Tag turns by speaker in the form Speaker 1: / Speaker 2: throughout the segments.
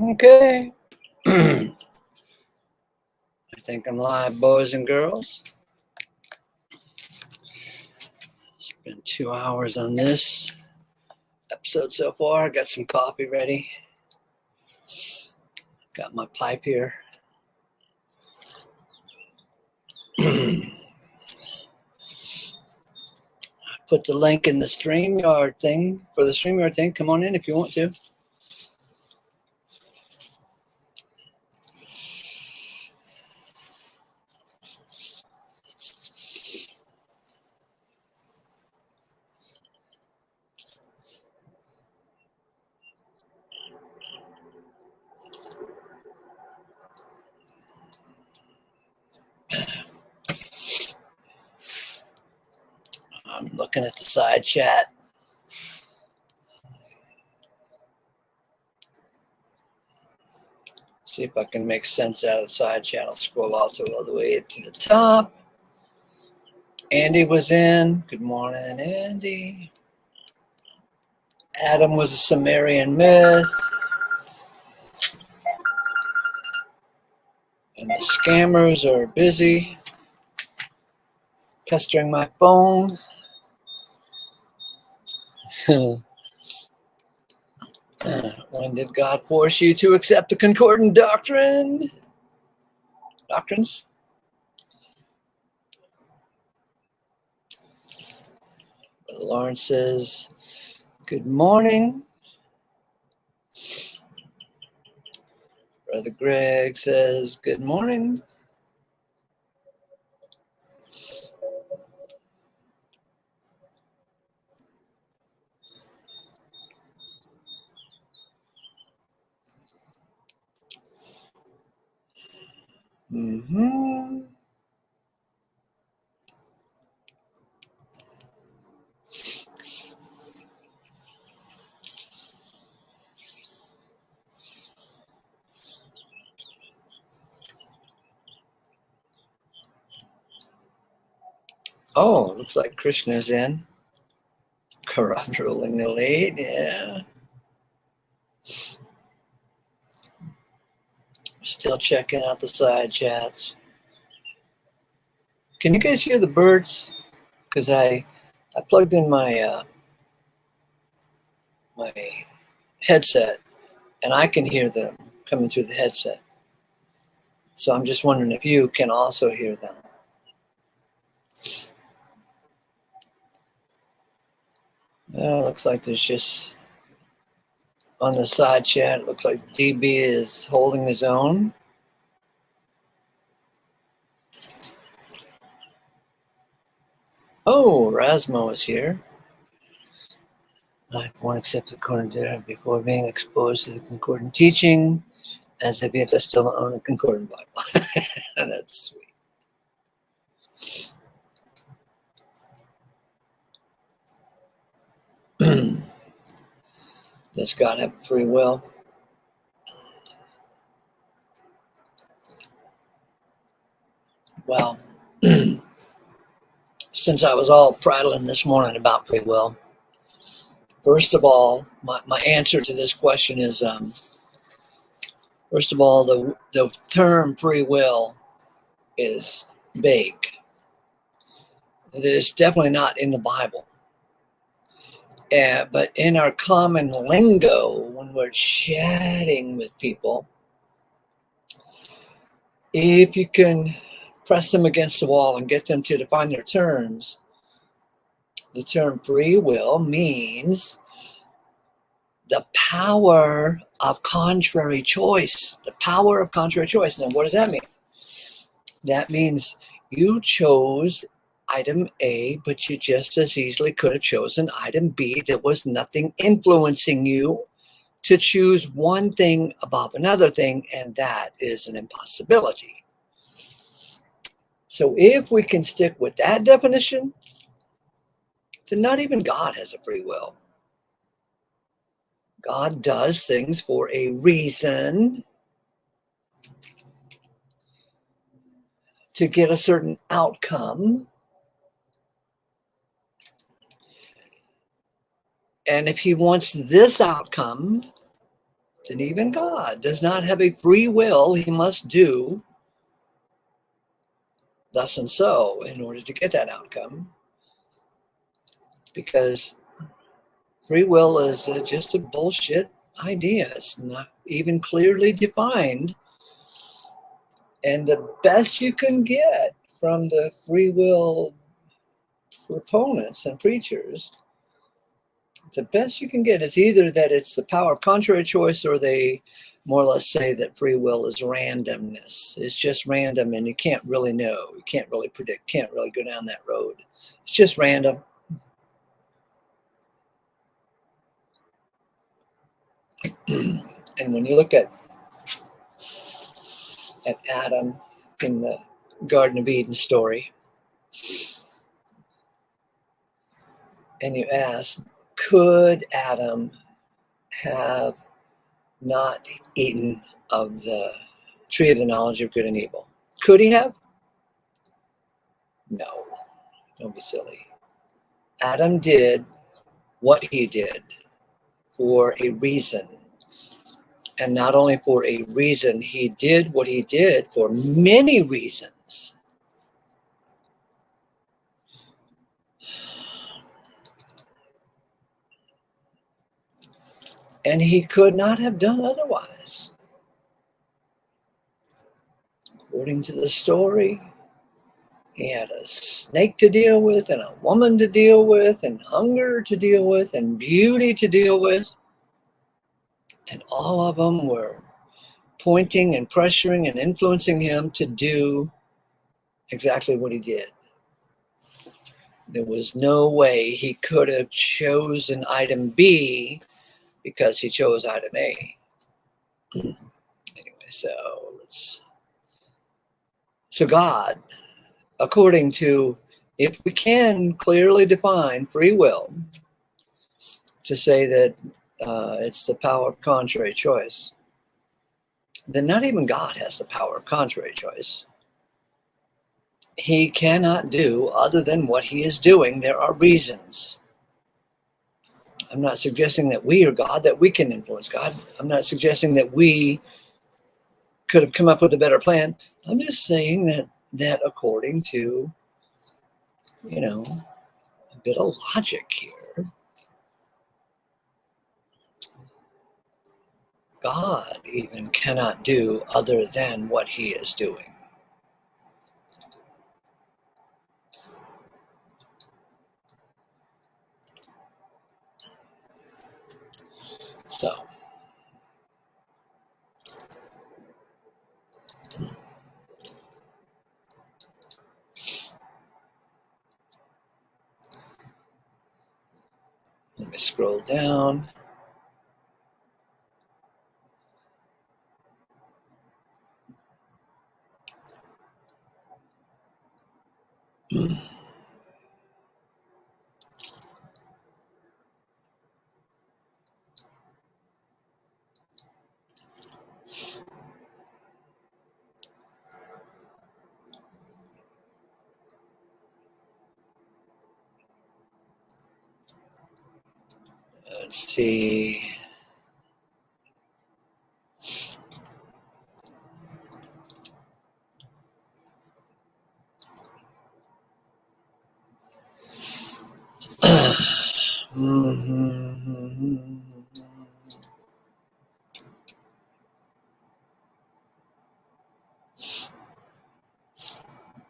Speaker 1: Okay. I think I'm live, boys and girls. Spent 2 hours on this episode so far. Got some coffee ready. Got my pipe here. I put the link in the StreamYard thing. For the StreamYard thing, come on in if you want to. I'm looking at the side chat. See if I can make sense out of the side chat. I'll scroll all the way to the top. Andy was in. Good morning, Andy. Adam was a Sumerian myth. And the scammers are busy pestering my phone. When did God force you to accept the concordant doctrines? Brother Lawrence says, good morning. Brother Greg says, good morning. Oh, looks like Krishna's in. Corrupt ruling the lead, yeah. Still checking out the side chats. Can you guys hear the birds? Because I plugged in my my headset, and I can hear them coming through the headset. So I'm just wondering if you can also hear them. Looks like there's just, on the side chat, it looks like DB is holding his own. Oh, Rasmo is here. I won't accept the concordant before being exposed to the concordant teaching, as if I still don't own a concordant Bible. That's sweet. Does God have free will? Well, since I was all prattling this morning about free will, first of all, my answer to this question is, first of all, the term free will is vague. It is definitely not in the Bible. But in our common lingo, when we're chatting with people, if you can press them against the wall and get them to define their terms, the term free will means the power of contrary choice. The power of contrary choice. Now, what does that mean? That means you chose item A, but you just as easily could have chosen item B. There was nothing influencing you to choose one thing above another thing, and that is an impossibility. So if we can stick with that definition, then not even God has a free will. God does things for a reason, to get a certain outcome. And if he wants this outcome And even God does not have a free will. He must do thus and so in order to get that outcome. Because free will is just a bullshit idea. It's not even clearly defined. And the best you can get from the free will proponents and preachers, the best you can get is either that it's the power of contrary choice, or they more or less say that free will is randomness. It's just random and you can't really know. You can't really predict, can't really go down that road. It's just random. And when you look at Adam in the Garden of Eden story, and you ask, could Adam have not eaten of the tree of the knowledge of good and evil? Could he have? No. Don't be silly. Adam did what he did for a reason. And not only for a reason, he did what he did for many reasons. And he could not have done otherwise. According to the story, he had a snake to deal with, and a woman to deal with, and hunger to deal with, and beauty to deal with. And all of them were pointing and pressuring and influencing him to do exactly what he did. There was no way he could have chosen item B because he chose item A. Anyway, so God, according to, if we can clearly define free will to say that it's the power of contrary choice, then not even God has the power of contrary choice. He cannot do other than what he is doing. There are reasons. I'm not suggesting that we are God, that we can influence God. I'm not suggesting that we could have come up with a better plan. I'm just saying that according to, a bit of logic here, God even cannot do other than what he is doing. So, let me scroll down. Let's see.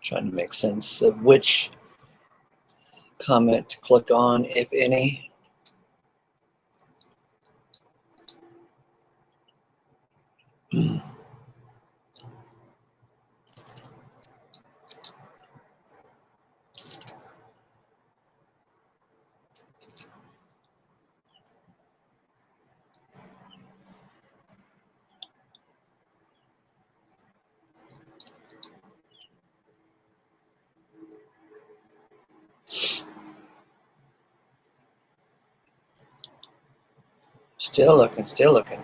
Speaker 1: Trying to make sense of which comment to click on, if any. Still looking.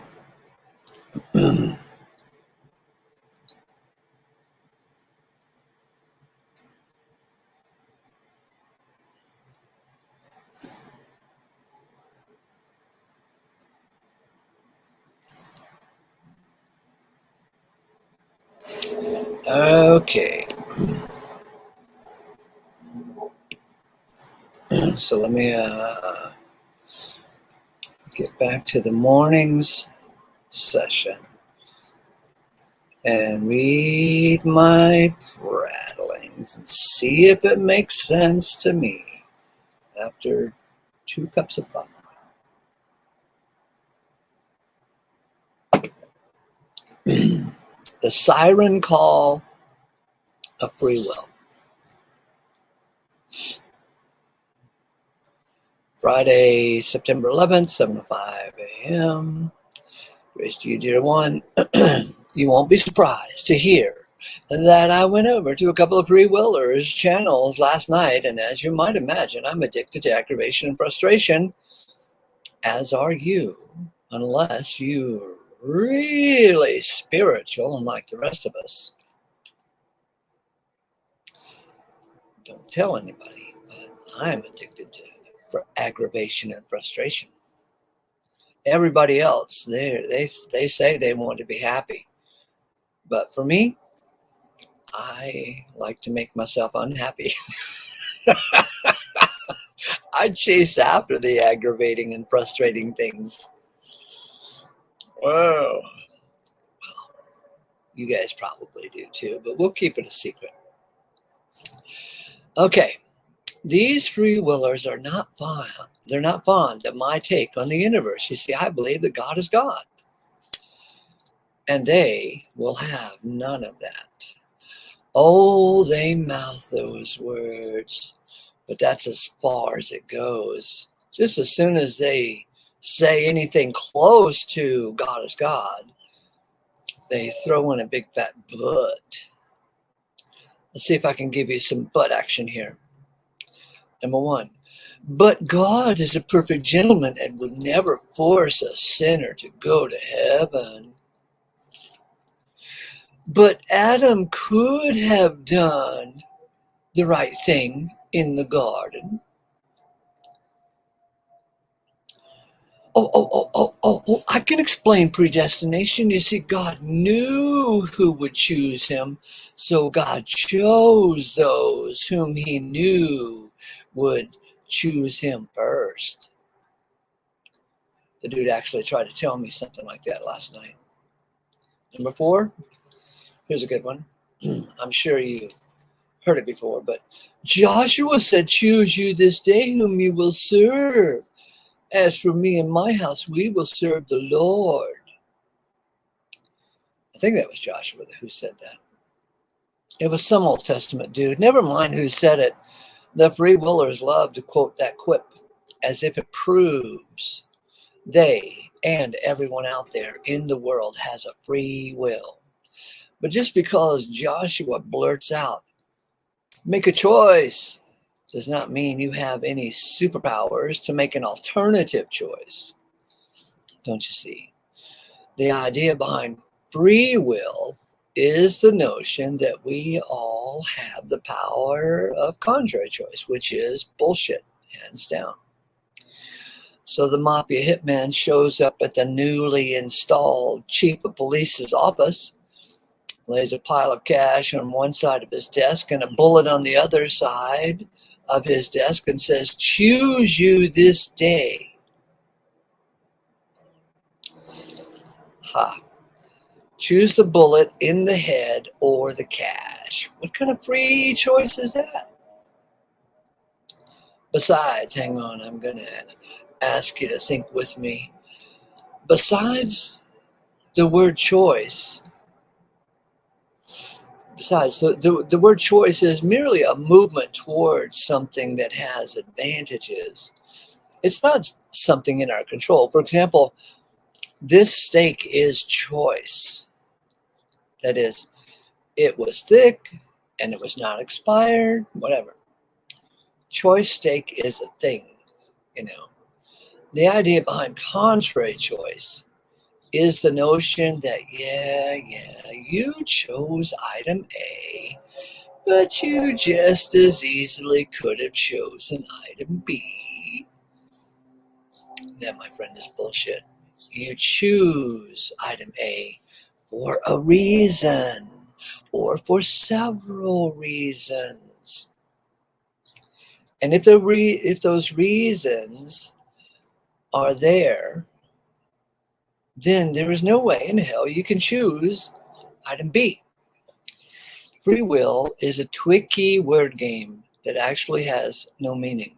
Speaker 1: Okay. So let me get back to the morning's session and read my prattlings and see if it makes sense to me after 2 cups of coffee. The siren call of free will. Friday, September 11th, 7:05 a.m. Grace to you, dear one. You won't be surprised to hear that I went over to a couple of free willers' channels last night, and as you might imagine, I'm addicted to aggravation and frustration, as are you, unless you're really spiritual and like the rest of us. Don't tell anybody, but I'm addicted to aggravation and frustration. Everybody else, they say they want to be happy. But for me, I like to make myself unhappy. I chase after the aggravating and frustrating things. Well, you guys probably do too, but we'll keep it a secret. Okay, these free willers are not fond. They're not fond of my take on the universe. You see, I believe that God is God. And they will have none of that. Oh, they mouth those words, but that's as far as it goes. Just as soon as they say anything close to God is God, they throw in a big fat but. Let's see if I can give you some but action here. Number 1, but God is a perfect gentleman and would never force a sinner to go to heaven. But Adam could have done the right thing in the garden. Oh, I can explain predestination. You see, God knew who would choose him, so God chose those whom he knew would choose him first. The dude actually tried to tell me something like that last night. Number 4, here's a good one. I'm sure you've heard it before, but Joshua said, choose you this day whom you will serve. As for me and my house, we will serve the Lord. I think that was Joshua who said that. It was some Old Testament dude. Never mind who said it. The free willers love to quote that quip as if it proves they and everyone out there in the world has a free will. But just because Joshua blurts out, make a choice, does not mean you have any superpowers to make an alternative choice. Don't you see? The idea behind free will is the notion that we all have the power of contrary choice, which is bullshit, hands down. So the mafia hitman shows up at the newly installed chief of police's office, lays a pile of cash on one side of his desk and a bullet on the other side of his desk and says, choose you this day. Ha. Choose the bullet in the head or the cash. What kind of free choice is that? Besides, hang on, I'm going to ask you to think with me. Besides the word choice, the word choice is merely a movement towards something that has advantages. It's not something in our control. For example, this steak is choice. That is, it was thick and it was not expired, whatever. Choice steak is a thing, you know. The idea behind contrary choice is the notion that, yeah, you chose item A, but you just as easily could have chosen item B. That, my friend, is bullshit. You choose item A for a reason. or for several reasons. And if those reasons are there, then there is no way in hell you can choose item B. Free will is a tricky word game that actually has no meaning.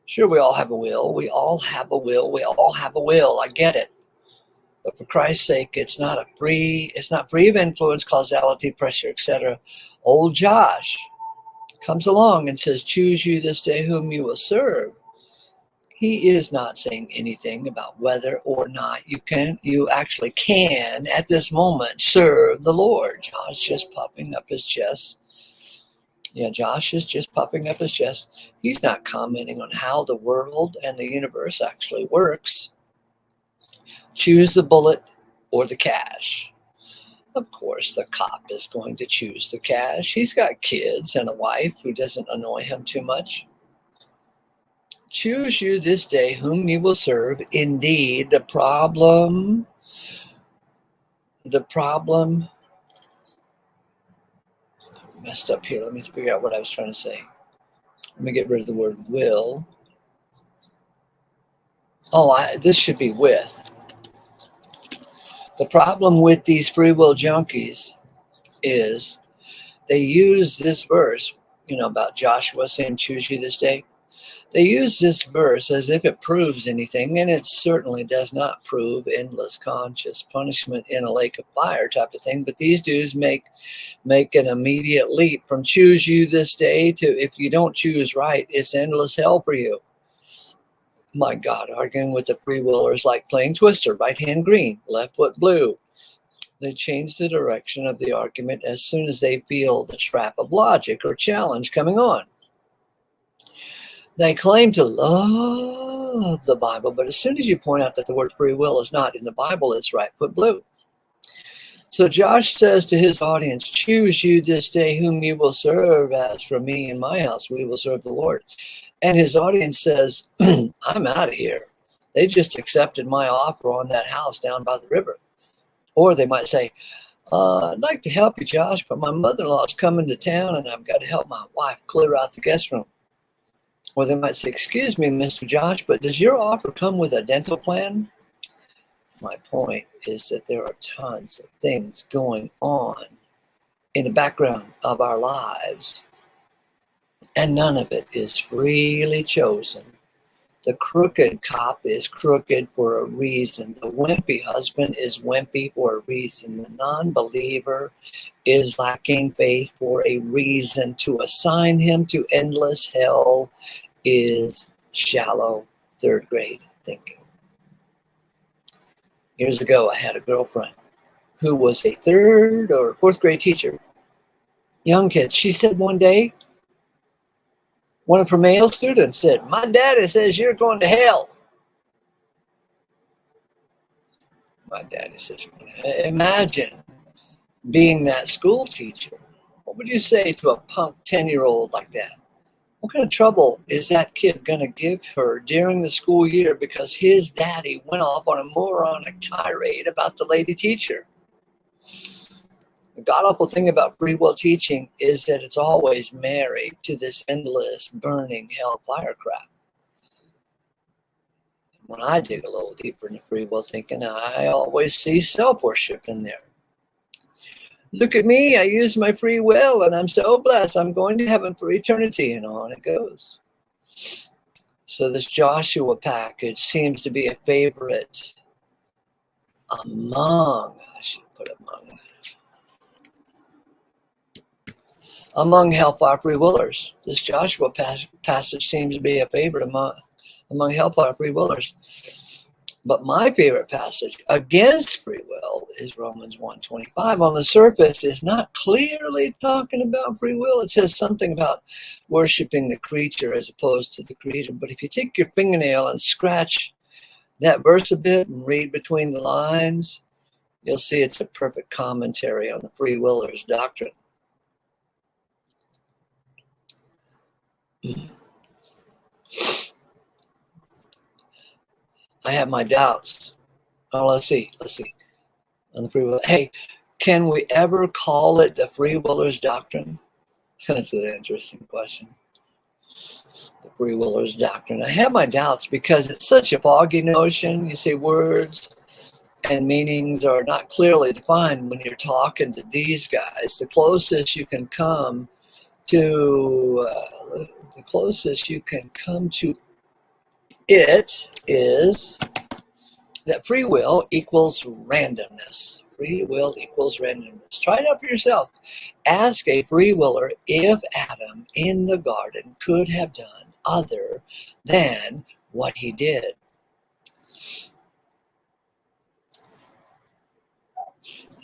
Speaker 1: Sure, we all have a will. We all have a will. We all have a will. I get it. But for Christ's sake, it's not free of influence, causality, pressure, etc. Old Josh comes along and says, choose you this day whom you will serve. He is not saying anything about whether or not you actually can at this moment serve the Lord. Josh just puffing up his chest. Yeah, Josh is just puffing up his chest. He's not commenting on how the world and the universe actually works. Choose the bullet or the cash. Of course, the cop is going to choose the cash. He's got kids and a wife who doesn't annoy him too much. Choose you this day whom you will serve. Indeed, the problem messed up here. Let me figure out what I was trying to say. Let me get rid of the word will. This should be with. The problem with these free will junkies is they use this verse, about Joshua saying, choose you this day. They use this verse as if it proves anything, and it certainly does not prove endless conscious punishment in a lake of fire type of thing. But these dudes make an immediate leap from choose you this day to if you don't choose right, it's endless hell for you. My God, arguing with the free willers like playing Twister, right hand green, left foot blue. They change the direction of the argument as soon as they feel the trap of logic or challenge coming on. They claim to love the Bible, but as soon as you point out that the word free will is not in the Bible, it's right foot blue. So Josh says to his audience, choose you this day whom you will serve. As for me and my house, we will serve the Lord. And his audience says, I'm out of here. They just accepted my offer on that house down by the river. Or they might say, I'd like to help you, Josh, but my mother-in-law is coming to town and I've got to help my wife clear out the guest room. Or they might say, excuse me, Mr. Josh, but does your offer come with a dental plan? My point is that there are tons of things going on in the background of our lives, and none of it is freely chosen. The crooked cop is crooked for a reason. The wimpy husband is wimpy for a reason. The non-believer is lacking faith for a reason. To assign him to endless hell is shallow third grade thinking. Years ago, I had a girlfriend who was a third or fourth grade teacher. Young kid. She said one day, one of her male students said, my daddy says you're going to hell. My daddy says you're going to hell. Imagine being that school teacher. What would you say to a punk 10-year-old like that? What kind of trouble is that kid going to give her during the school year because his daddy went off on a moronic tirade about the lady teacher? The god-awful thing about free will teaching is that it's always married to this endless burning hellfire crap. When I dig a little deeper into free will thinking, I always see self-worship in there. Look at me, I use my free will and I'm so blessed. I'm going to heaven for eternity, and on it goes. So this Joshua package seems to be a favorite among hellfire free willers. This Joshua passage seems to be a favorite among hellfire free willers. But my favorite passage against free will is Romans 1:25. On the surface, it's not clearly talking about free will. It says something about worshiping the creature as opposed to the creator. But if you take your fingernail and scratch that verse a bit and read between the lines, you'll see it's a perfect commentary on the free willer's doctrine. I have my doubts. Oh, let's see. On the free will. Hey, Can we ever call it the free willer's doctrine? That's an interesting question. The free willer's doctrine. I have my doubts because it's such a foggy notion. You see, words and meanings are not clearly defined when you're talking to these guys. The closest you can come to it is that free will equals randomness. Free will equals randomness. Try it out for yourself. Ask a free willer if Adam in the garden could have done other than what he did.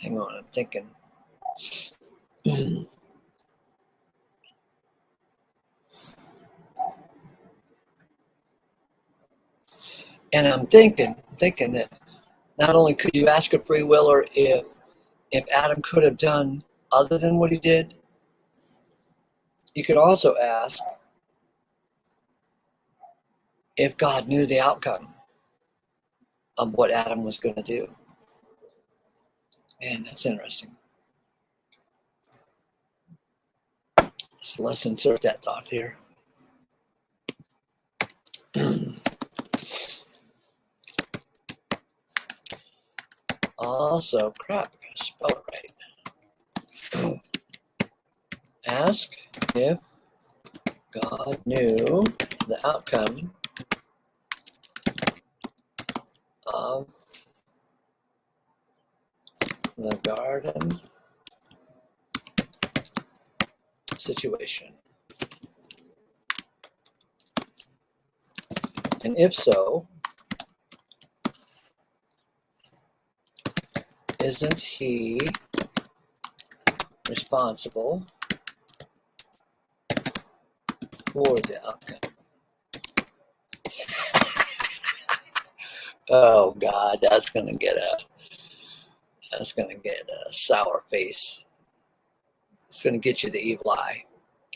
Speaker 1: Hang on, I'm thinking. And I'm thinking that not only could you ask a free willer if Adam could have done other than what he did, you could also ask if God knew the outcome of what Adam was going to do. Man, that's interesting. So let's insert that thought here. Also, crap, I spelled it right. Ask if God knew the outcome of the garden situation. And if so, isn't he responsible for the outcome? Oh God, that's gonna get a sour face. It's gonna get you the evil eye.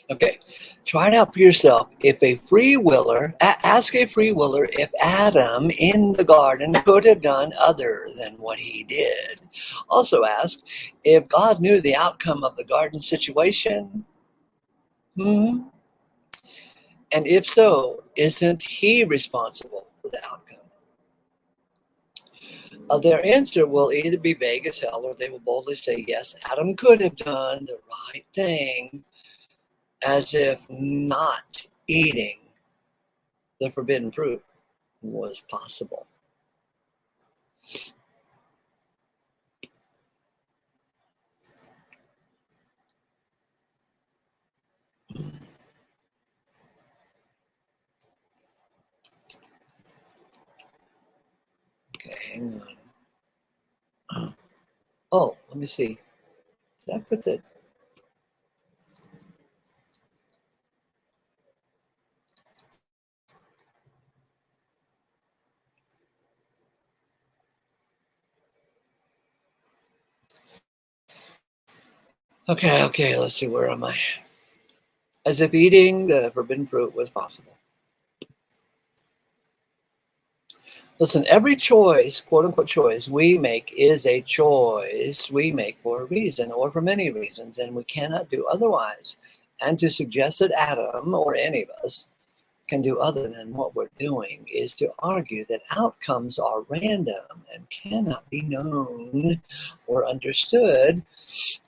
Speaker 1: Okay, try it out for yourself. If a free willer, ask a free willer if Adam in the garden could have done other than what he did. Also ask if God knew the outcome of the garden situation. And if so, isn't he responsible for the outcome? Their answer will either be vague as hell or they will boldly say, yes, Adam could have done the right thing, as if not eating the forbidden fruit was possible. Okay, hang on. Oh, let me see. Did I put that? Okay, let's see, where am I? As if eating the forbidden fruit was possible. Listen, every choice, quote unquote choice, we make is a choice we make for a reason or for many reasons, and we cannot do otherwise. And to suggest that Adam or any of us can do other than what we're doing is to argue that outcomes are random and cannot be known or understood,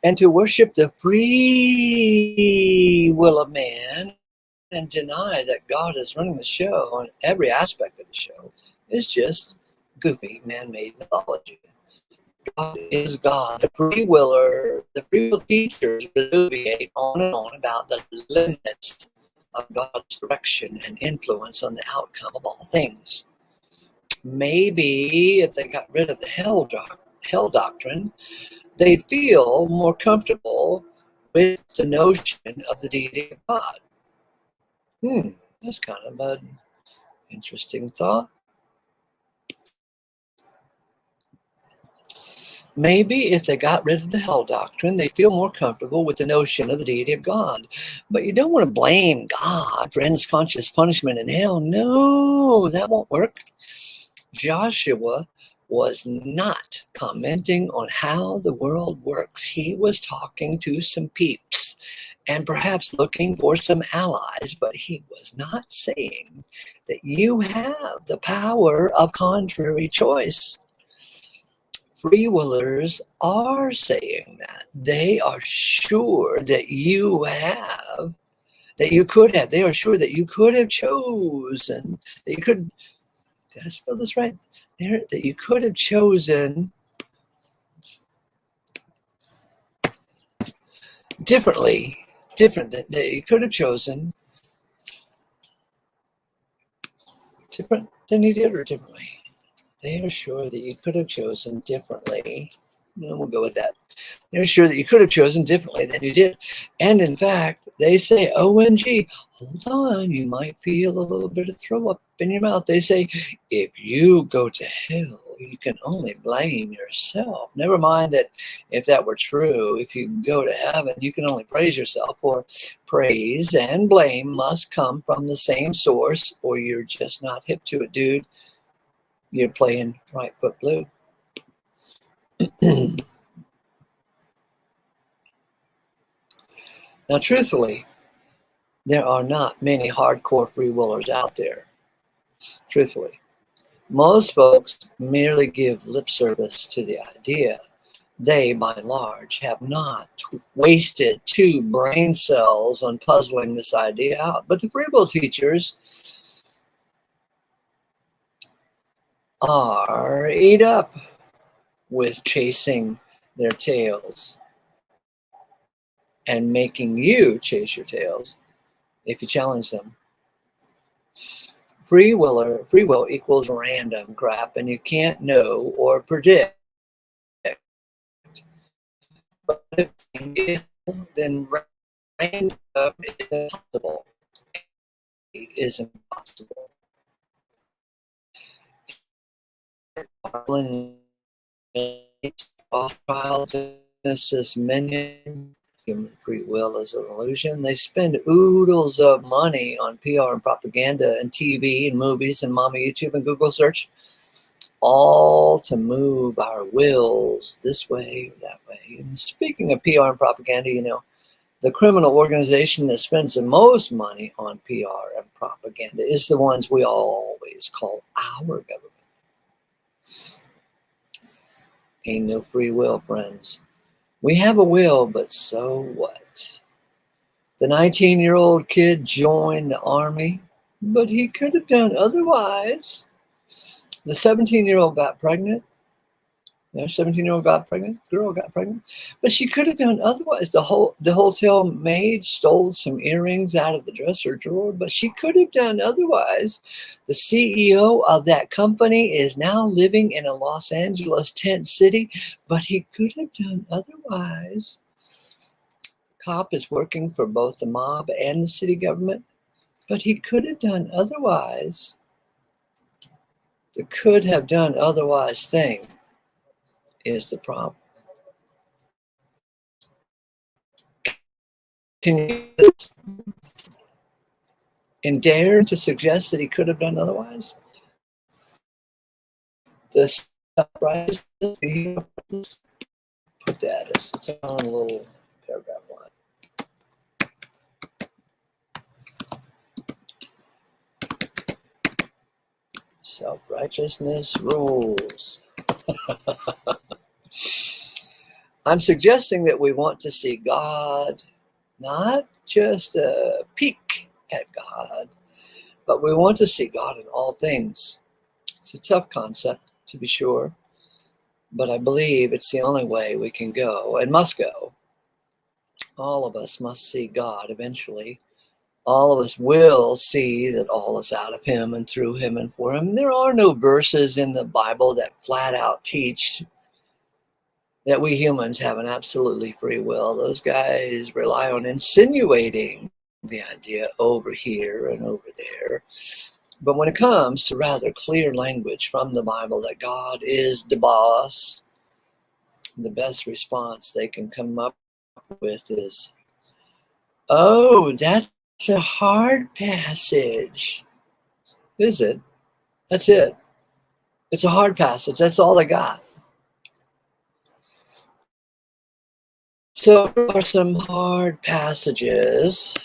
Speaker 1: and to worship the free will of man and deny that God is running the show on every aspect of the show is just goofy man-made mythology. God is God. The free will teachers elucidate on and on about the limits of God's direction and influence on the outcome of all things. Maybe if they got rid of the hell doctrine, they'd feel more comfortable with the notion of the deity of God. That's kind of an interesting thought. Maybe if they got rid of the hell doctrine, they feel more comfortable with the notion of the deity of God. But you don't want to blame God for conscious punishment in hell. No, that won't work. Joshua was not commenting on how the world works. He was talking to some peeps and perhaps looking for some allies, but he was not saying that you have the power of contrary choice. Free willers are saying that. They are sure that you have, that you could have, they are sure that you could have chosen, that you could, did I spell this right? That you could have chosen different that you could have chosen different than you did or differently. They are sure that you could have chosen differently. No, we'll go with that. They're sure that you could have chosen differently than you did. And in fact, they say, OMG, hold on, you might feel a little bit of throw up in your mouth. They say, if you go to hell, you can only blame yourself. Never mind that if that were true, if you go to heaven, you can only praise yourself. For praise and blame must come from the same source, or you're just not hip to it, dude. You're playing right foot blue. Now, truthfully, there are not many hardcore free willers out there. Truthfully, most folks merely give lip service to the idea. They, by and large, have not wasted 2 brain cells on puzzling this idea out. But the free will teachers are eat up with chasing their tails and making you chase your tails if you challenge them. Free will equals random crap, and you can't know or predict. But if it is, then random is impossible. It is impossible. Genesis minion. Human free will is an illusion. They spend oodles of money on PR and propaganda and TV and movies and Mama YouTube and Google search, all to move our wills this way or that way. And speaking of PR and propaganda, you know, the criminal organization that spends the most money on PR and propaganda is the ones we always call our government. Ain't no free will, friends. We have a will, but so what? The 19-year-old kid joined the army, but he could have done otherwise. The 17-year-old got pregnant. The 17-year-old girl got pregnant, but she could have done otherwise. The hotel maid stole some earrings out of the dresser drawer, but she could have done otherwise. The CEO of that company is now living in a Los Angeles tent city, but he could have done otherwise. The cop is working for both the mob and the city government, but he could have done otherwise. The could have done otherwise thing is the problem. Can you and dare to suggest that he could have done otherwise? The self-righteousness, put that as its own little paragraph line. Self-righteousness rules. I'm suggesting that we want to see God, not just a peek at God, but we want to see God in all things. It's a tough concept, to be sure, but I believe it's the only way we can go and must go. All of us must see God eventually. All of us will see that all is out of him and through him and for him. There are no verses in the Bible that flat out teach that we humans have an absolutely free will. Those guys rely on insinuating the idea over here and over there. But when it comes to rather clear language from the Bible that God is the boss, the best response they can come up with is, oh, that's a hard passage. Is it? That's it. It's a hard passage. That's all I got. So there are some hard passages.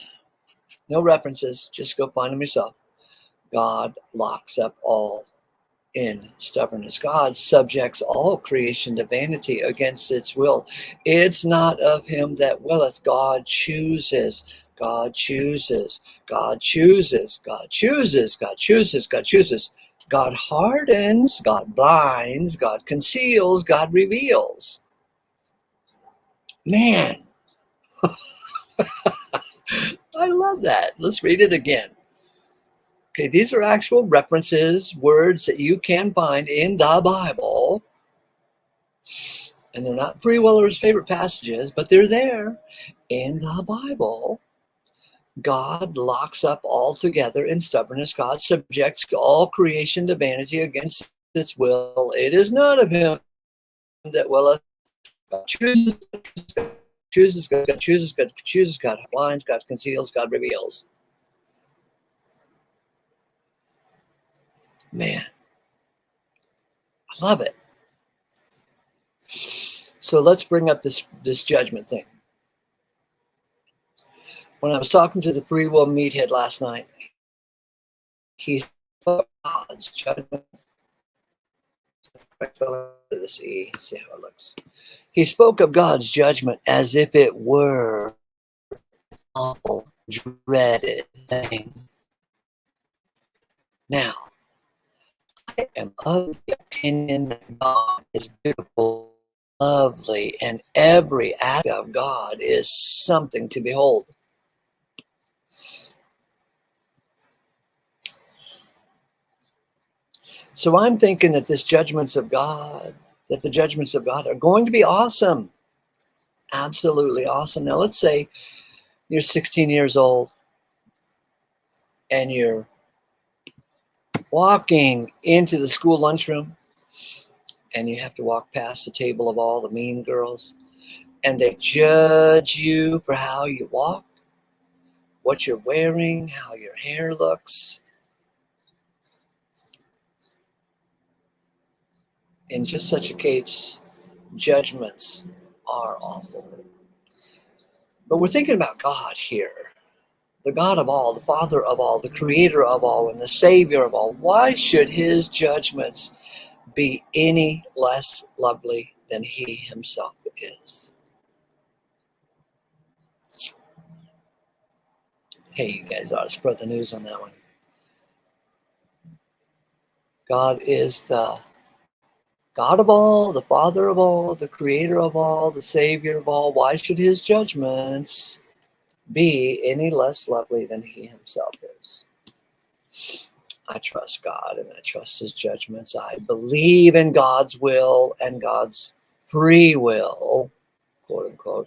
Speaker 1: No references. Just go find them yourself. God locks up all in stubbornness. God subjects all creation to vanity against its will. It's not of him that willeth. God chooses. God chooses. God chooses. God chooses. God chooses. God chooses. God hardens. God blinds. God conceals. God reveals. Man, I love that. Let's read it again. Okay, these are actual references, words that you can find in the Bible. And they're not Freewiller's favorite passages, but they're there in the Bible. God locks up all together in stubbornness. God subjects all creation to vanity against its will. It is not of him that willeth. God chooses, God chooses, God chooses, God chooses, God blinds, God conceals, God reveals. Man, I love it. So let's bring up this judgment thing. When I was talking to the free will meathead last night, he spoke of God's judgment. This E, see how it looks. He spoke of God's judgment as if it were an awful, dreaded thing. Now, I am of the opinion that God is beautiful, lovely, and every act of God is something to behold. So I'm thinking that the judgments of God are going to be awesome. Absolutely awesome. Now let's say you're 16 years old and you're walking into the school lunchroom and you have to walk past the table of all the mean girls and they judge you for how you walk, what you're wearing, how your hair looks. In just such a case, judgments are awful. But we're thinking about God here, the God of all, the Father of all, the Creator of all, and the Savior of all. Why should his judgments be any less lovely than he himself is? Hey, you guys ought to spread the news on that one. God is the God of all, the Father of all, the Creator of all, the Savior of all. Why should his judgments be any less lovely than he himself is? I trust God and I trust his judgments. I believe in God's will and God's free will, quote unquote.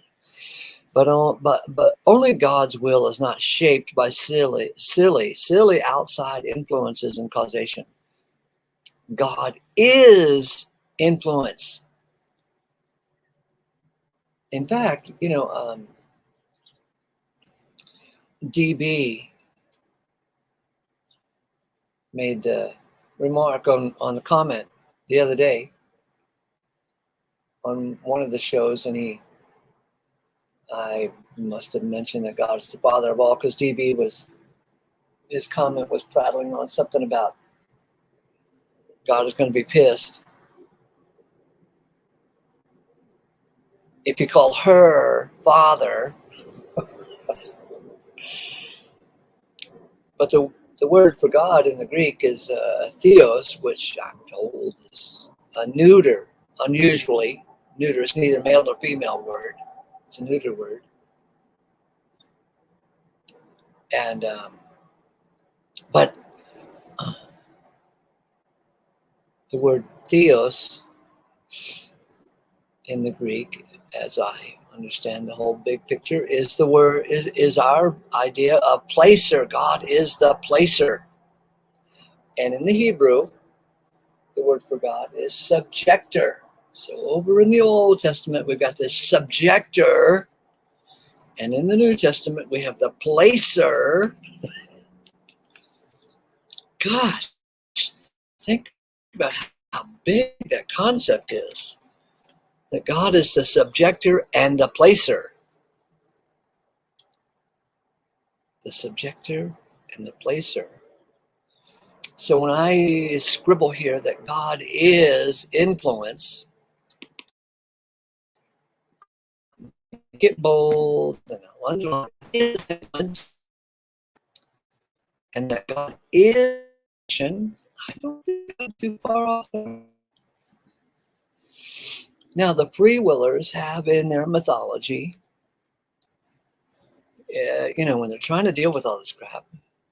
Speaker 1: But only God's will is not shaped by silly outside influences and causation. God is influence. In fact, DB made the remark on the comment the other day on one of the shows, and I must have mentioned that God is the Father of all, because his comment was prattling on something about God is going to be pissed if you call her Father. But the word for God in the Greek is theos, which I'm told is a neuter, unusually neuter. It's neither male nor female word. It's a neuter word. And but the word theos in the Greek, as I understand the whole big picture, is the word is our idea of placer. God is the placer. And in the Hebrew, the word for God is subjector. So over in the Old Testament, we've got this subjector. And in the New Testament, we have the placer. Gosh, think about how big that concept is. That God is the subjector and the placer. The subjector and the placer. So when I scribble here that God is influence, get bold and I'll underline influence, and that God is, I don't think I'm too far off. Now the free willers have in their mythology, when they're trying to deal with all this crap,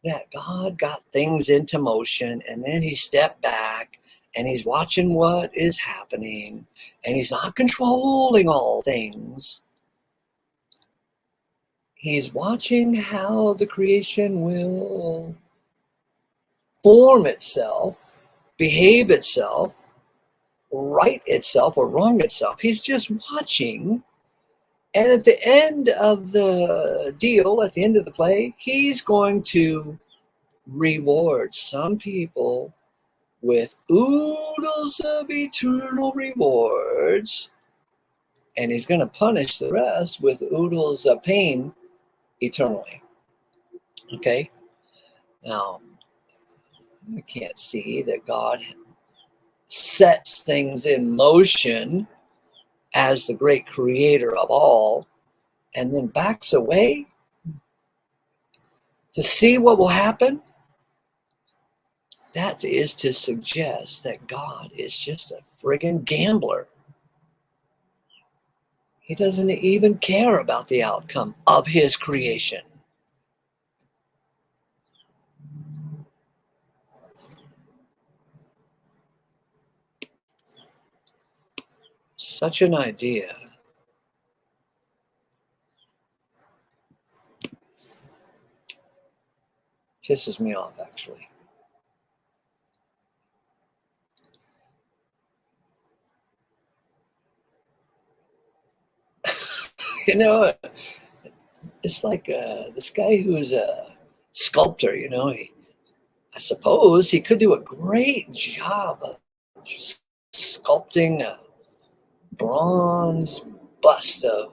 Speaker 1: that God got things into motion and then he stepped back and he's watching what is happening and he's not controlling all things. He's watching how the creation will form itself, behave itself, right itself or wrong itself. He's just watching. And at the end of the deal, at the end of the play, he's going to reward some people with oodles of eternal rewards, and he's going to punish the rest with oodles of pain eternally. Okay? Now, we can't see that God sets things in motion as the great creator of all and then backs away to see what will happen. That is to suggest that God is just a friggin' gambler. He doesn't even care about the outcome of his creation. Such an idea. Pisses me off, actually. It's like this guy who's a sculptor, I suppose he could do a great job of sculpting a bronze bust of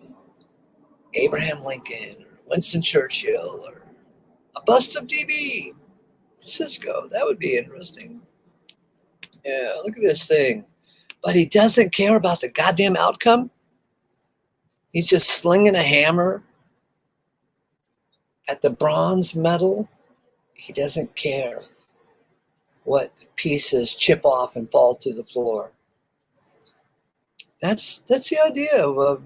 Speaker 1: Abraham Lincoln or Winston Churchill or a bust of DB Cisco. That would be interesting. Yeah, look at this thing. But he doesn't care about the goddamn outcome. He's just slinging a hammer at the bronze medal. He doesn't care what pieces chip off and fall to the floor. That's the idea of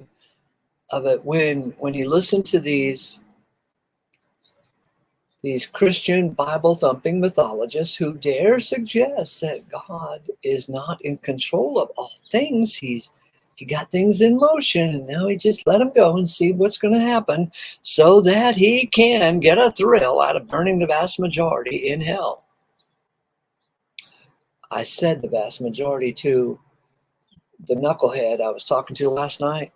Speaker 1: it. When you listen to these Christian Bible thumping mythologists who dare suggest that God is not in control of all things, he got things in motion and now he just let them go and see what's going to happen so that he can get a thrill out of burning the vast majority in hell. I said the vast majority to the knucklehead I was talking to last night.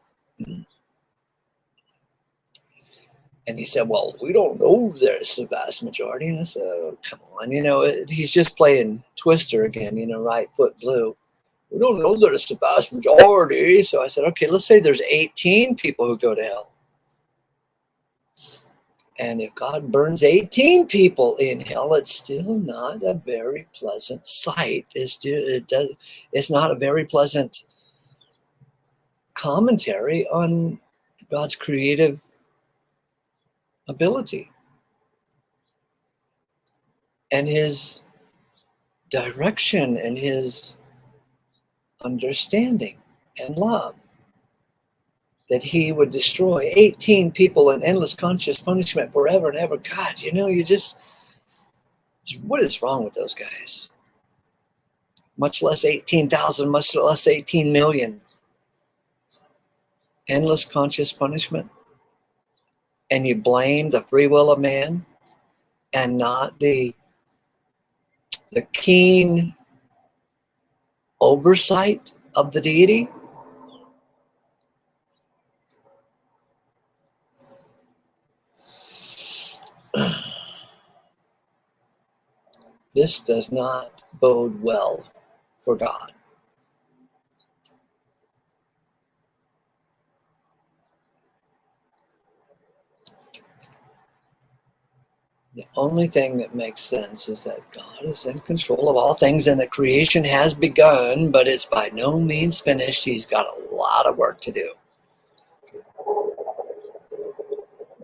Speaker 1: And he said, well, we don't know there's the vast majority. And I said, oh, come on. He's just playing Twister again, right foot blue. We don't know there's the vast majority. So I said, okay, let's say there's 18 people who go to hell. And if God burns 18 people in hell, it's still not a very pleasant sight. It's not a very pleasant commentary on God's creative ability and his direction and his understanding and love. That he would destroy 18 people in endless conscious punishment forever and ever. God, what is wrong with those guys? Much less 18,000, much less 18 million. Endless conscious punishment. And you blame the free will of man and not the keen oversight of the deity. This does not bode well for God. The only thing that makes sense is that God is in control of all things and that creation has begun, but it's by no means finished. He's got a lot of work to do.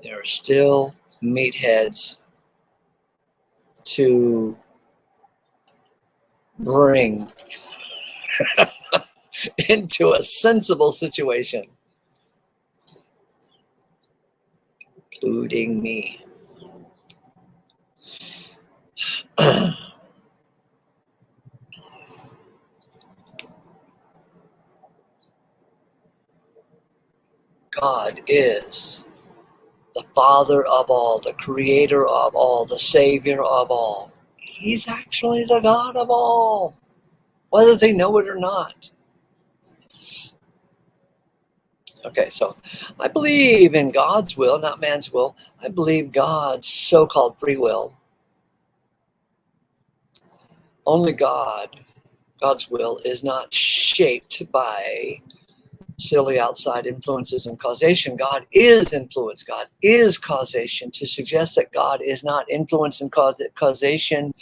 Speaker 1: There are still meatheads to bring into a sensible situation, including me. God is the Father of all, the Creator of all, the Savior of all. He's actually the God of all, whether they know it or not. Okay, so I believe in God's will, not man's will. I believe God's so-called free will. Only God's will is not shaped by silly outside influences and causation. God is influence. God is causation. To suggest that God is not influence and causation,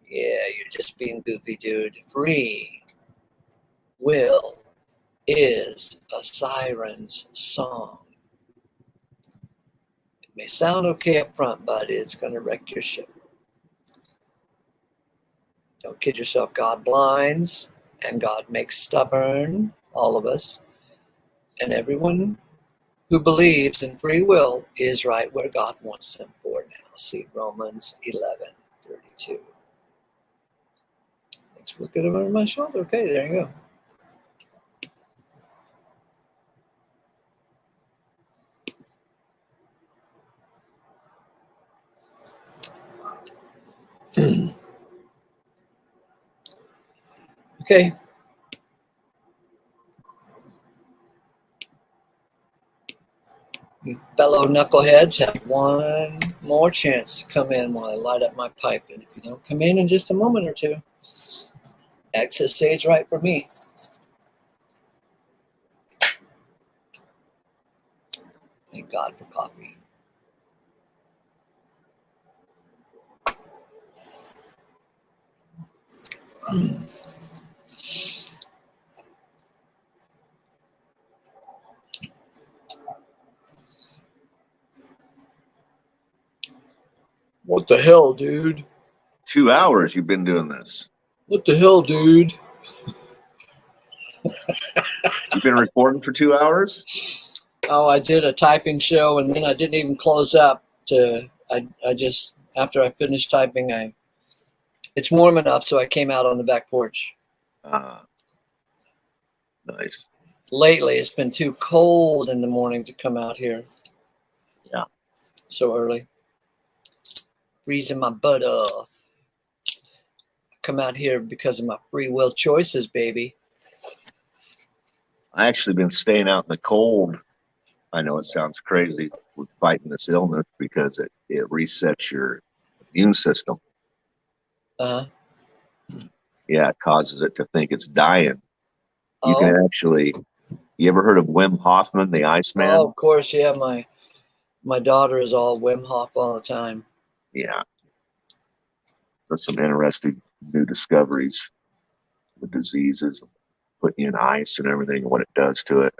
Speaker 1: yeah, you're just being goofy, dude. Free will is a siren's song. It may sound okay up front, but it's going to wreck your ship. Don't kid yourself. God blinds and God makes stubborn, all of us. And everyone who believes in free will is right where God wants them for now. See Romans 11:32. Thanks for looking over my shoulder. Okay, there you go. Okay. You fellow knuckleheads have one more chance to come in while I light up my pipe. And if you don't come in just a moment or two, exit stage right for me. Thank God for coffee. What the hell, dude?
Speaker 2: 2 hours you've been doing this.
Speaker 1: What the hell, dude?
Speaker 2: You've been recording for 2 hours?
Speaker 1: Oh, I did a typing show and then I didn't even close up I just, after I finished typing, it's warm enough, so I came out on the back porch.
Speaker 2: Nice.
Speaker 1: Lately, it's been too cold in the morning to come out here.
Speaker 2: Yeah.
Speaker 1: So early. Freezing my butt off. Come out here because of my free will choices, baby.
Speaker 2: I actually been staying out in the cold. I know it sounds crazy with fighting this illness because it resets your immune system.
Speaker 1: Uh-huh.
Speaker 2: Yeah, it causes it to think it's dying. You
Speaker 1: Oh.
Speaker 2: can actually, you ever heard of Wim Hofman, the Iceman?
Speaker 1: Oh, of course, yeah. My daughter is all Wim Hof all the time.
Speaker 2: Yeah. That's some interesting new discoveries with diseases, putting you in ice and everything, and what it does to it.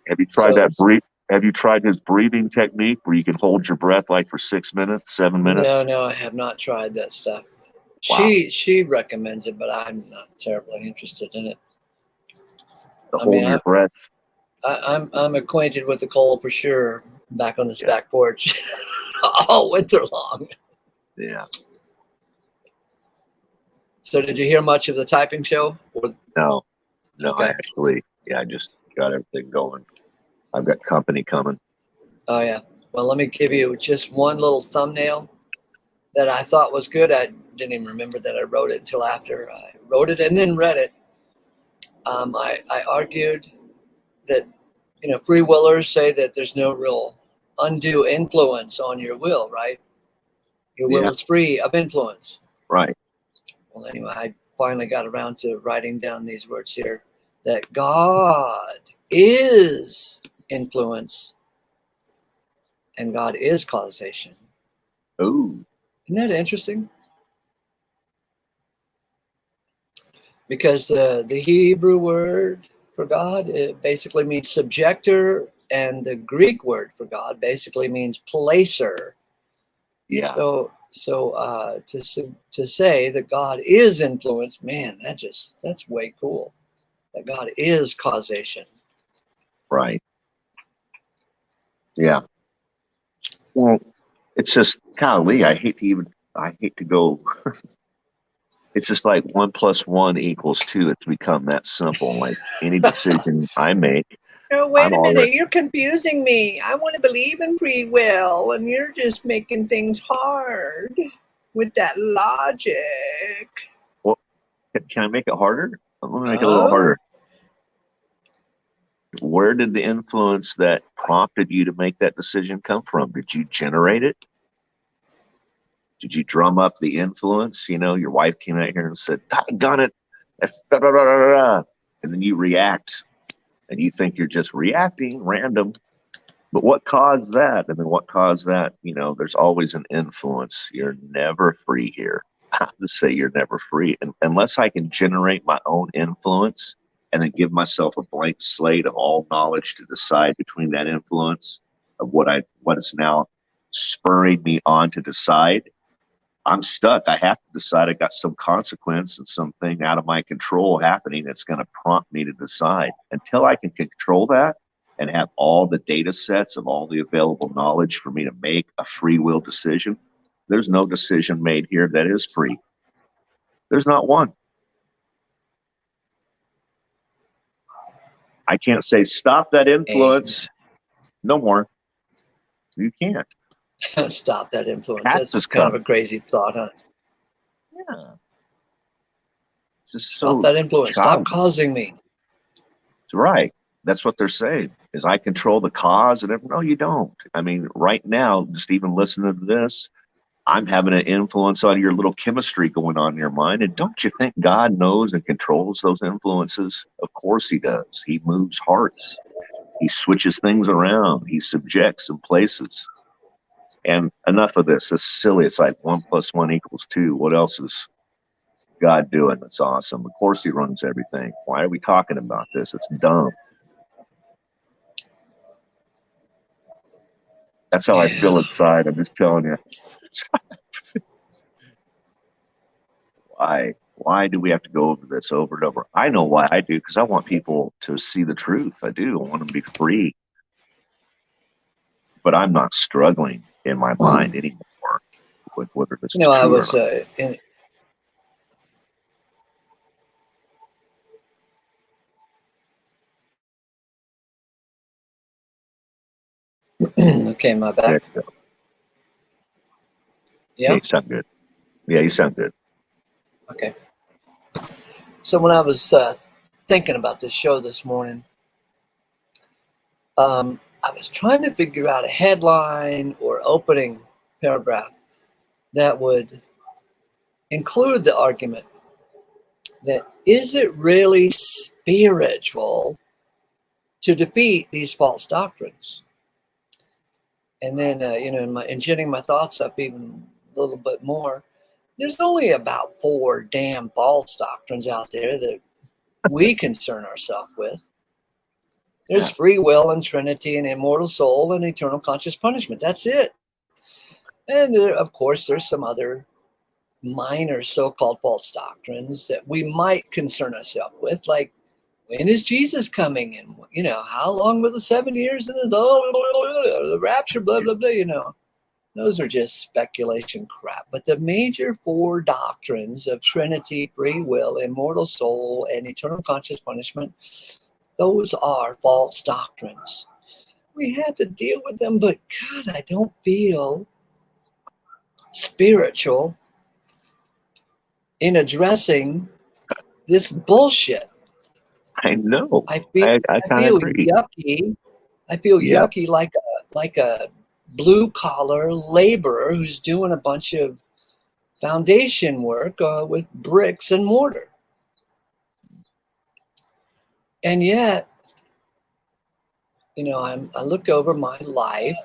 Speaker 2: Have you tried Have you tried his breathing technique where you can hold your breath like for 6 minutes, 7 minutes?
Speaker 1: No, I have not tried that stuff.
Speaker 2: Wow.
Speaker 1: She recommends it, but I'm not terribly interested in it.
Speaker 2: Hold your breath.
Speaker 1: I'm acquainted with the cold for sure. Back on this back porch all winter long.
Speaker 2: Yeah.
Speaker 1: So, did you hear much of the typing show?
Speaker 2: No.
Speaker 1: Okay.
Speaker 2: I just got everything going. I've got company coming.
Speaker 1: Oh yeah. Well, let me give you just one little thumbnail that I thought was good. I didn't even remember that I wrote it until after I wrote it and then read it. I argued that, free willers say that there's no real undue influence on your will, right? Your will
Speaker 2: Yeah.
Speaker 1: is free of influence.
Speaker 2: Right.
Speaker 1: Well, anyway, I finally got around to writing down these words here, that God is influence and God is causation.
Speaker 2: Oh,
Speaker 1: Isn't that interesting? Because the Hebrew word for God, it basically means subjector, and the Greek word for God basically means placer.
Speaker 2: yeah.
Speaker 1: So to say that God is influence, man, that's way cool. That God is causation.
Speaker 2: Right. Yeah. Well, it's just, golly, I hate to go. It's just like 1 + 1 = 2. It's become that simple. Like any decision I make,
Speaker 1: No,
Speaker 2: I'm
Speaker 1: wait a
Speaker 2: already,
Speaker 1: minute. You're confusing me. I want to believe in free will, and you're just making things hard with that logic.
Speaker 2: well, can I make it harder? Let me make it a little
Speaker 1: Oh,
Speaker 2: harder. Where did the influence that prompted you to make that decision come from? Did you generate it? Did you drum up the influence? You know, your wife came out here and said, "Doggone it," da, da, da, da, da, da. And then you react, and you think you're just reacting random. But what caused that? And then what caused that? You know, there's always an influence. You're never free here. I have to say you're never free. And unless I can generate my own influence and then give myself a blank slate of all knowledge to decide between that influence of what is now spurring me on to decide, I'm stuck. I have to decide. I got some consequence and something out of my control happening that's going to prompt me to decide. Until I can control that and have all the data sets of all the available knowledge for me to make a free will decision, there's no decision made here that is free. There's not one. I can't say, stop that influence. No more. You can't.
Speaker 1: stop that influence.
Speaker 2: Cats
Speaker 1: That's
Speaker 2: is
Speaker 1: kind of a
Speaker 2: coming.
Speaker 1: crazy thought, huh?
Speaker 2: Yeah. It's just
Speaker 1: Stop
Speaker 2: so
Speaker 1: that influence. Stop
Speaker 2: childish.
Speaker 1: causing me.
Speaker 2: It's right. That's what they're saying, is I control the cause. And no, you don't. I mean, right now, just even listening to this, I'm having an influence on your little chemistry going on in your mind. And don't you think God knows and controls those influences? Of course he does. He moves hearts. He switches things around. He subjects and places. And enough of this. It's silly. It's like 1 + 1 = 2. What else is God doing that's awesome? Of course he runs everything. Why are we talking about this? It's dumb. That's how I feel
Speaker 1: Yeah.
Speaker 2: inside. I'm just telling you. Why do we have to go over this over and over? I know why I do, because I want people to see the truth. I do. I want them to be free. But I'm not struggling in my mind anymore with whether this is
Speaker 1: I
Speaker 2: true or
Speaker 1: was
Speaker 2: not.
Speaker 1: Okay, my back.
Speaker 2: Yeah,
Speaker 1: Yeah.
Speaker 2: you sound good. Yeah, you sound good.
Speaker 1: Okay. So when I was thinking about this show this morning, I was trying to figure out a headline or opening paragraph that would include the argument that is it really spiritual to defeat these false doctrines? And then, in getting my thoughts up even a little bit more, there's only about 4 damn false doctrines out there that we concern ourselves with. There's free will and Trinity and immortal soul and eternal conscious punishment. That's it. And of course, there's some other minor so-called false doctrines that we might concern ourselves with, like when is Jesus coming, and how long will the 7 years and the rapture, blah blah blah. Those are just speculation crap. But the major 4 doctrines of Trinity, free will, immortal soul, and eternal conscious punishment, those are false doctrines. We have to deal with them, but God, I don't feel spiritual in addressing this bullshit.
Speaker 2: I know.
Speaker 1: I feel
Speaker 2: I kind of agree.
Speaker 1: yucky. I feel
Speaker 2: Yep.
Speaker 1: yucky like a blue-collar laborer who's doing a bunch of foundation work with bricks and mortar. And yet, I look over my life,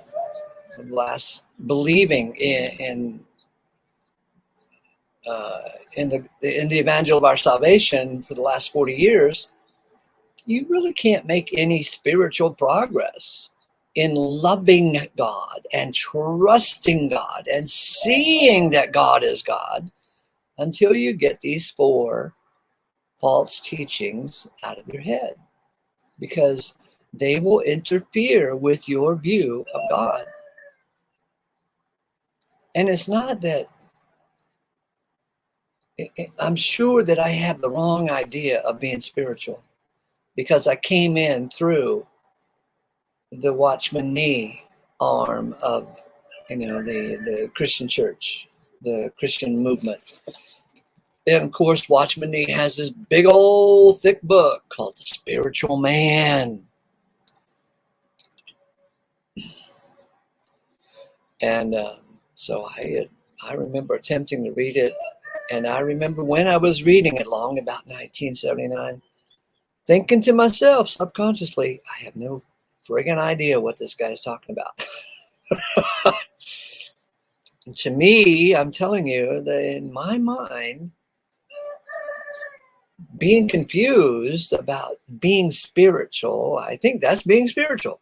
Speaker 1: believing in the evangel of our salvation for the last 40 years, you really can't make any spiritual progress in loving God and trusting God and seeing that God is God until you get these 4 false teachings out of your head, because they will interfere with your view of God. And it's not that I'm sure that I have the wrong idea of being spiritual, because I came in through the Watchman Nee arm of, the Christian church, the Christian movement. And of course, Watchman Nee has this big old thick book called The Spiritual Man. And so I remember attempting to read it. And I remember when I was reading it about 1979, thinking to myself subconsciously, I have no friggin' idea what this guy's talking about. And to me, I'm telling you that in my mind, being confused about being spiritual, I think that's being spiritual.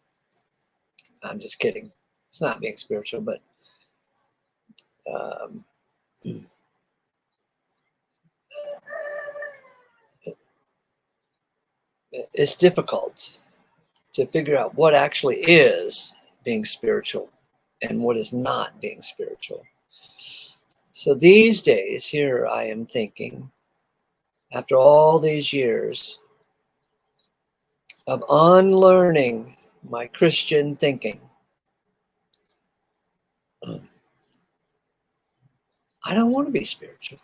Speaker 1: I'm just kidding. It's not being spiritual, but it's difficult to figure out what actually is being spiritual and what is not being spiritual. So these days, here I am thinking, after all these years of unlearning my Christian thinking, I don't want to be spiritual.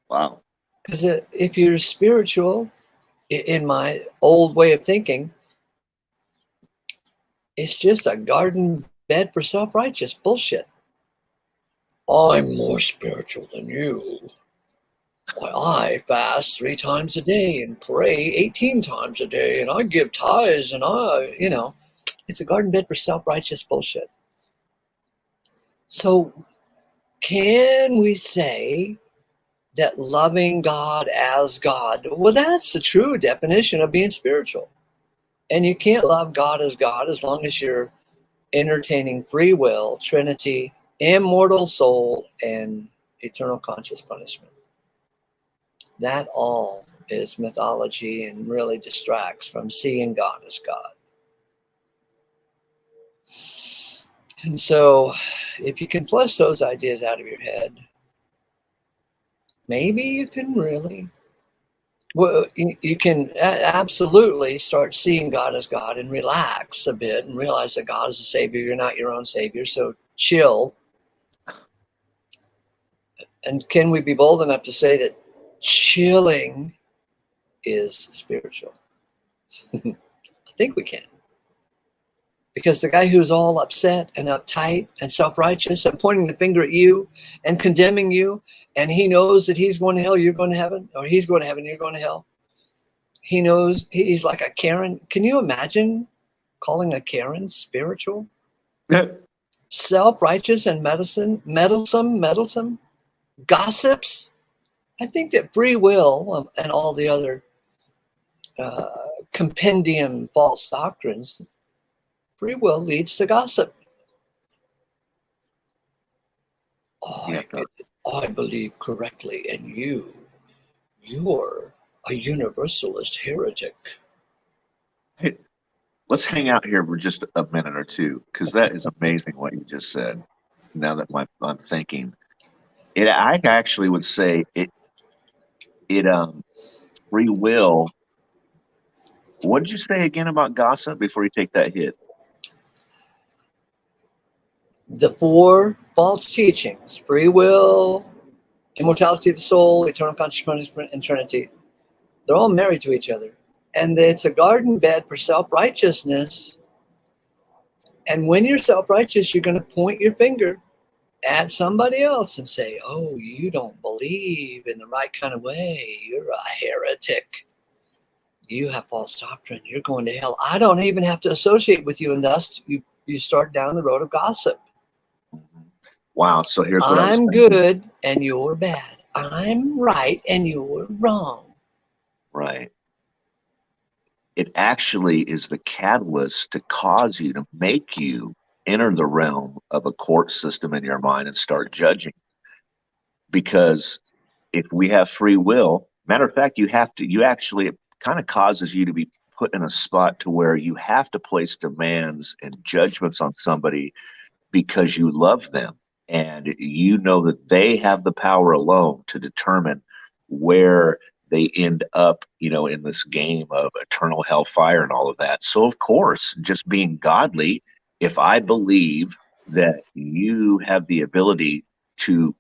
Speaker 2: Wow.
Speaker 1: Because if you're spiritual, in my old way of thinking, it's just a garden bed for self-righteous bullshit. I'm more spiritual than you. Why, I fast 3 times a day and pray 18 times a day, and I give tithes, and it's a garden bed for self-righteous bullshit. So can we say that loving God as God, well, that's the true definition of being spiritual. And you can't love God as long as you're entertaining free will, Trinity, immortal soul, and eternal conscious punishment. That all is mythology and really distracts from seeing God as God. And so if you can flush those ideas out of your head, maybe you can really, you can absolutely start seeing God as God and relax a bit and realize that God is a savior. You're not your own savior, so chill. And can we be bold enough to say that chilling is spiritual? I think we can. Because the guy who's all upset and uptight and self-righteous and pointing the finger at you and condemning you, and he knows that he's going to hell, you're going to heaven, or he's going to heaven, you're going to hell. He knows he's like a Karen. Can you imagine calling a Karen spiritual? Self-righteous and meddlesome, gossips. I think that free will and all the other compendium false doctrines, free will leads to gossip. I believe correctly, and you're a universalist heretic.
Speaker 2: Hey, let's hang out here for just a minute or two, because that is amazing what you just said. Now that I'm thinking, I actually would say free will. What did you say again about gossip before you take that hit?
Speaker 1: The 4 false teachings: free will, immortality of the soul, eternal conscious punishment, and Trinity. They're all married to each other. And it's a garden bed for self-righteousness And when you're self-righteous, you're going to point your finger at somebody else and say, oh, you don't believe in the right kind of way. You're a heretic. You have false doctrine. You're going to hell. I don't even have to associate with you. And thus you start down the road of gossip.
Speaker 2: Wow. So here's what
Speaker 1: I'm
Speaker 2: thinking.
Speaker 1: Good and you're bad. I'm right and you're wrong.
Speaker 2: Right. It actually is the catalyst to cause you, to make you enter the realm of a court system in your mind and start judging. Because if we have free will, matter of fact, you actually, it kind of causes you to be put in a spot to where you have to place demands and judgments on somebody because you love them. And you know that they have the power alone to determine where they end up, in this game of eternal hellfire and all of that. So, of course, just being godly, if I believe that you have the ability to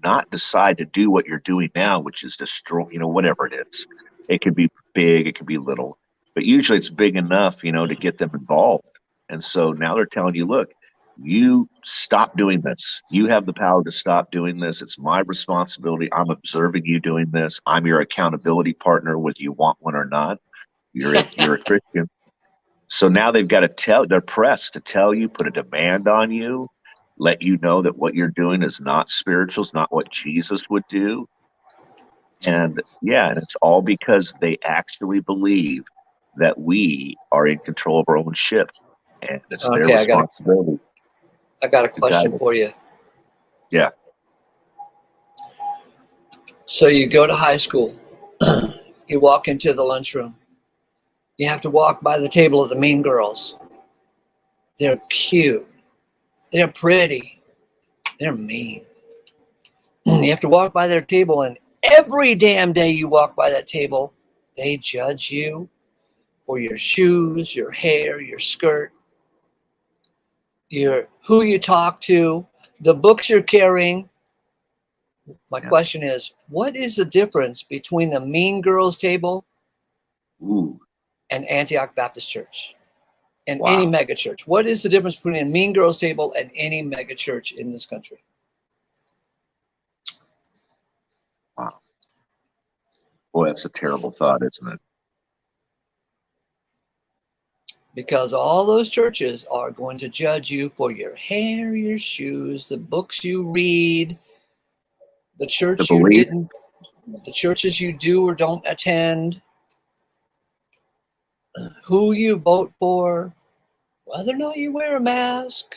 Speaker 2: not decide to do what you're doing now, which is destroy, whatever it is, it could be big, it could be little, but usually it's big enough, to get them involved. And so now they're telling you, look, you stop doing this. You have the power to stop doing this. It's my responsibility. I'm observing you doing this. I'm your accountability partner, whether you want one or not. You're a Christian. So now they've got to they're pressed to tell you, put a demand on you, let you know that what you're doing is not spiritual, it's not what Jesus would do. And and it's all because they actually believe that we are in control of our own ship. And it's their responsibility.
Speaker 1: I got a question for you.
Speaker 2: Yeah.
Speaker 1: So you go to high school, you walk into the lunchroom, you have to walk by the table of the mean girls. They're cute, they're pretty, they're mean. You have to walk by their table, and every damn day you walk by that table, they judge you for your shoes, your hair, your skirt, who you talk to, the books you're carrying. My question is, what is the difference between the Mean Girls table and Antioch Baptist Church and any mega church? What is the difference between a Mean Girls table and any mega church in this country?
Speaker 2: Wow. Boy, that's a terrible thought, isn't it?
Speaker 1: Because all those churches are going to judge you for your hair, your shoes, the books you read, the church the churches you do or don't attend, who you vote for, whether or not you wear a mask.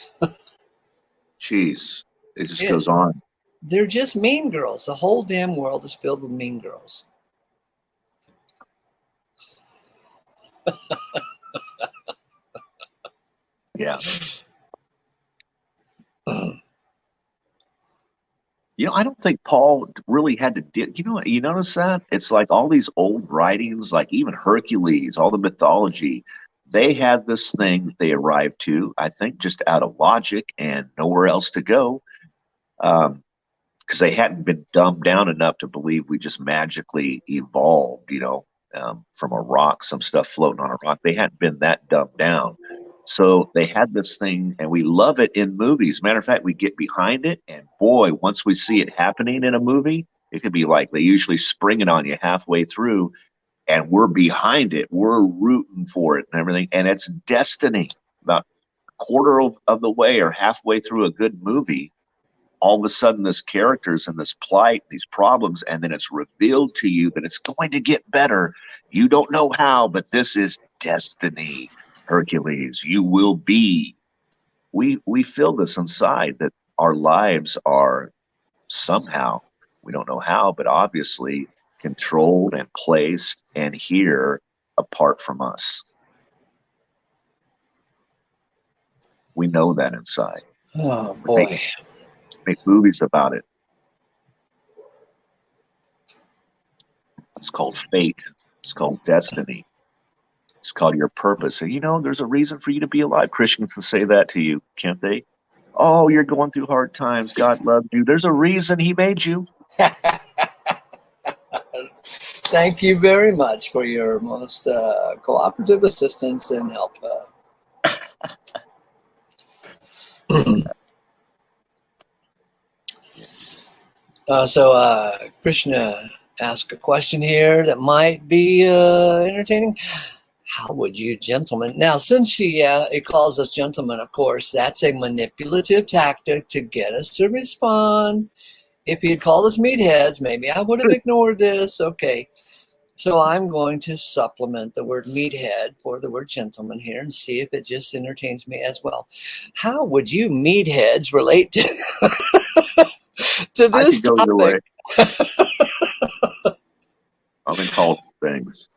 Speaker 2: Jeez, it just goes on.
Speaker 1: They're just mean girls. The whole damn world is filled with mean girls.
Speaker 2: Yeah. I don't think Paul really had to you notice that? It's like all these old writings, like even Hercules, all the mythology, they had this thing they arrived to, I think, just out of logic and nowhere else to go. Because they hadn't been dumbed down enough to believe we just magically evolved, from a rock, some stuff floating on a rock. They hadn't been that dumbed down. So they had this thing, and we love it in movies. Matter of fact, we get behind it, and boy, once we see it happening in a movie, it could be like they usually spring it on you halfway through, and we're behind it. We're rooting for it and everything, and it's destiny. About a quarter of the way or halfway through a good movie, all of a sudden this character's in this plight, these problems, and then it's revealed to you that it's going to get better. You don't know how, but this is destiny. Hercules, you will be. We feel this inside that our lives are somehow, we don't know how, but obviously controlled and placed and here apart from us. We know that inside.
Speaker 1: Oh boy.
Speaker 2: Make movies about it. It's called fate. It's called destiny. It's called your purpose. And there's a reason for you to be alive. Christians can say that to you, can't they? Oh, you're going through hard times. God loved you. There's a reason he made you.
Speaker 1: Thank you very much for your most cooperative assistance and help. So Krishna asked a question here that might be entertaining. How would you gentlemen? Now, since it calls us gentlemen, of course, that's a manipulative tactic to get us to respond. If he had called us meatheads, maybe I would have ignored this. Okay. So I'm going to supplement the word meathead for the word gentleman here and see if it just entertains me as well. How would you meatheads relate to, to
Speaker 2: I
Speaker 1: this
Speaker 2: could go either way.
Speaker 1: topic?
Speaker 2: I've been called things.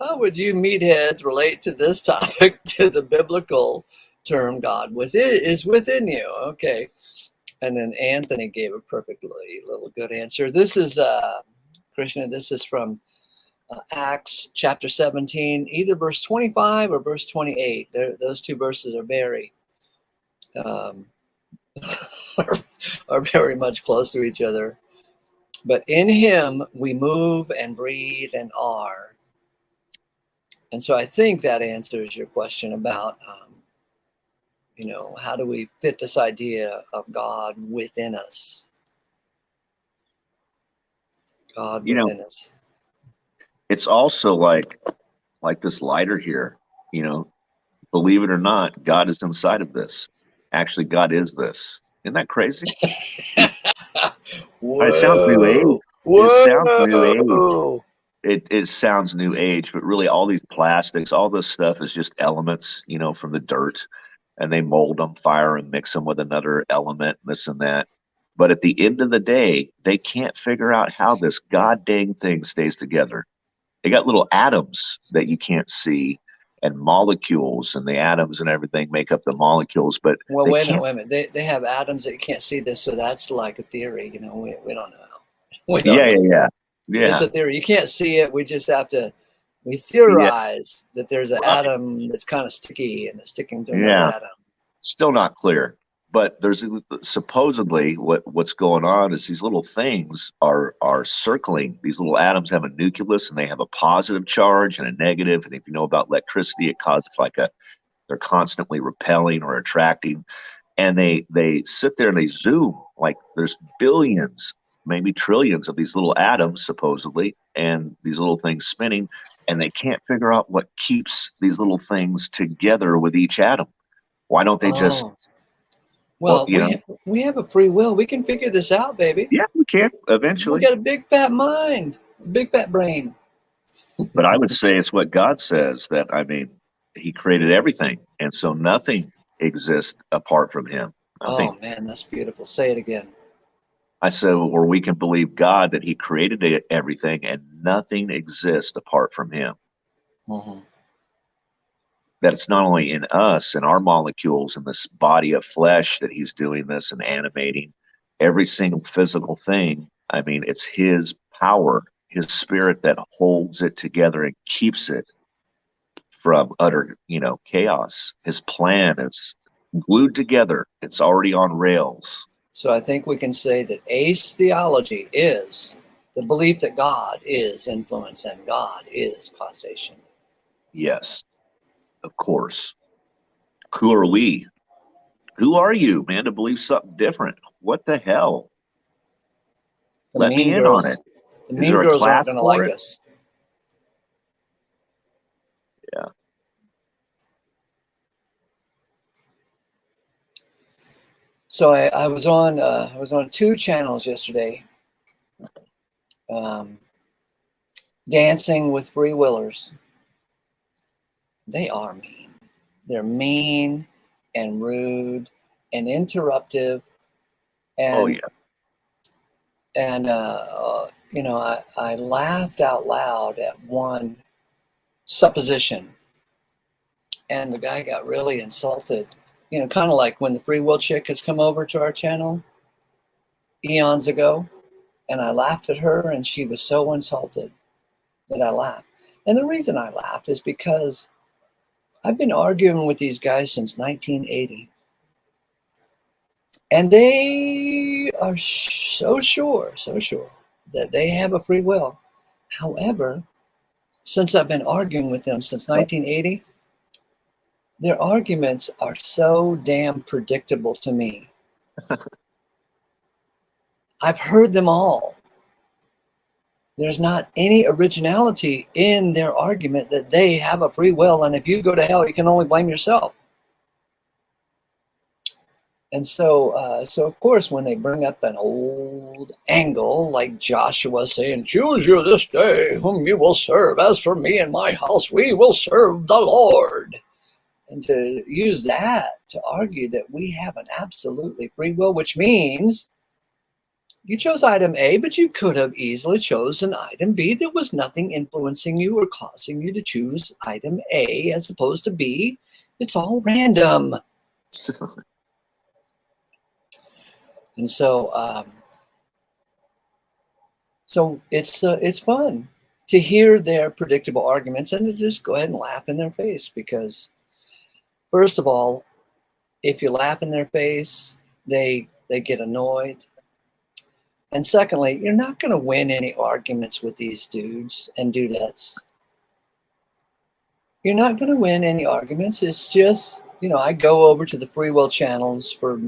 Speaker 1: How would you meatheads relate to this topic, to the biblical term God is within you? Okay. And then Anthony gave a perfectly little good answer. This is, Krishna, this is from Acts chapter 17, either verse 25 or verse 28. Those two verses are very, are very much close to each other. But in him we move and breathe and are. And so I think that answers your question about, how do we fit this idea of God within us? God within us.
Speaker 2: It's also like this lighter here, believe it or not, God is inside of this. Actually, God is this. Isn't that crazy?
Speaker 1: Whoa.
Speaker 2: It sounds new age.
Speaker 1: Whoa.
Speaker 2: It sounds new age. It sounds new age, but really all these plastics, all this stuff is just elements, from the dirt, and they mold them, fire and mix them with another element, this and that. But at the end of the day, they can't figure out how this god dang thing stays together. They got little atoms that you can't see, and molecules, and the atoms and everything make up the molecules. But
Speaker 1: wait a minute. They have atoms that you can't see this, so that's like a theory. We don't know. We don't know.
Speaker 2: Yeah.
Speaker 1: It's a theory. You can't see it. We just have to. We theorize that there's an atom that's kind of sticky and it's sticking to another atom.
Speaker 2: Still not clear. But there's supposedly what's going on is these little things are circling. These little atoms have a nucleus, and they have a positive charge and a negative. And if you know about electricity, it causes they're constantly repelling or attracting. And they sit there and they zoom, like there's billions, maybe trillions of these little atoms supposedly, and these little things spinning, and they can't figure out what keeps these little things together with each atom. Why don't they just?
Speaker 1: Well, we have a free will. We can figure this out, baby.
Speaker 2: Yeah, we can eventually.
Speaker 1: We got a big fat mind, a big fat brain.
Speaker 2: But I would say it's what God says, that he created everything, and so nothing exists apart from him.
Speaker 1: Man, that's beautiful. Say it again.
Speaker 2: I said, or we can believe God that he created everything and nothing exists apart from him.
Speaker 1: Mm-hmm.
Speaker 2: That it's not only in us and our molecules and this body of flesh that he's doing this and animating every single physical thing. It's his power, his spirit that holds it together and keeps it from utter, chaos. His plan is glued together. It's already on rails.
Speaker 1: So I think we can say that ace theology is the belief that God is influence and God is causation.
Speaker 2: Yes. Of course. Who are we? Who are you, man, to believe something different? What the hell? Let me in on it.
Speaker 1: The mean girls aren't going to like us.
Speaker 2: Yeah.
Speaker 1: So I was on two channels yesterday, dancing with free willers. They are mean. They're mean and rude and interruptive. And, And, I laughed out loud at one supposition. And the guy got really insulted. Kind of like when the free will chick has come over to our channel eons ago. And I laughed at her, and she was so insulted that I laughed. And the reason I laughed is because I've been arguing with these guys since 1980. And they are so sure that they have a free will. However, since I've been arguing with them since 1980, Their arguments are so damn predictable to me. I've heard them all. There's not any originality in their argument that they have a free will, and if you go to hell, you can only blame yourself. And so, so of course, when they bring up an old angle like Joshua saying, "Choose you this day whom you will serve. As for me and my house, we will serve the Lord." And to use that to argue that we have an absolutely free will, which means you chose item A, but you could have easily chosen item B. There was nothing influencing you or causing you to choose item A as opposed to B. It's all random. And so, so it's fun to hear their predictable arguments and to just go ahead and laugh in their face, because first of all, if you laugh in their face, they get annoyed. And secondly, you're not going to win any arguments with these dudes and dudettes. You're not going to win any arguments. It's just, I go over to the free will channels for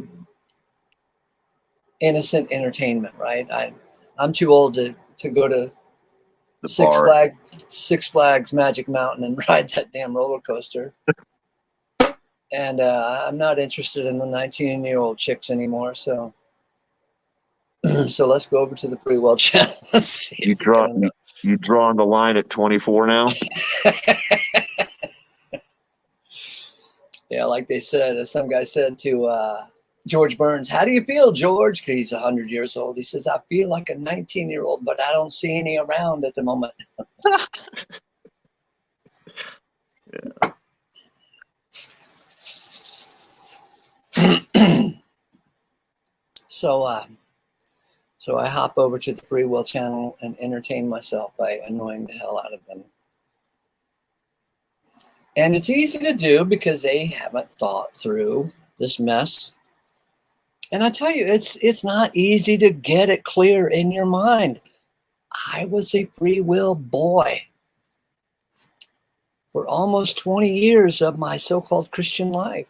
Speaker 1: innocent entertainment, right? I'm too old to go to Six Flags Magic Mountain and ride that damn roller coaster. And I'm not interested in the 19-year-old chicks anymore. So let's go over to the free will channel. Let's see.
Speaker 2: You drawing the line at 24 now?
Speaker 1: Yeah, like they said, some guy said to George Burns, "How do you feel, George?" Because he's 100 years old. He says, "I feel like a 19-year-old, but I don't see any around at the moment." Yeah. So I hop over to the free will channel and entertain myself by annoying the hell out of them. And it's easy to do because they haven't thought through this mess. And I tell you, it's not easy to get it clear in your mind. I was a free will boy for almost 20 years of my so-called Christian life.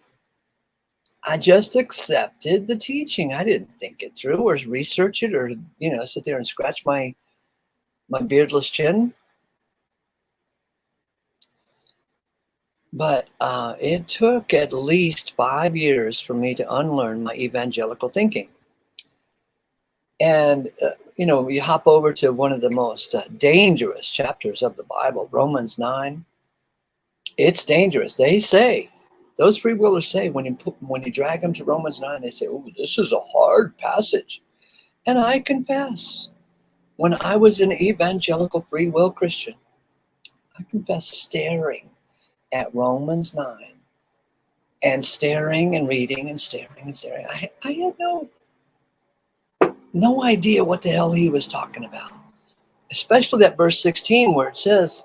Speaker 1: I just accepted the teaching. I didn't think it through or research it or, sit there and scratch my beardless chin. But it took at least 5 years for me to unlearn my evangelical thinking. And, you hop over to one of the most dangerous chapters of the Bible, Romans 9. It's dangerous. They say, those free willers say, when you drag them to Romans 9, they say, "Oh, this is a hard passage." And I confess, when I was an evangelical free will Christian, I confess staring at Romans 9 and staring and reading and staring and staring. I had no idea what the hell he was talking about, especially that verse 16 where it says,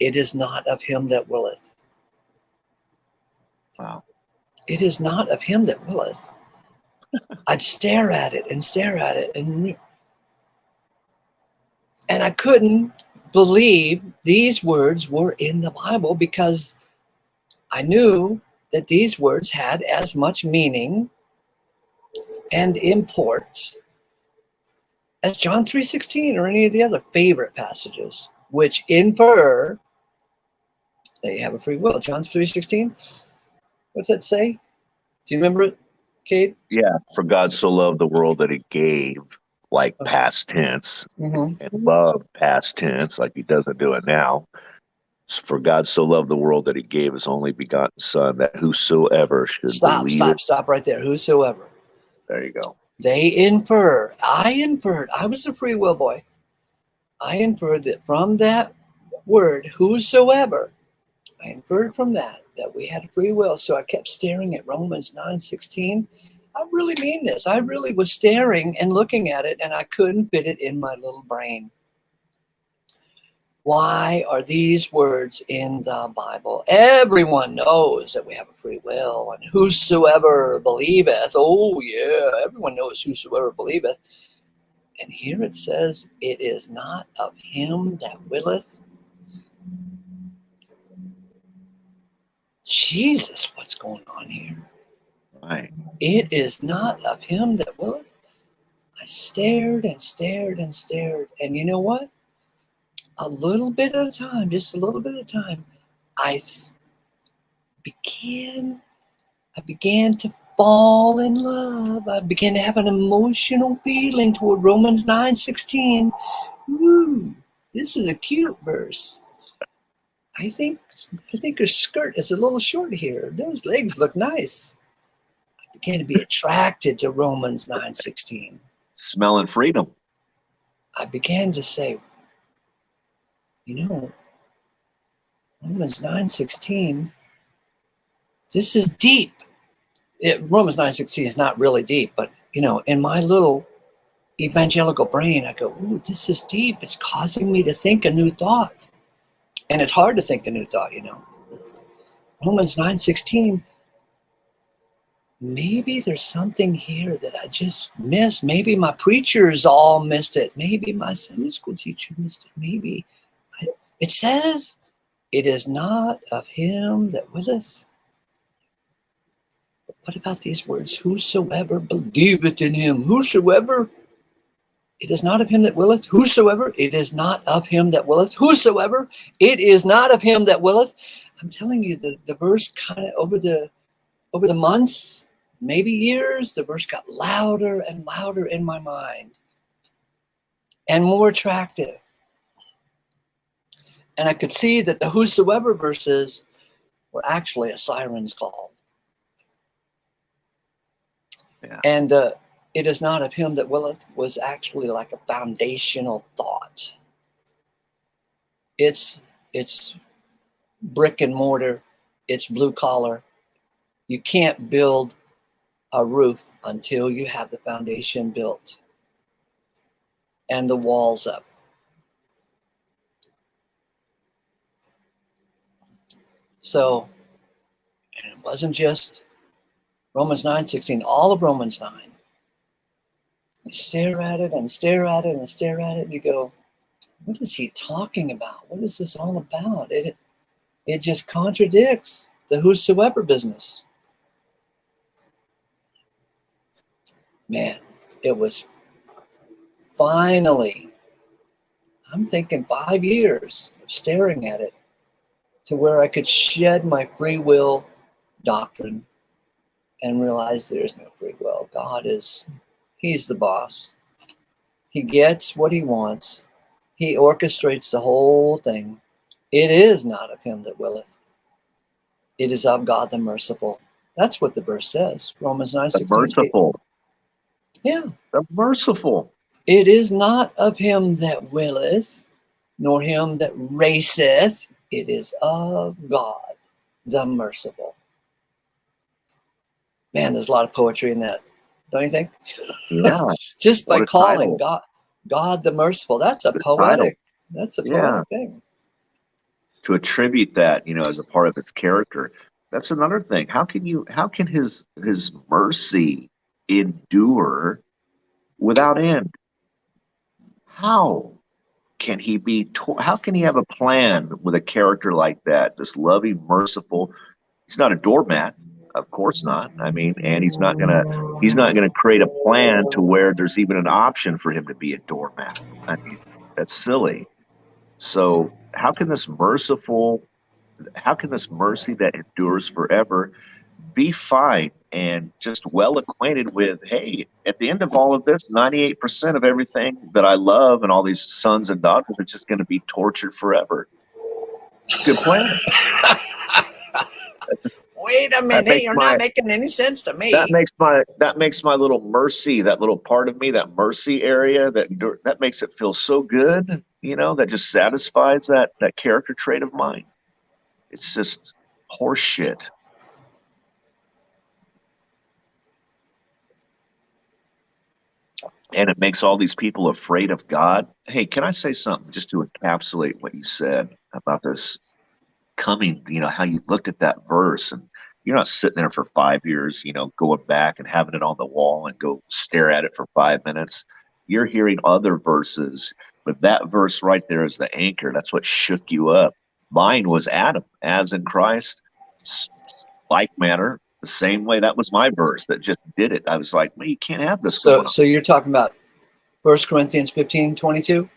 Speaker 1: "It is not of him that willeth."
Speaker 2: Wow.
Speaker 1: It is not of him that willeth. I'd stare at it and stare at it, and I couldn't believe these words were in the Bible, because I knew that these words had as much meaning and import as John 3:16 or any of the other favorite passages, which infer that you have a free will. John 3:16. What's that say? Do you remember it, Kate?
Speaker 2: Yeah. For God so loved the world that he gave, like past tense, and love past tense, like he doesn't do it now. For God so loved the world that he gave his only begotten Son, that whosoever should believe.
Speaker 1: Stop right there. Whosoever.
Speaker 2: There you go.
Speaker 1: They infer. I was a free will boy. I inferred that from that word, whosoever, I inferred from that we had a free will. So I kept staring at Romans 9:16. I really mean this. I really was staring and looking at it, and I couldn't fit it in my little brain. Why are these words in the Bible? Everyone knows that we have a free will, and whosoever believeth. Oh yeah, everyone knows whosoever believeth. And here it says, "It is not of him that willeth." Jesus, what's going on here?
Speaker 2: Right.
Speaker 1: It is not of him that willeth. I stared and stared and stared. And you know what? A little bit at a time, just a little bit at a time, I began to fall in love. I began to have an emotional feeling toward Romans 9:16. Woo, this is a cute verse. I think her skirt is a little short here. Those legs look nice. I began to be attracted to Romans 9:16.
Speaker 2: Smelling freedom.
Speaker 1: I began to say, you know, Romans 9:16, this is deep. Romans 9:16 is not really deep, but in my little evangelical brain, I go, ooh, this is deep. It's causing me to think a new thought. And it's hard to think a new thought, Romans 9:16, maybe there's something here that I just missed. Maybe my preachers all missed it. Maybe my Sunday school teacher missed it. Maybe it says, it is not of him that willeth. But what about these words? Whosoever believeth in him. Whosoever. It is not of him that willeth. Whosoever. It is not of him that willeth. Whosoever. It is not of him that willeth. I'm telling you, the verse kind of over the months, maybe years, the verse got louder and louder in my mind and more attractive. And I could see that the whosoever verses were actually a siren's call.
Speaker 2: Yeah.
Speaker 1: And it is not of him that willeth was actually like a foundational thought. It's brick and mortar. It's blue collar. You can't build a roof until you have the foundation built and the walls up. So, and it wasn't just Romans 9:16, all of Romans 9. You stare at it and stare at it and stare at it, and you go, what is he talking about? What is this all about? It just contradicts the whosoever business. Man, it was finally, I'm thinking 5 years of staring at it to where I could shed my free will doctrine and realize there's no free will. God he's the boss. He gets what he wants. He orchestrates the whole thing. It is not of him that willeth. It is of God the merciful. That's what the verse says. Romans 9:16.
Speaker 2: The merciful.
Speaker 1: Yeah.
Speaker 2: The merciful.
Speaker 1: It is not of him that willeth, nor him that raceth. It is of God the merciful. Man, there's a lot of poetry in that, don't you think?
Speaker 2: Yeah.
Speaker 1: Just by calling
Speaker 2: title.
Speaker 1: God the merciful. That's a poetic. That's a poetic thing.
Speaker 2: To attribute that, as a part of its character. That's another thing. How can his mercy endure without end? How can he how can he have a plan with a character like that? This loving, merciful. He's not a doormat. Of course not. I mean, and he's not gonna create a plan to where there's even an option for him to be a doormat. I mean, that's silly. So how can this mercy that endures forever be fine and just well acquainted with, hey, at the end of all of this, 98% of everything that I love and all these sons and daughters are just going to be tortured forever? Good plan.
Speaker 1: Wait a minute, you're not making any sense to me.
Speaker 2: That makes my little mercy, that little part of me, that mercy area, that makes it feel so good, that just satisfies that character trait of mine. It's just horseshit. And it makes all these people afraid of God. Hey, can I say something just to encapsulate what you said about this coming, how you looked at that verse, and you're not sitting there for 5 years, going back and having it on the wall and go stare at it for 5 minutes. You're hearing other verses, but that verse right there is the anchor. That's what shook you up. Mine was Adam, as in Christ. Like manner, the same way. That was my verse that just did it. I was like, well, you can't have this going on.
Speaker 1: So you're talking about 1 Corinthians 15:22?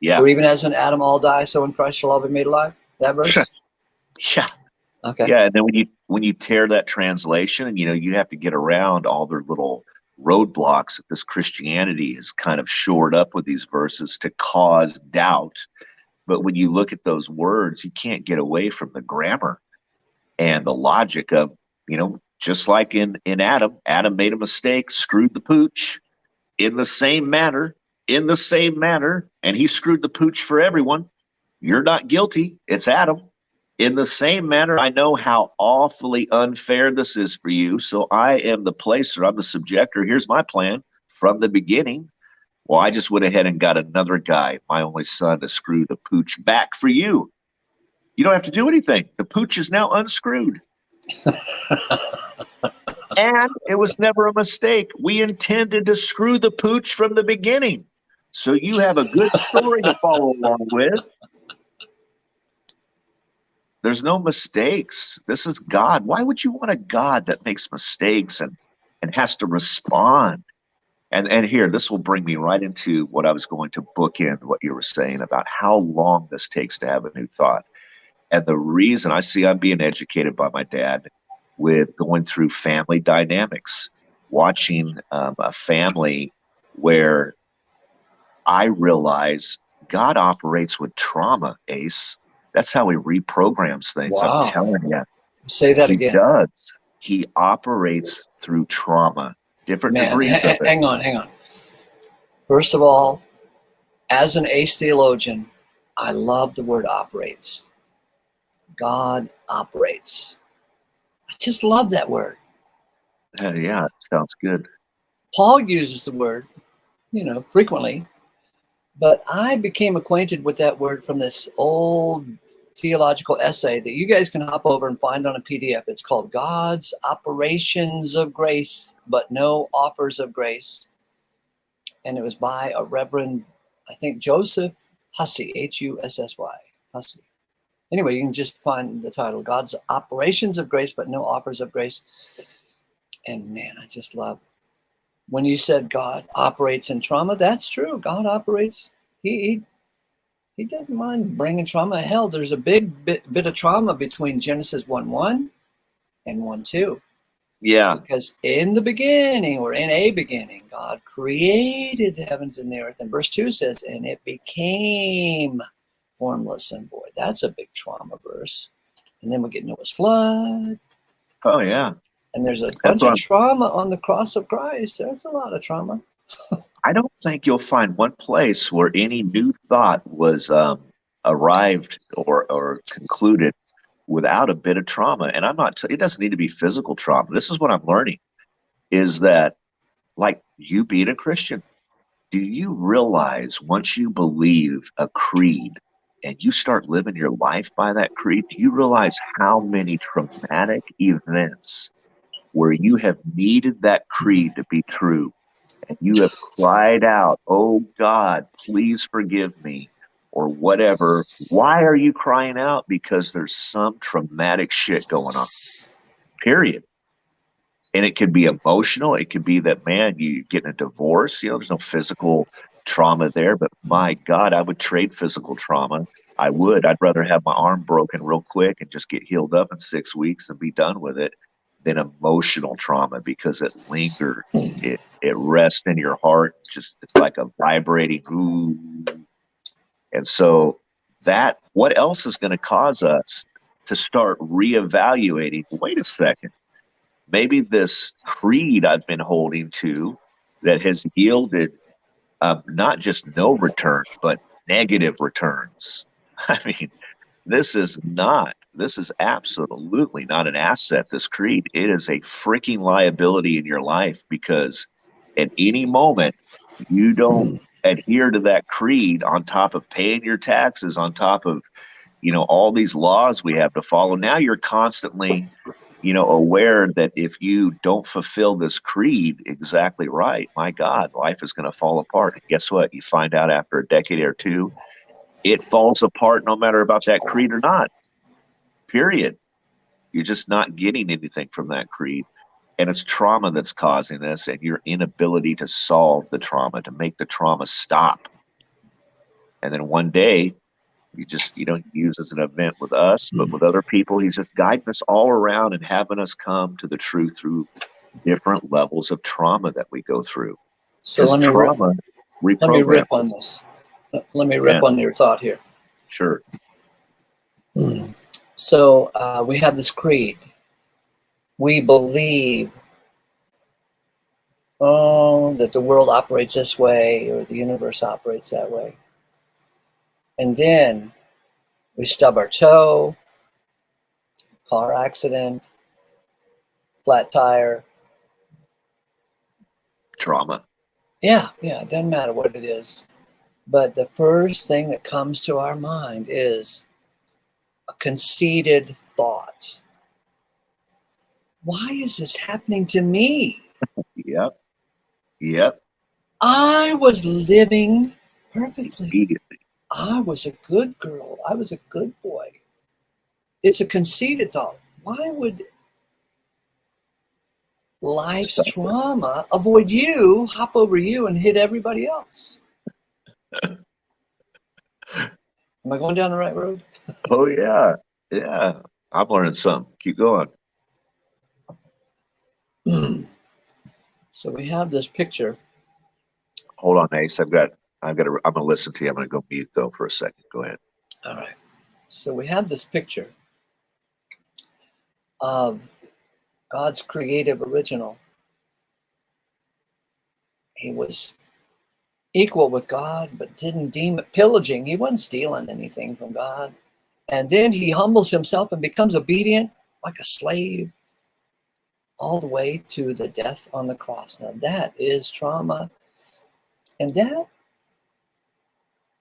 Speaker 2: Yeah.
Speaker 1: Or even as in Adam all die, so in Christ shall all be made alive? That verse?
Speaker 2: Yeah.
Speaker 1: Okay.
Speaker 2: Yeah, and then when you tear that translation, and you have to get around all their little roadblocks that this Christianity has kind of shored up with these verses to cause doubt. But when you look at those words, you can't get away from the grammar and the logic of, just like in Adam made a mistake, screwed the pooch in the same manner, and he screwed the pooch for everyone. You're not guilty. It's Adam. In the same manner, I know how awfully unfair this is for you. So I am the placer. I'm the subjector. Here's my plan from the beginning. Well, I just went ahead and got another guy, my only son, to screw the pooch back for you. You don't have to do anything. The pooch is now unscrewed. And it was never a mistake. We intended to screw the pooch from the beginning. So you have a good story to follow along with. There's no mistakes. This is God. Why would you want a God that makes mistakes and has to respond? And here, this will bring me right into what I was going to bookend what you were saying about how long this takes to have a new thought. And the reason I'm being educated by my dad with going through family dynamics, watching a family where I realize God operates with trauma, Ace. That's how he reprograms things.
Speaker 1: Wow.
Speaker 2: I'm telling you.
Speaker 1: Say that again.
Speaker 2: He does. He operates through trauma. Different degrees of it.
Speaker 1: Hang on. First of all, as an ace theologian, I love the word operates. God operates. I just love that word.
Speaker 2: Yeah, it sounds good.
Speaker 1: Paul uses the word, frequently, but I became acquainted with that word from this old theological essay that you guys can hop over and find on a PDF. It's called God's Operations of Grace, but No Offers of Grace. And it was by a Reverend, I think, Joseph Hussey, Hussy. Hussey. Anyway, you can just find the title, God's Operations of Grace, but No Offers of Grace. And man, I just love when you said God operates in trauma. That's true. God operates. He doesn't mind bringing trauma. Hell, there's a big bit of trauma between Genesis 1:1 and 1:2.
Speaker 2: Yeah.
Speaker 1: Because in the beginning, or in a beginning, God created the heavens and the earth. And verse 2 says, and it became formless and void. That's a big trauma verse. And then we get Noah's flood.
Speaker 2: Oh, yeah.
Speaker 1: And there's a bunch of trauma on the cross of Christ. There's a lot of trauma.
Speaker 2: I don't think you'll find one place where any new thought was arrived or concluded without a bit of trauma. And it doesn't need to be physical trauma. This is what I'm learning, is that, like, you being a Christian, do you realize once you believe a creed and you start living your life by that creed, do you realize how many traumatic events where you have needed that creed to be true and you have cried out, oh God, please forgive me, or whatever? Why are you crying out? Because there's some traumatic shit going on, period. And it could be emotional. It could be that, man, you getting a divorce, there's no physical trauma there, but my God, I would trade physical trauma. I would. I'd rather have my arm broken real quick and just get healed up in 6 weeks and be done with it than emotional trauma, because it lingers. It rests in your heart. It's like a vibrating ooh. And so what else is going to cause us to start reevaluating? Wait a second. Maybe this creed I've been holding to that has yielded not just no return, but negative returns. I mean, this is absolutely not an asset, this creed. It is a freaking liability in your life, because at any moment you don't adhere to that creed, on top of paying your taxes, on top of, all these laws we have to follow. Now you're constantly, aware that if you don't fulfill this creed exactly right, my God, life is going to fall apart. And guess what? You find out after a decade or two, it falls apart no matter about that creed or not. Period. You're just not getting anything from that creed. And it's trauma that's causing this, and your inability to solve the trauma, to make the trauma stop. And then one day, you don't use as an event with us, but with other people, he's just guiding us all around and having us come to the truth through different levels of trauma that we go through.
Speaker 1: So let me riff on this. Let me riff on your thought here.
Speaker 2: Sure.
Speaker 1: So we have this creed. We believe that the world operates this way, or the universe operates that way. And then we stub our toe, car accident, flat tire.
Speaker 2: Trauma.
Speaker 1: Yeah, it doesn't matter what it is. But the first thing that comes to our mind is a conceited thought. Why is this happening to me?
Speaker 2: Yep.
Speaker 1: I was living perfectly.
Speaker 2: Immediately.
Speaker 1: I was a good girl. I was a good boy. It's a conceited thought. Why would life's trauma avoid you, hop over you, and hit everybody else? Am I going down the right road?
Speaker 2: Oh, yeah. Yeah. I'm learning something. Keep going.
Speaker 1: So we have this picture.
Speaker 2: Hold on, Ace. I'm going to listen to you. I'm going to go mute, though, for a second. Go ahead.
Speaker 1: All right. So we have this picture of God's creative original. He was equal with God, but didn't deem it pillaging. He wasn't stealing anything from God. And then he humbles himself and becomes obedient like a slave all the way to the death on the cross. Now that is trauma. And that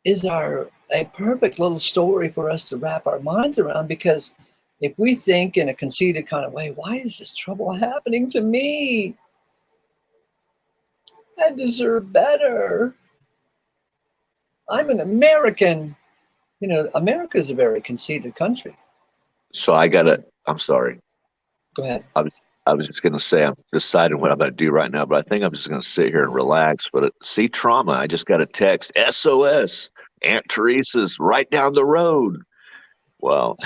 Speaker 1: is a perfect little story for us to wrap our minds around, because if we think in a conceited kind of way, why is this trouble happening to me? I deserve better. I'm an American. You know, America is a very conceited country.
Speaker 2: So I'm sorry.
Speaker 1: Go ahead.
Speaker 2: I was just going to say, I'm deciding what I'm going to do right now, but I think I'm just going to sit here and relax. But see, trauma, I just got a text, SOS, Aunt Teresa's right down the road. Well,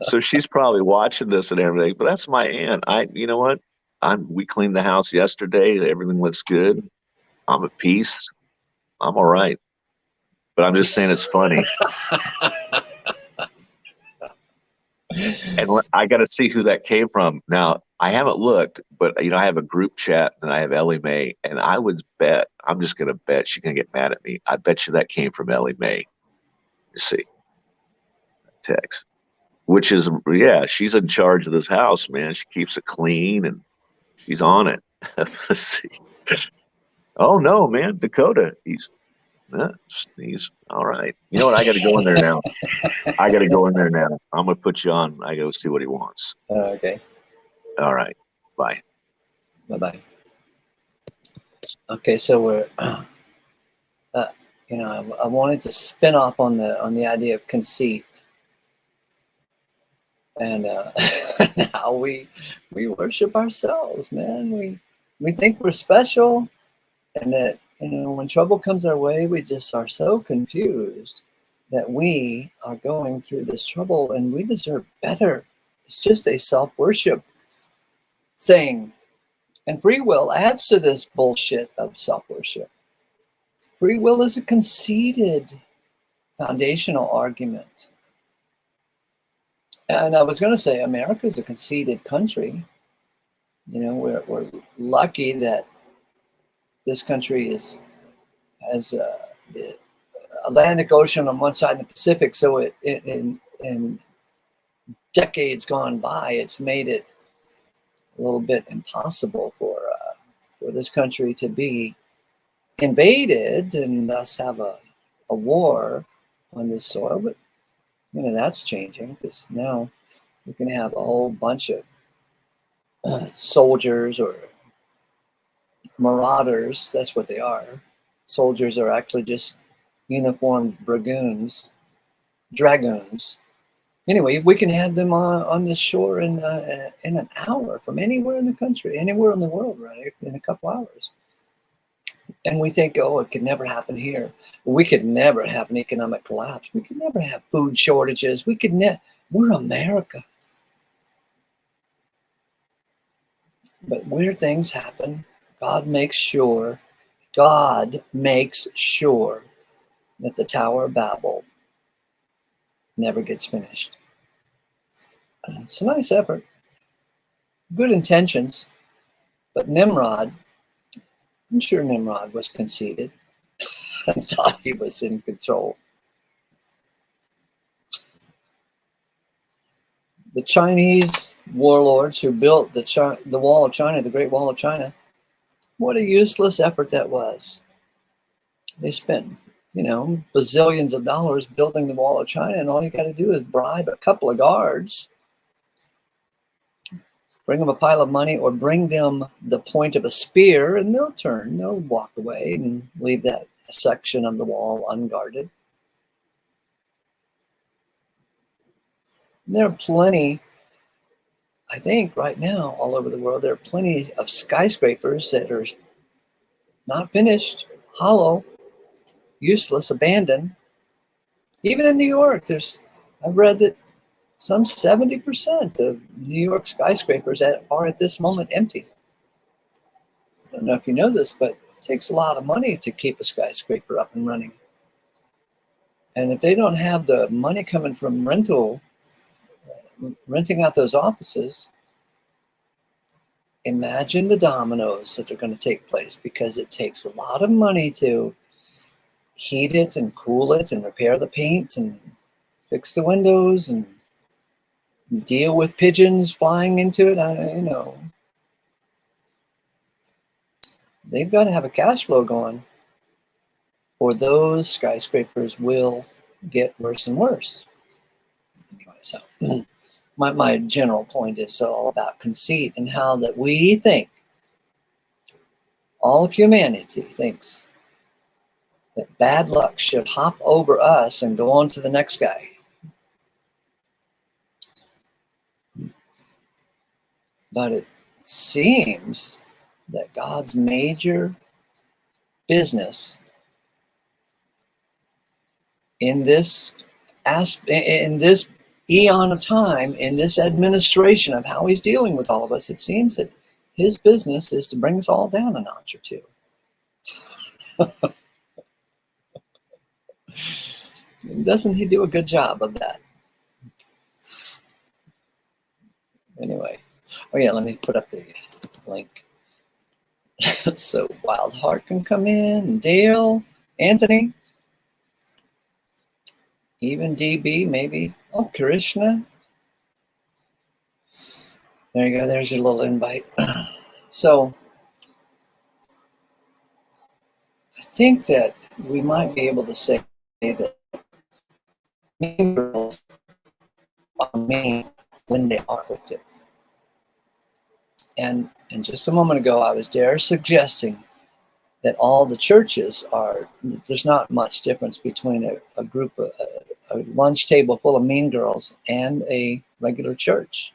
Speaker 2: so she's probably watching this and everything, but that's my aunt. You know what? We cleaned the house yesterday. Everything looks good. I'm at peace. I'm all right. But I'm just saying it's funny. And I got to see who that came from. Now, I haven't looked, but, I have a group chat and I have Ellie Mae, and I would bet, I'm just going to bet she's going to get mad at me. I bet you that came from Ellie Mae. You see. Text. Which is, she's in charge of this house, man. She keeps it clean and she's on it. Let's see. Oh, no, man. Dakota, he's all right. You know what? I got to go in there now. I'm going to put you on. I go see what he wants.
Speaker 1: Okay.
Speaker 2: All right. Bye.
Speaker 1: Bye-bye. Okay, so we're, I wanted to spin off on the idea of conceit, and how we worship ourselves, man. We think we're special, and that when trouble comes our way, we just are so confused that we are going through this trouble and we deserve better. It's just a self-worship thing. And free will adds to this bullshit of self-worship. Free will is a conceited foundational argument. And I was going to say, America is a conceited country. We're lucky that this country has the Atlantic Ocean on one side and the Pacific. So in decades gone by, it's made it a little bit impossible for this country to be invaded and thus have a war on this soil. But that's changing, because now you can have a whole bunch of soldiers or marauders. That's what they are. Soldiers are actually just uniformed dragoons, Anyway, we can have them on the shore in an hour from anywhere in the country, anywhere in the world, right? In a couple hours. And we think, oh, it could never happen here. We could never have an economic collapse. We could never have food shortages. We could never. We're America. But weird things happen. God makes sure that the Tower of Babel never gets finished. It's a nice effort, good intentions, but Nimrod, I'm sure Nimrod was conceited and thought he was in control. The Chinese warlords who built the Wall of China, the Great Wall of China, what a useless effort that was. They spent, bazillions of dollars building the Wall of China, and all you got to do is bribe a couple of guards, bring them a pile of money, or bring them the point of a spear, and they'll walk away and leave that section of the wall unguarded. And there are plenty, I think right now, all over the world, there are plenty of skyscrapers that are not finished, hollow, useless, abandoned. Even in New York, I've read that some 70% of New York skyscrapers are at this moment empty. I don't know if you know this, but it takes a lot of money to keep a skyscraper up and running. And if they don't have the money coming from renting out those offices, imagine the dominoes that are going to take place, because it takes a lot of money to heat it and cool it and repair the paint and fix the windows and deal with pigeons flying into it. They've got to have a cash flow going, or those skyscrapers will get worse and worse. Anyway, so my general point is all about conceit, and how that we think, all of humanity thinks, that bad luck should hop over us and go on to the next guy. But it seems that God's major business in this eon of time, in this administration of how he's dealing with all of us, it seems that his business is to bring us all down a notch or two. Doesn't he do a good job of that? Anyway, oh yeah, let me put up the link. So Wild Heart can come in, Dale, Anthony, even DB, maybe. Oh, Krishna. There you go. There's your little invite. So I think that we might be able to say that mean girls are mean when they are active. And just a moment ago, I was suggesting that all the churches there's not much difference between a group, a lunch table full of mean girls and a regular church,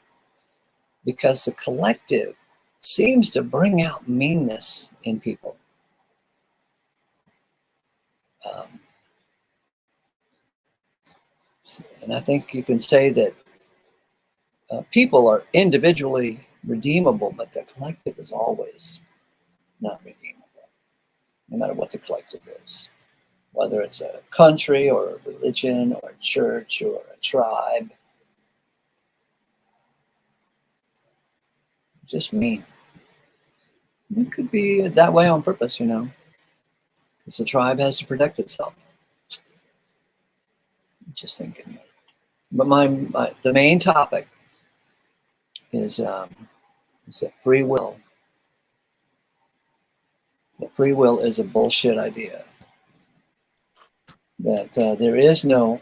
Speaker 1: because the collective seems to bring out meanness in people. And I think you can say that people are individually redeemable, but the collective is always not redeemable, no matter what the collective is, whether it's a country or a religion or a church or a tribe. Just mean. It could be that way on purpose, because the tribe has to protect itself. Just thinking. But the main topic is that free will. That free will is a bullshit idea. That there is no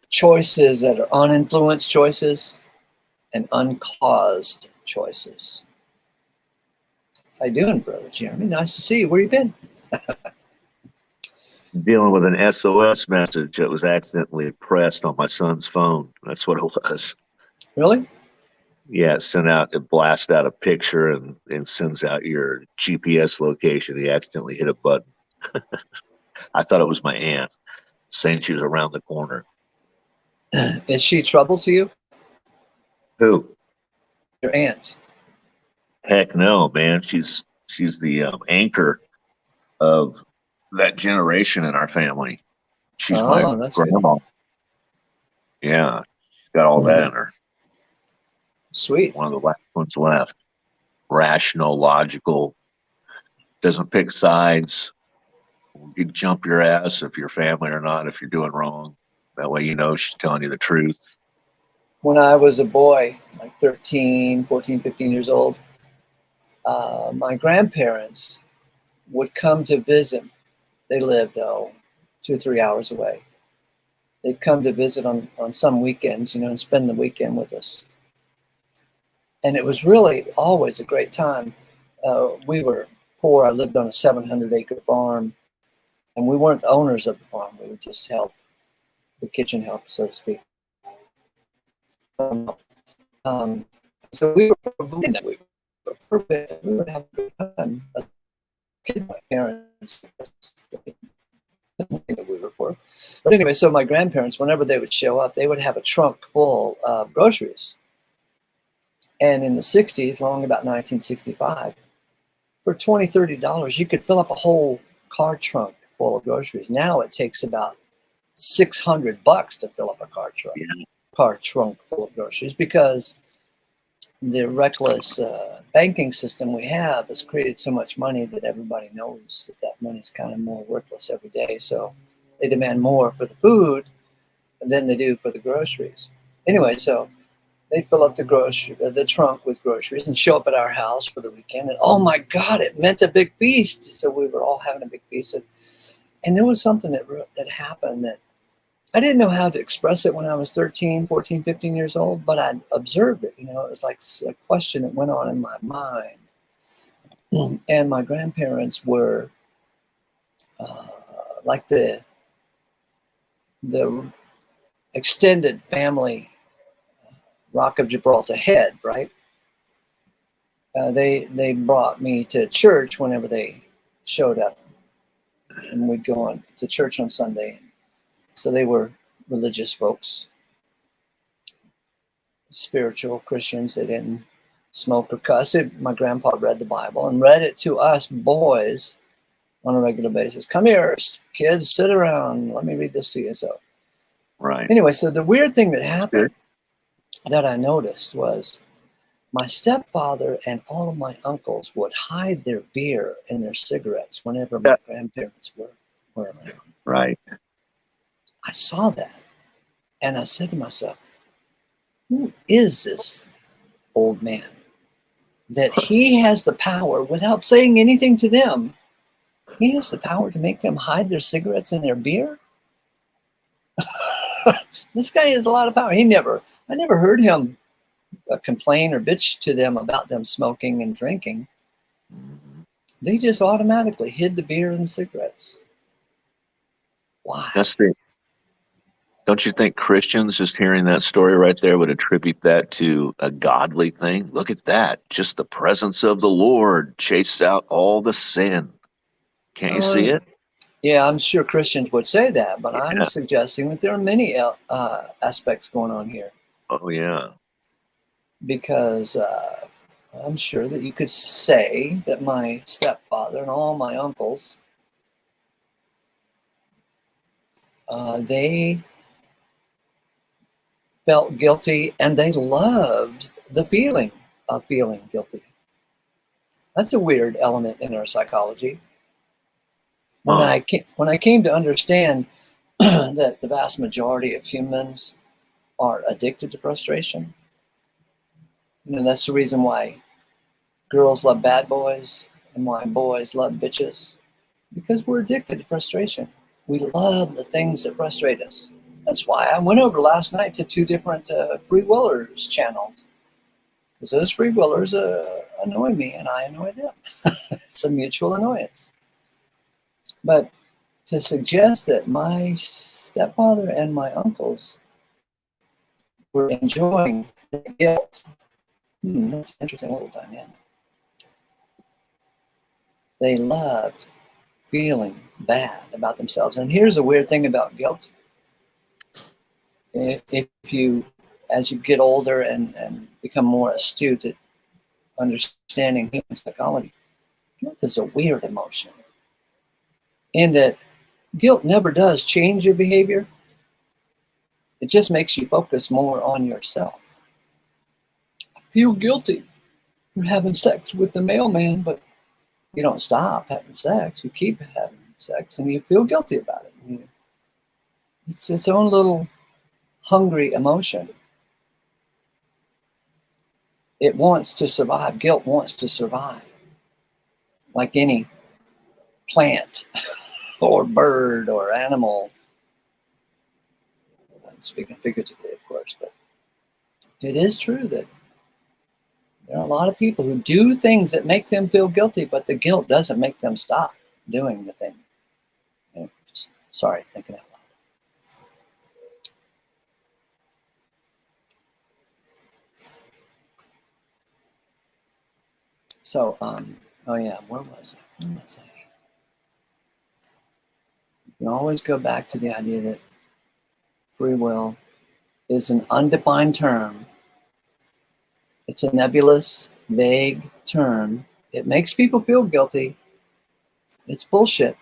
Speaker 1: choices that are uninfluenced choices and uncaused choices. How you doing, Brother Jeremy? Nice to see you. Where you been?
Speaker 2: dealing with an SOS message that was accidentally pressed on my son's phone. That's what it was.
Speaker 1: Really?
Speaker 2: Yeah, it blasts out a picture and sends out your GPS location. He accidentally hit a button. I thought it was my aunt saying she was around the corner.
Speaker 1: Is she trouble to you?
Speaker 2: Who?
Speaker 1: Your aunt?
Speaker 2: Heck no, man. She's the anchor of that generation in our family. She's my
Speaker 1: Oh, that's good.
Speaker 2: grandma. Yeah, she's got all that in her.
Speaker 1: Sweet.
Speaker 2: One of the last ones left. Rational, logical, doesn't pick sides. You jump your ass if you're family or not, if you're doing wrong. That way you know she's telling you the truth.
Speaker 1: When I was a boy, like 13, 14, 15 years old, my grandparents would come to visit. They lived 2 or 3 hours away. They'd come to visit on some weekends, and spend the weekend with us. And it was really always a great time. We were poor. I lived on a 700-acre farm, and we weren't the owners of the farm. We would just help, the kitchen help, so to speak. So we would have a good time. My parents, that we were poor. But anyway, so my grandparents, whenever they would show up, they would have a trunk full of groceries. And in the 60s, long about 1965, for $20, $30, you could fill up a whole car trunk full of groceries. Now it takes about $600 to fill up a car trunk full of groceries, because the reckless banking system we have has created so much money that everybody knows that money is kind of more worthless every day. So they demand more for the food than they do for the groceries. Anyway, so they'd fill up the trunk with groceries and show up at our house for the weekend. And oh my God, it meant a big feast. So we were all having a big feast. And there was something that happened that I didn't know how to express it when I was 13, 14, 15 years old, but I observed it. It was like a question that went on in my mind. And my grandparents were like the extended family Rock of Gibraltar head, right? They brought me to church whenever they showed up, and we'd go on to church on Sunday. So they were religious folks, spiritual Christians. They didn't smoke or cuss. My grandpa read the Bible and read it to us boys on a regular basis. Come here, kids, sit around. Let me read this to you. So,
Speaker 2: right.
Speaker 1: Anyway, so the weird thing that happened that I noticed was my stepfather and all of my uncles would hide their beer and their cigarettes whenever my grandparents were around.
Speaker 2: Right.
Speaker 1: I saw that, and I said to myself, who is this old man that he has the power, without saying anything to them, he has the power to make them hide their cigarettes and their beer? This guy has a lot of power. I never heard him complain or bitch to them about them smoking and drinking. They just automatically hid the beer and the cigarettes. Why?
Speaker 2: Don't you think Christians, just hearing that story right there, would attribute that to a godly thing? Look at that. Just the presence of the Lord chases out all the sin. Can't you see it?
Speaker 1: Yeah, I'm sure Christians would say that, but I'm suggesting that there are many aspects going on here.
Speaker 2: Oh, yeah.
Speaker 1: Because I'm sure that you could say that my stepfather and all my uncles, they felt guilty, and they loved the feeling of feeling guilty. That's a weird element in our psychology. When I came to understand that the vast majority of humans are addicted to frustration, that's the reason why girls love bad boys and why boys love bitches, because we're addicted to frustration. We love the things that frustrate us. That's why I went over last night to 2 different Freewillers channels, because those Freewillers annoy me and I annoy them. It's a mutual annoyance. But to suggest that my stepfather and my uncles were enjoying the guilt. That's an interesting little dynamic. They loved feeling bad about themselves. And here's a weird thing about guilt. If you, as you get older and become more astute at understanding human psychology, guilt is a weird emotion. In that guilt never does change your behavior. It just makes you focus more on yourself. I feel guilty for having sex with the mailman, but you don't stop having sex. You keep having sex, and you feel guilty about it. It's its own little hungry emotion. It wants to survive. Guilt wants to survive, like any plant or bird or animal. I'm speaking figuratively, of course, but it is true that there are a lot of people who do things that make them feel guilty, but the guilt doesn't make them stop doing the thing. Just, sorry, thinking out loud. So, oh yeah, where was I? You can always go back to the idea that free will is an undefined term. It's a nebulous, vague term. It makes people feel guilty. It's bullshit.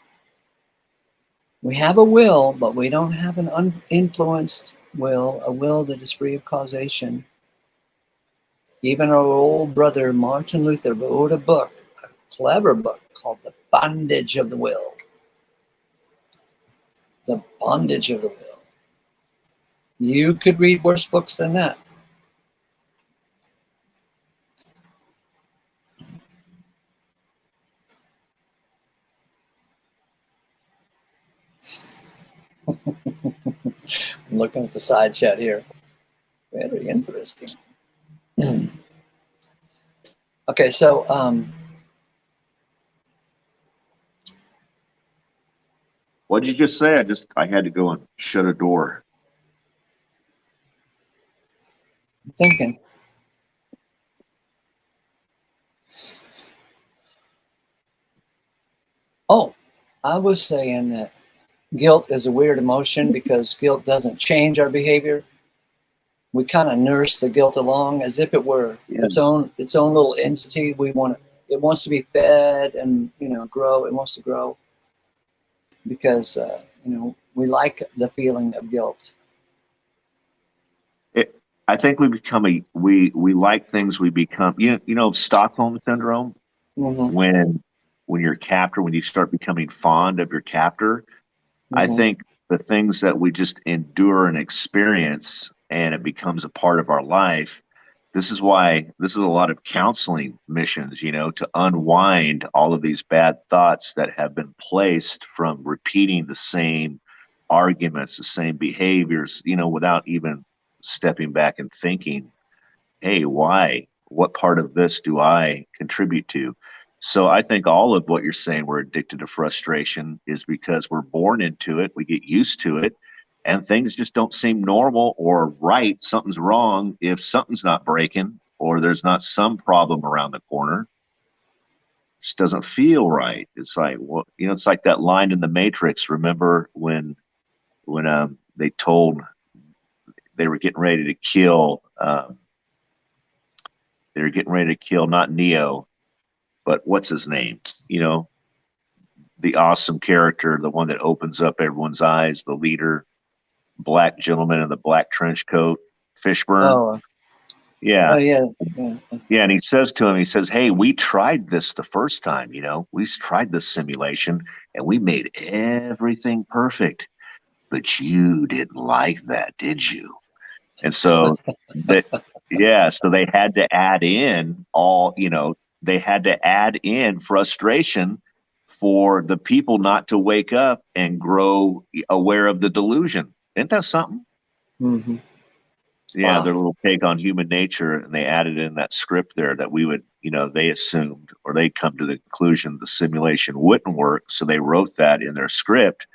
Speaker 1: We have a will, but we don't have an uninfluenced will, a will that is free of causation. Even our old brother Martin Luther wrote a book, a clever book called The Bondage of the Will. The Bondage of the Will. You could read worse books than that. I'm looking at the side chat here. Very interesting. Okay, so
Speaker 2: what did you just say? I had to go and shut a door.
Speaker 1: I'm thinking. Oh, I was saying that guilt is a weird emotion because guilt doesn't change our behavior. We kind of nurse the guilt along as if it were its own little entity. It wants to be fed and grow. It wants to grow because we like the feeling of guilt.
Speaker 2: I think we like things we become. Stockholm syndrome.
Speaker 1: Mm-hmm.
Speaker 2: When you're a captor, when you start becoming fond of your captor,
Speaker 1: Mm-hmm.
Speaker 2: I think the things that we just endure and experience, and it becomes a part of our life. This is a lot of counseling missions, to unwind all of these bad thoughts that have been placed from repeating the same arguments, the same behaviors, without even stepping back and thinking, hey, why? What part of this do I contribute to? So I think all of what you're saying, we're addicted to frustration, is because we're born into it. We get used to it, and things just don't seem normal or right. Something's wrong if something's not breaking or there's not some problem around the corner. It just doesn't feel right. It's like, well, it's like that line in The Matrix. Remember when they told they were getting ready to kill. They were getting ready to kill not Neo, but what's his name? The awesome character, the one that opens up everyone's eyes, the leader, black gentleman in the black trench coat, Fishburne.
Speaker 1: Oh,
Speaker 2: yeah.
Speaker 1: Oh, yeah.
Speaker 2: Yeah, and he says to him, hey, we tried this the first time, we tried this simulation and we made everything perfect, but you didn't like that, did you? And so so they had to add in they had to add in frustration for the people not to wake up and grow aware of the delusion. Isn't that something?
Speaker 1: Mm-hmm.
Speaker 2: Yeah,
Speaker 1: Wow.
Speaker 2: their little take on human nature, and they added in that script there that we would, they assumed or they come to the conclusion the simulation wouldn't work, so they wrote that in their script.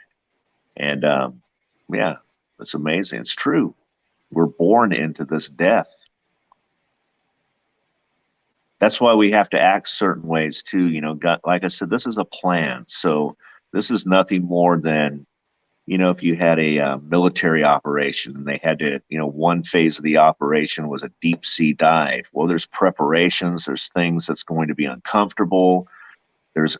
Speaker 2: And yeah, it's amazing. It's true. We're born into this death. That's why we have to act certain ways too. God, like I said, this is a plan. So this is nothing more than, if you had a military operation and they had to, one phase of the operation was a deep sea dive. Well, there's preparations, there's things that's going to be uncomfortable. There's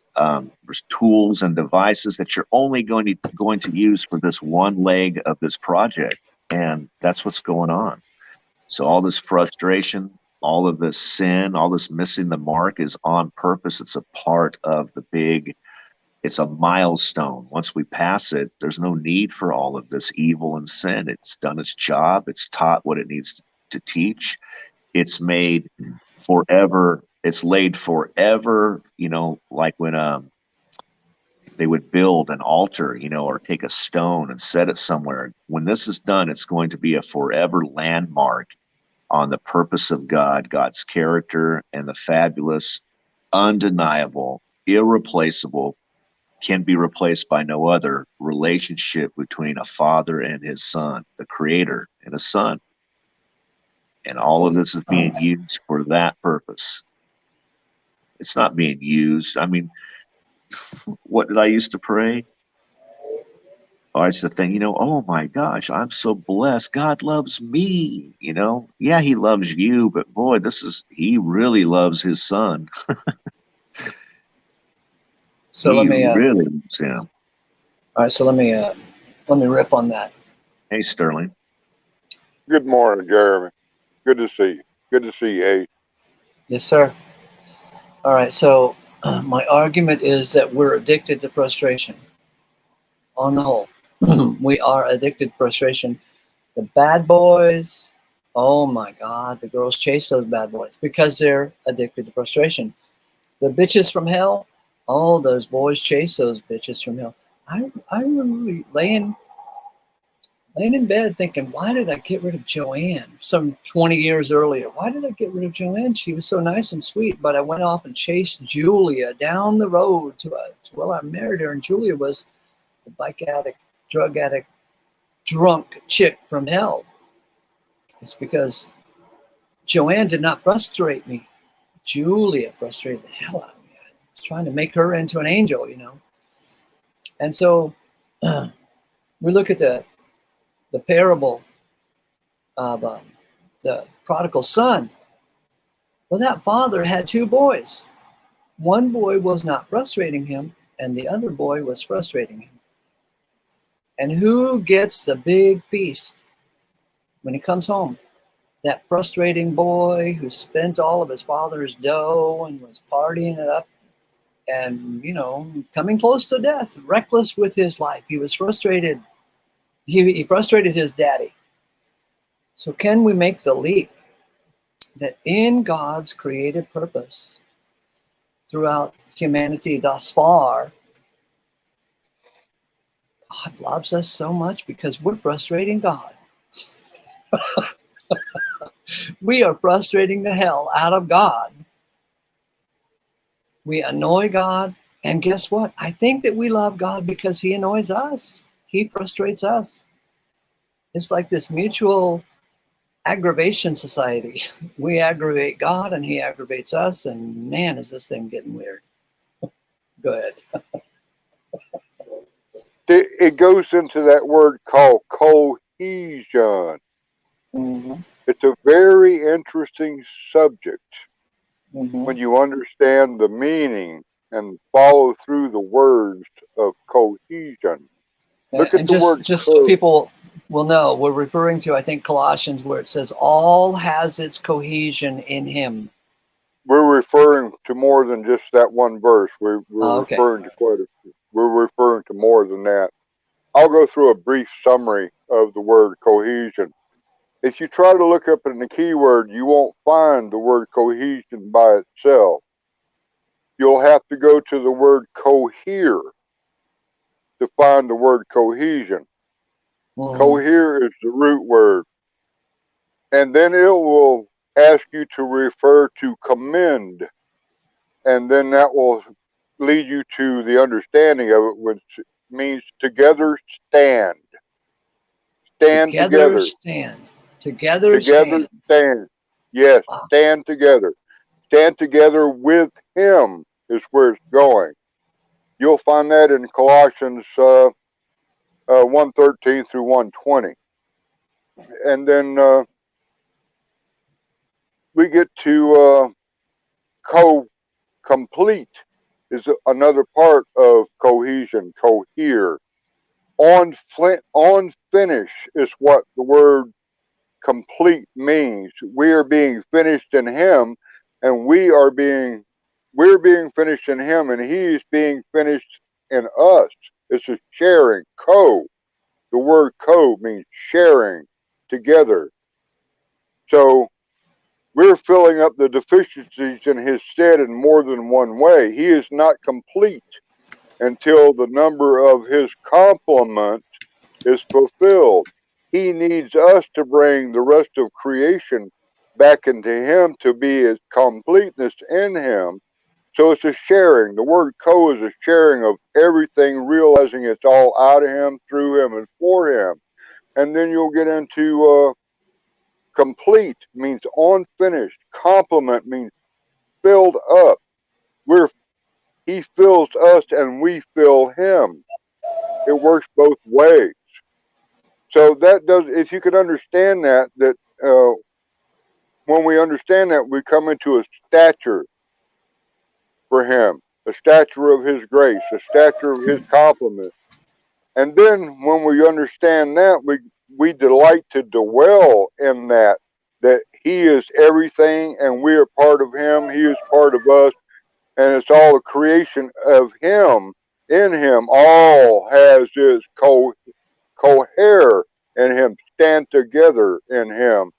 Speaker 2: tools and devices that you're only going to use for this one leg of this project, and that's what's going on. So all this frustration, all of this sin, all this missing the mark is on purpose. It's a part of the big. It's a milestone. Once we pass it, there's no need for all of this evil and sin. It's done its job. It's taught what it needs to teach. It's made forever. It's laid forever. Like when they would build an altar, or take a stone and set it somewhere. When this is done, it's going to be a forever landmark on the purpose of God, God's character, and the fabulous, undeniable, irreplaceable, can be replaced by no other relationship between a father and his son, the creator and a son. And all of this is being used for that purpose. It's not being used. I mean, what did I used to pray? I used to think, oh my gosh, I'm so blessed. God loves me. Yeah, he loves you, but boy, he really loves his son.
Speaker 1: So
Speaker 2: He
Speaker 1: let me
Speaker 2: really loves him.
Speaker 1: all right, so let me rip on that.
Speaker 2: Hey, Sterling.
Speaker 3: Good morning, Jeremy. Good to see you. Good to see you, Ace.
Speaker 1: Yes, sir. All right, so my argument is that we're addicted to frustration. On the whole, we are addicted to frustration. The bad boys, oh my God, the girls chase those bad boys because they're addicted to frustration. The bitches from hell, oh, those boys chase those bitches from hell. I remember laying in bed thinking, why did I get rid of Joanne some 20 years earlier? Why did I get rid of Joanne? She was so nice and sweet, but I went off and chased Julia down the road well, I married her, and Julia was a bike addict, drug addict, drunk chick from hell. It's because Joanne did not frustrate me. Julia frustrated the hell out of me. I was trying to make her into an angel, And so we look at the parable of the prodigal son. Well, that father had two boys. One boy was not frustrating him, and the other boy was frustrating him. And who gets the big feast when he comes home? That frustrating boy who spent all of his father's dough and was partying it up and, coming close to death, reckless with his life. He was frustrated. He frustrated his daddy. So can we make the leap that in God's creative purpose throughout humanity thus far, God loves us so much because we're frustrating God. We are frustrating the hell out of God. We annoy God. And guess what? I think that we love God because he annoys us. He frustrates us. It's like this mutual aggravation society. We aggravate God and he aggravates us. And man, is this thing getting weird. Go ahead.
Speaker 3: It goes into that word called cohesion.
Speaker 1: Mm-hmm.
Speaker 3: It's a very interesting subject
Speaker 1: Mm-hmm.
Speaker 3: when you understand the meaning and follow through the words of cohesion. Look at the word
Speaker 1: just so people will know, we're referring to, I think, Colossians, where it says all has its cohesion in him.
Speaker 3: We're referring to more than just that one verse. We're
Speaker 1: Okay.
Speaker 3: referring to we're referring to more than that. I'll go through a brief summary of the word cohesion. If you try to look up in the keyword, you won't find the word cohesion by itself. You'll have to go to the word cohere to find the word cohesion.
Speaker 1: Mm-hmm.
Speaker 3: Cohere is the root word. And then it will ask you to refer to commend. And then that will lead you to the understanding of it, which means together stand. Stand
Speaker 1: Together
Speaker 3: together.
Speaker 1: stand. Together
Speaker 3: Together
Speaker 1: stand.
Speaker 3: stand. Yes,
Speaker 1: Wow.
Speaker 3: stand together. Stand together with him is where it's going. You'll find that in Colossians 1:13 through 1:20. And then we get to complete is another part of cohesion, cohere. On finish is what the word complete means. We are being finished in him, and we're being finished in him, and he is being finished in us. It's a sharing, The word means sharing together. So we're filling up the deficiencies in his stead in more than one way. He is not complete until the number of his complement is fulfilled. He needs us to bring the rest of creation back into him to be his completeness in him. So it's a sharing. The word is a sharing of everything, realizing it's all out of him, through him, and for him. And then you'll get into complete means unfinished. Complement means filled up. He fills us and we fill him. It works both ways. So that does, if you can understand that when we understand that, we come into a stature for him, a stature of his grace, a stature of his complement. And then when we understand that, we delight to dwell in that he is everything and we are part of him, he is part of us, and it's all a creation of him. In him, all has its cohere in him, stand together in him.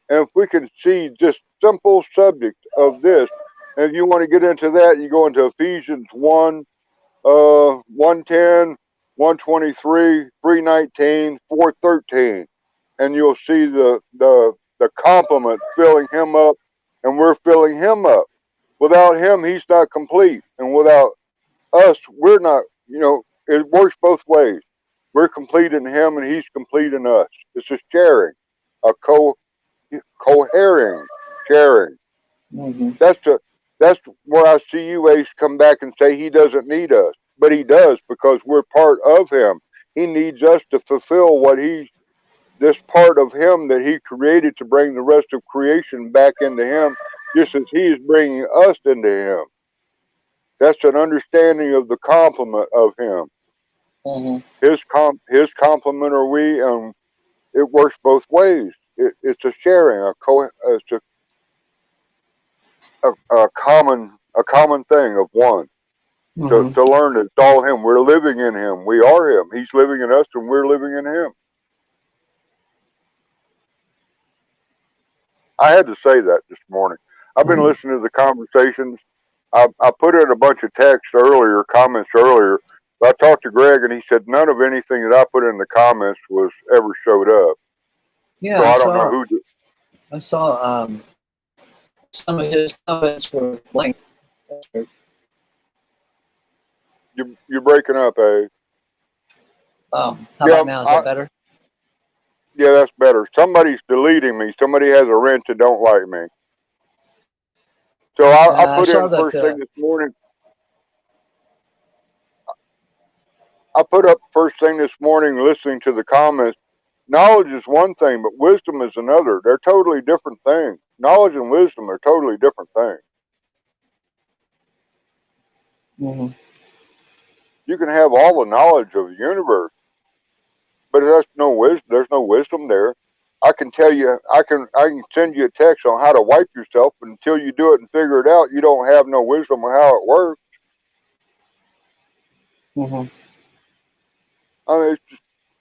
Speaker 3: And if we can see just simple subject of this, and if you want to get into that, you go into Ephesians 1, 110, 123, 319, 413, and you'll see the complement filling him up, and we're filling him up. Without him, he's not complete, and without us, we're not. It works both ways. We're complete in him, and he's complete in us. It's a sharing, a cohering, sharing.
Speaker 1: Mm-hmm.
Speaker 3: That's where I see you, Ace, come back and say he doesn't need us, but he does because we're part of him. He needs us to fulfill this part of him that he created to bring the rest of creation back into him, just as he is bringing us into him. That's an understanding of the complement of him.
Speaker 1: Mm-hmm.
Speaker 3: His complement are we, and it works both ways. It's a sharing, it's a common thing of one.
Speaker 1: Mm-hmm.
Speaker 3: To learn that it's all him. We're living in him. We are him. He's living in us, and we're living in him. I had to say that this morning. I've been listening to the conversations. I put in a bunch of comments earlier. But I talked to Greg, and he said none of anything that I put in the comments was ever showed up.
Speaker 1: Yeah,
Speaker 3: so I don't know who.
Speaker 1: I saw some of his comments were blank.
Speaker 3: You're breaking up, eh?
Speaker 1: Oh, how about now? Is that better?
Speaker 3: Yeah, that's better. Somebody's deleting me. Somebody has a wrench that don't like me. So I put in first thing this morning. I put up first thing this morning listening to the comments. Knowledge is one thing, but wisdom is another. They're totally different things. Knowledge and wisdom are totally different things.
Speaker 1: Mm-hmm.
Speaker 3: You can have all the knowledge of the universe, but there's no wisdom there. I can tell you, I can send you a text on how to wipe yourself, but until you do it and figure it out, you don't have no wisdom on how it works.
Speaker 1: Mm-hmm.
Speaker 3: I mean,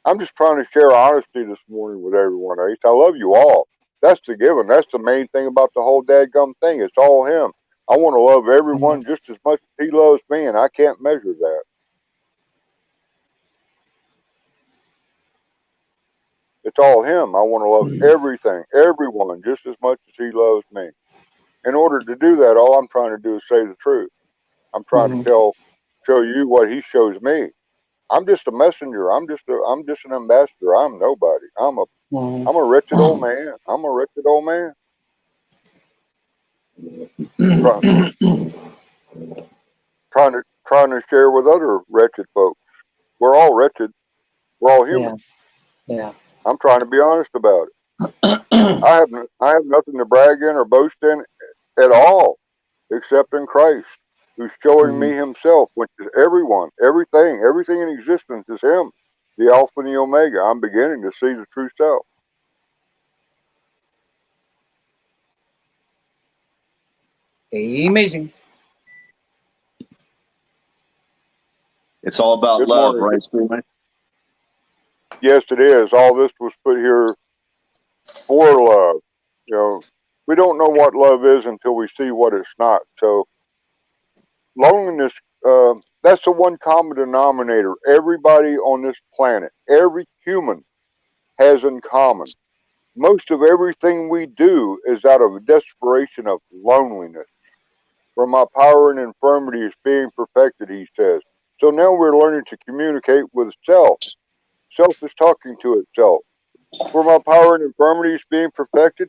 Speaker 3: I'm just trying to share honesty this morning with everyone, Ace. I love you all. That's the given. That's the main thing about the whole dadgum thing. It's all him. I want to love everyone just as much as he loves me, and I can't measure that. It's all him. I want to love everything, everyone, just as much as he loves me. In order to do that, all I'm trying to do is say the truth. I'm trying to show you what he shows me. I'm just a messenger. I'm just an ambassador. I'm nobody. I'm a wretched old man. I'm a wretched old man. Trying to share with other wretched folks. We're all wretched. We're all human.
Speaker 1: Yeah.
Speaker 3: I'm trying to be honest about it. I have nothing to brag in or boast in at all, except in Christ, who's showing me himself, which is everyone, everything in existence is him, the Alpha and the Omega. I'm beginning to see the true self.
Speaker 1: Amazing.
Speaker 2: It's all about
Speaker 3: Good
Speaker 2: love,
Speaker 3: morning.
Speaker 2: right, Freewill?
Speaker 3: Yes, it is. All this was put here for love. You know, we don't know what love is until we see what it's not. So loneliness, that's the one common denominator everybody on this planet, every human has in common. Most of everything we do is out of a desperation of loneliness. For my power and infirmity is being perfected, he says. So now we're learning to communicate with self. Self is talking to itself. For my power and infirmity is being perfected,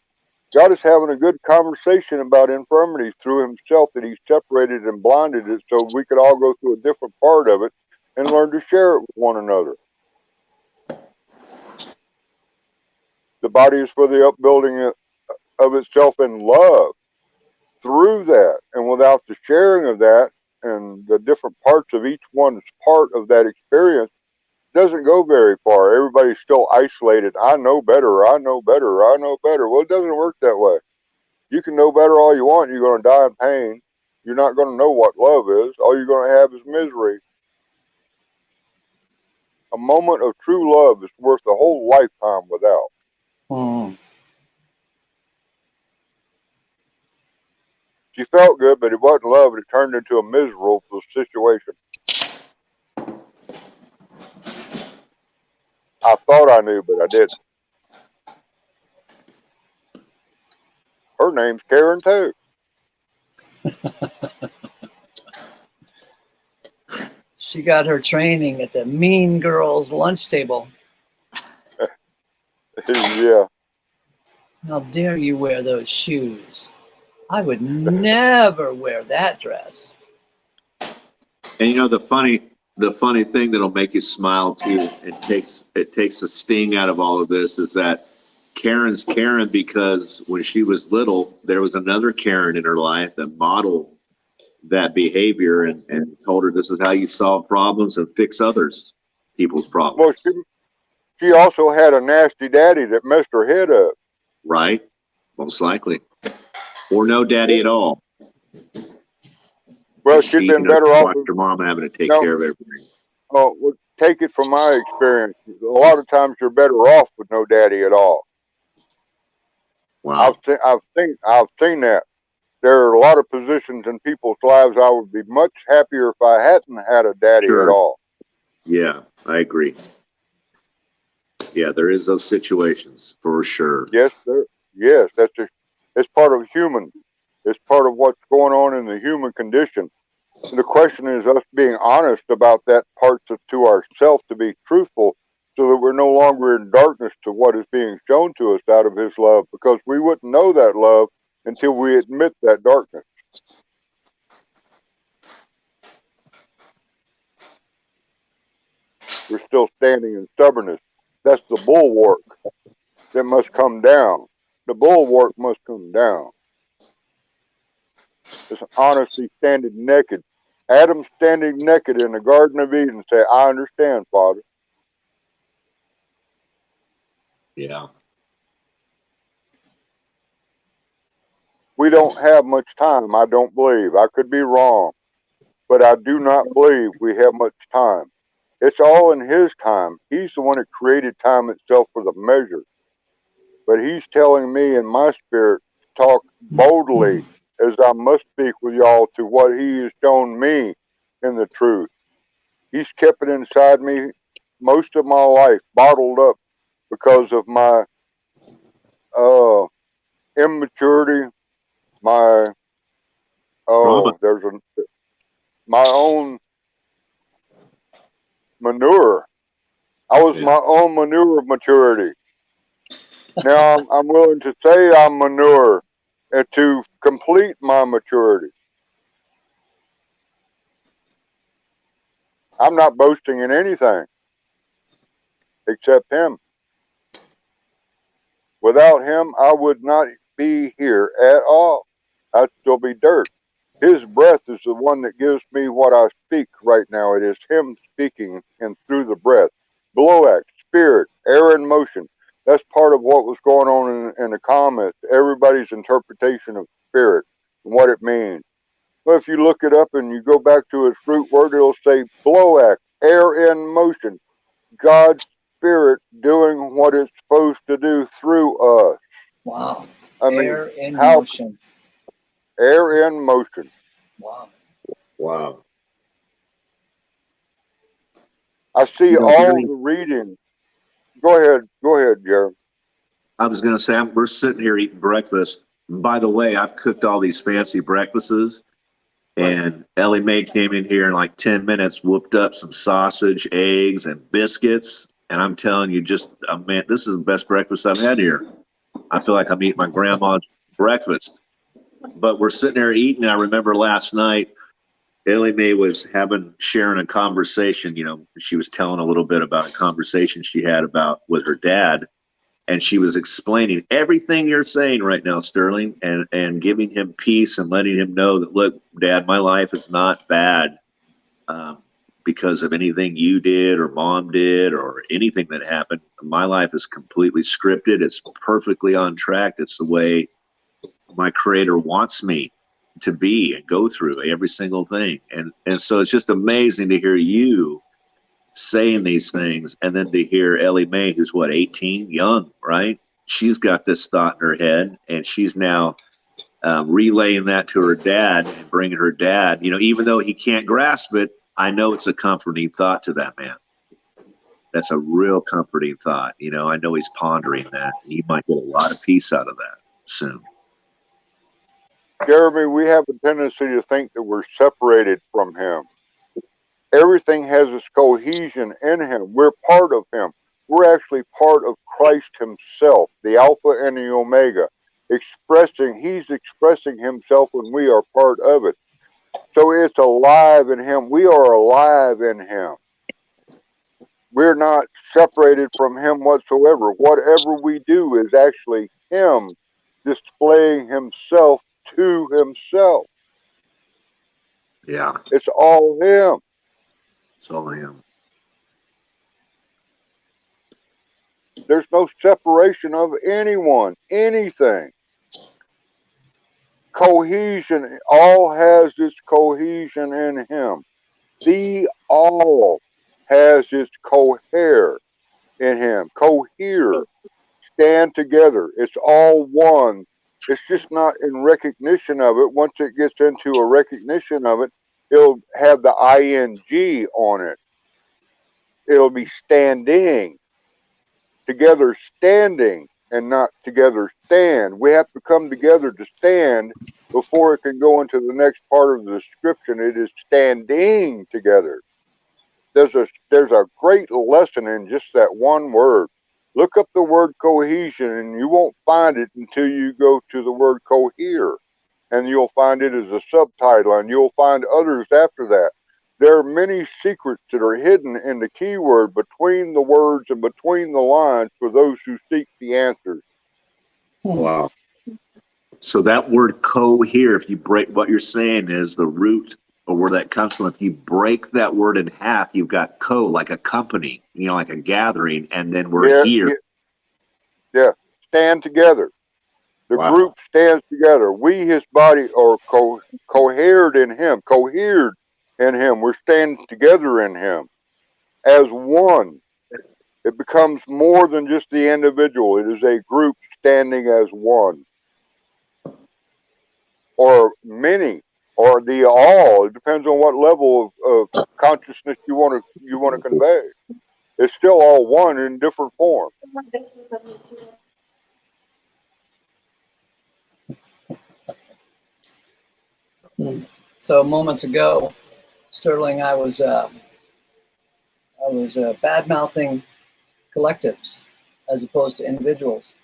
Speaker 3: God is having a good conversation about infirmity through himself, that he's separated and blinded it so we could all go through a different part of it and learn to share it with one another. The body is for the upbuilding of itself in love. Through that, and without the sharing of that and the different parts of each one's part of that experience, doesn't go very far. Everybody's still isolated. I know better. I know better. I know better. Well, it doesn't work that way. You can know better all you want. You're going to die in pain. You're not going to know what love is. All you're going to have is misery. A moment of true love is worth a whole lifetime without. She felt good, but it wasn't love. It turned into a miserable situation. I thought I knew, but I didn't. Her name's Karen, too.
Speaker 1: She got her training at the Mean Girls lunch table.
Speaker 3: Yeah.
Speaker 1: How dare you wear those shoes? I would never wear that dress.
Speaker 2: And you know the funny thing that'll make you smile too, it takes the sting out of all of this, is that Karen's Karen because when she was little, there was another Karen in her life that modeled that behavior and told her this is how you solve problems and fix people's problems.
Speaker 3: Well, she also had a nasty daddy that messed her head up.
Speaker 2: Right? Most likely. Or no daddy at all.
Speaker 3: Well, she'd been better off with
Speaker 2: her mom having to take care of everything.
Speaker 3: Oh, well, take it from my experience. A lot of times you're better off with no daddy at all.
Speaker 2: Wow.
Speaker 3: I've seen that. There are a lot of positions in people's lives I would be much happier if I hadn't had a daddy at all.
Speaker 2: Yeah, I agree. Yeah, there is those situations for sure.
Speaker 3: Yes, it's part of human. It's part of what's going on in the human condition. The question is us being honest about that part to ourselves, to be truthful, so that we're no longer in darkness to what is being shown to us out of his love, because we wouldn't know that love until we admit that darkness. We're still standing in stubbornness. That's the bulwark that must come down. The bulwark must come down. It's honesty standing naked. Adam standing naked in the Garden of Eden say, I understand, Father.
Speaker 2: Yeah.
Speaker 3: We don't have much time, I don't believe. I could be wrong, but I do not believe we have much time. It's all in his time. He's the one that created time itself for the measure. But he's telling me in my spirit to talk boldly as I must speak with y'all to what he has shown me in the truth. He's kept it inside me most of my life, bottled up because of my immaturity, my my own manure. I was my own manure of maturity. Now I'm willing to say I'm manure and to complete my maturity. I'm not boasting in anything except Him. Without Him, I would not be here at all. I'd still be dirt. His breath is the one that gives me what I speak right now. It is Him speaking and through the breath. Bloac, spirit, air in motion. That's part of what was going on in the comments. Everybody's interpretation of spirit and what it means. But if you look it up and you go back to its root word, it'll say bloac, air in motion. God's spirit doing what it's supposed to do through us.
Speaker 1: Wow.
Speaker 3: I
Speaker 1: Air
Speaker 3: mean,
Speaker 1: in motion.
Speaker 3: Air in motion.
Speaker 1: Wow.
Speaker 2: Wow.
Speaker 3: I see all the reading. Go ahead, Jared.
Speaker 2: I was going to say, we're sitting here eating breakfast. By the way, I've cooked all these fancy breakfasts, and Ellie Mae came in here in like 10 minutes, whooped up some sausage, eggs, and biscuits. And I'm telling you, man, this is the best breakfast I've had here. I feel like I'm eating my grandma's breakfast. But we're sitting there eating. I remember last night, Ellie Mae was sharing a conversation. She was telling a little bit about a conversation she had with her dad. And she was explaining everything you're saying right now, Sterling, and giving him peace and letting him know that, look, Dad, my life is not bad because of anything you did or Mom did or anything that happened. My life is completely scripted. It's perfectly on track. It's the way my Creator wants me to be and go through every single thing. And so it's just amazing to hear you saying these things, and then to hear Ellie Mae, who's 18, young, right? She's got this thought in her head, and she's now relaying that to her dad and bringing her dad. Even though he can't grasp it, I know it's a comforting thought to that man. That's a real comforting thought. I know he's pondering that. He might get a lot of peace out of that soon.
Speaker 3: Jeremy, we have a tendency to think that we're separated from Him. Everything has its cohesion in Him. We're part of Him. We're actually part of Christ Himself, the Alpha and the Omega. He's expressing Himself when we are part of it. So it's alive in Him. We are alive in Him. We're not separated from Him whatsoever. Whatever we do is actually Him displaying Himself to Himself.
Speaker 2: Yeah.
Speaker 3: It's all Him.
Speaker 2: It's all Him.
Speaker 3: There's no separation of anyone, anything. Cohesion, all has its cohesion in Him. The all has its cohere in Him. Cohere, stand together. It's all one. It's just not in recognition of it. Once it gets into a recognition of it, it'll have the ing on it. It'll be standing. Together standing and not together stand. We have to come together to stand before it can go into the next part of the description. It is standing together. There's a great lesson in just that one word. Look up the word cohesion and you won't find it until you go to the word cohere. And you'll find it as a subtitle, and you'll find others after that. There are many secrets that are hidden in the keyword between the words and between the lines for those who seek the answers.
Speaker 2: Wow. So that word cohere, if you break, what you're saying is the root or where that comes from. If you break that word in half, you've got like a company, like a gathering, and then we're here.
Speaker 3: Yeah, stand together. The group stands together. We, His body, are cohered in Him. Cohered in Him. We're standing together in Him as one. It becomes more than just the individual. It is a group standing as one, or many, or the all. It depends on what level of consciousness you want to convey. It's still all one in different form.
Speaker 1: So moments ago, Sterling, I was bad mouthing collectives as opposed to individuals,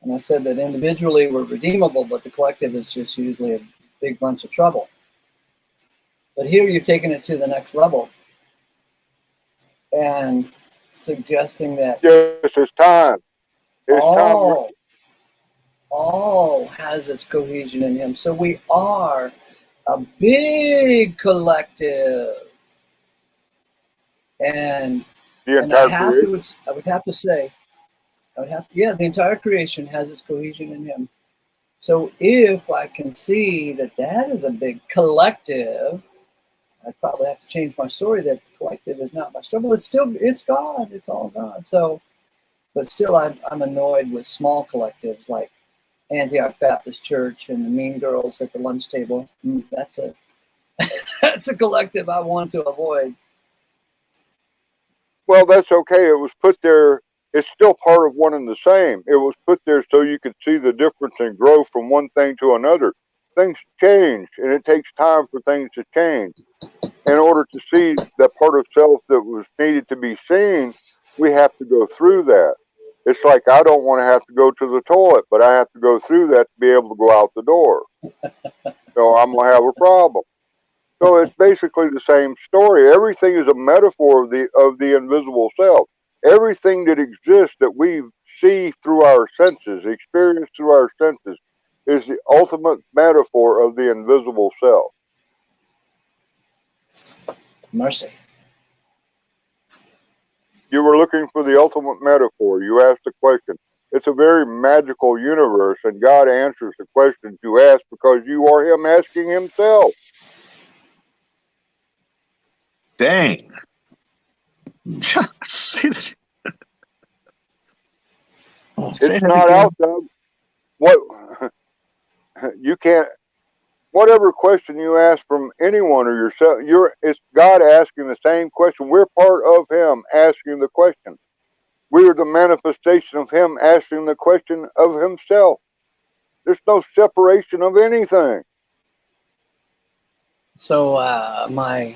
Speaker 1: and I said that individually we're redeemable, but the collective is just usually a big bunch of trouble. But here you're taking it to the next level and suggesting that
Speaker 3: yes, it's time. It's time.
Speaker 1: All has its cohesion in him. So we are a big collective. And
Speaker 3: The
Speaker 1: I would have to say, the entire creation has its cohesion in him. So if I can see that that is a big collective, I probably have to change my story that collective is not my struggle. It's God. It's all God. So, but still, I'm annoyed with small collectives like Antioch Baptist Church and the mean girls at the lunch table. That's a that's a collective I want to avoid.
Speaker 3: Well, that's okay. It was put there. It's still part of one and the same. It was put there so you could see the difference and grow from one thing to another. Things change, and it takes time for things to change. In order to see that part of self that was needed to be seen, we have to go through that. It's like I don't want to have to go to the toilet, but I have to go through that to be able to go out the door. So I'm going to have a problem. So it's basically the same story. Everything is a metaphor of the invisible self. Everything that exists that we see through our senses, experience through our senses, is the ultimate metaphor of the invisible self.
Speaker 1: Mercy.
Speaker 3: You were looking for the ultimate metaphor. You asked the question. It's a very magical universe, and God answers the questions you ask because you are Him asking Himself.
Speaker 2: Dang. Say that.
Speaker 3: It's not out there. What you can't. Whatever question you ask from anyone or yourself, it's God asking the same question. We're part of Him asking the question. We are the manifestation of Him asking the question of Himself. There's no separation of anything.
Speaker 1: So my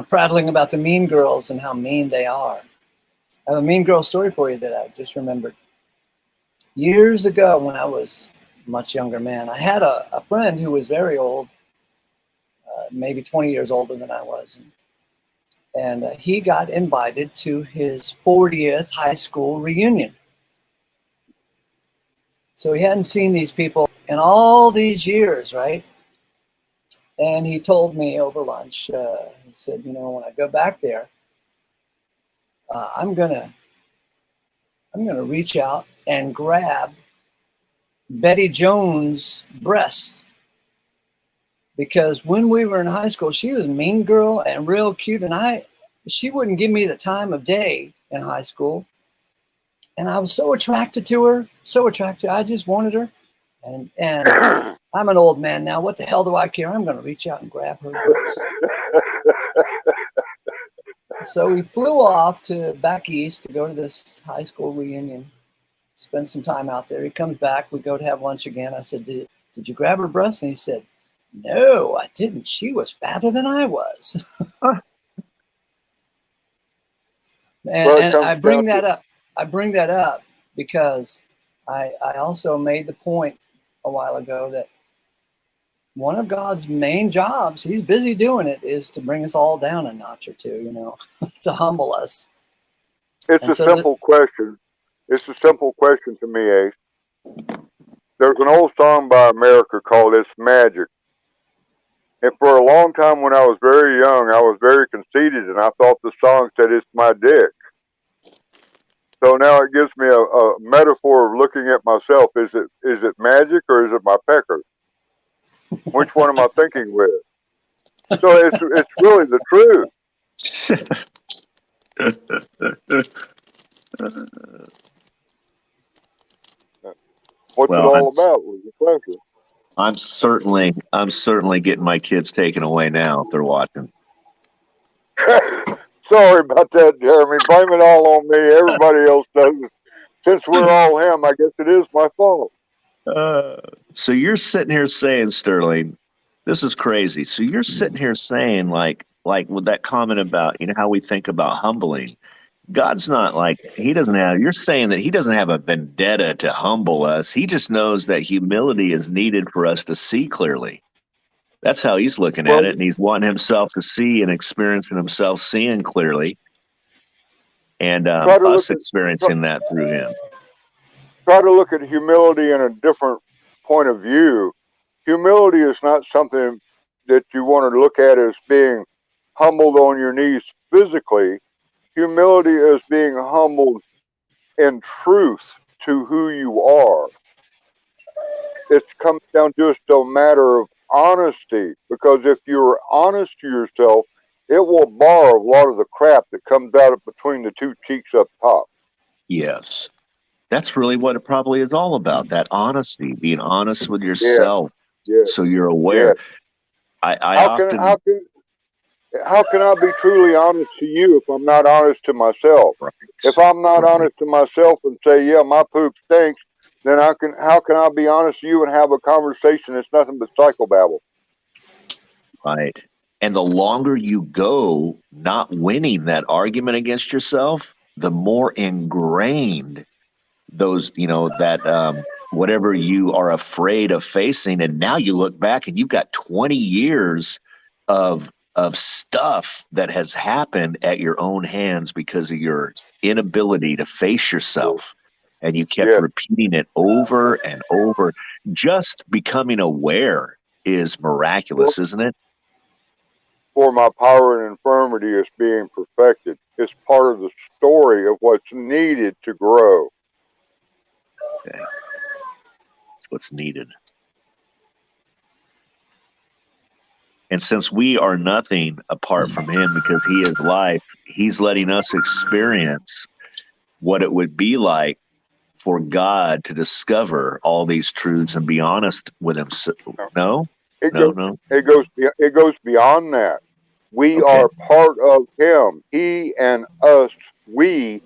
Speaker 1: prattling about the mean girls and how mean they are. I have a mean girl story for you that I just remembered. Years ago, when I was a much younger man, I had a friend who was very old, maybe 20 years older than I was. And he got invited to his 40th high school reunion. So he hadn't seen these people in all these years, right? And he told me over lunch, he said, when I go back there, I'm gonna reach out and grab Betty Jones' breasts, because when we were in high school, she was a mean girl and real cute, and she wouldn't give me the time of day in high school, and I was so attracted to her, I just wanted her, and I'm an old man now. What the hell do I care? I'm going to reach out and grab her breast. So we flew off back east to go to this high school reunion, spend some time out there. He comes back. We go to have lunch again. I said, did you grab her breast? And he said, no, I didn't. She was fatter than I was. and I bring that up. I bring that up because I also made the point a while ago that one of God's main jobs, He's busy doing it, is to bring us all down a notch or two, to humble us.
Speaker 3: It's a simple question. It's a simple question to me, Ace. There's an old song by America called It's Magic. And for a long time when I was very young, I was very conceited, and I thought the song said, it's my dick. So now it gives me a metaphor of looking at myself. Is it magic or is it my pecker? Which one am I thinking with? So it's really the truth. What's it all about was the pleasure.
Speaker 2: I'm certainly getting my kids taken away now if they're watching.
Speaker 3: Sorry about that, Jeremy. Blame it all on me. Everybody else does it. Since we're all him, I guess it is my fault.
Speaker 2: So you're sitting here saying, Sterling, this is crazy. So you're sitting here saying, like with that comment about, how we think about humbling. God's not like, he doesn't have, you're saying that he doesn't have a vendetta to humble us. He just knows that humility is needed for us to see clearly. That's how he's looking at it. And he's wanting himself to see and experiencing himself seeing clearly. And us experiencing that through him.
Speaker 3: Try to look at humility in a different point of view. Humility is not something that you want to look at as being humbled on your knees physically. Humility is being humbled in truth to who you are. It comes down to just a matter of honesty, because if you're honest to yourself, it will bar a lot of the crap that comes out of between the two cheeks up top.
Speaker 2: Yes. That's really what it probably is all about, that honesty, being honest with yourself, so you're aware.
Speaker 3: How can I be truly honest to you if I'm not honest to myself?
Speaker 2: Right.
Speaker 3: If I'm not honest to myself and say, yeah, my poop stinks, then how can I be honest to you and have a conversation that's nothing but psychobabble?
Speaker 2: Right. And the longer you go not winning that argument against yourself, the more ingrained those, that whatever you are afraid of facing. And now you look back and you've got 20 years of stuff that has happened at your own hands because of your inability to face yourself. And you kept repeating it over and over. Just becoming aware is miraculous, isn't it?
Speaker 3: For my power and infirmity is being perfected. It's part of the story of what's needed to grow.
Speaker 2: Okay. That's what's needed. And since we are nothing apart from him because he is life, he's letting us experience what it would be like for God to discover all these truths and be honest with himself. No?
Speaker 3: It goes beyond that. We are part of him. He and us, we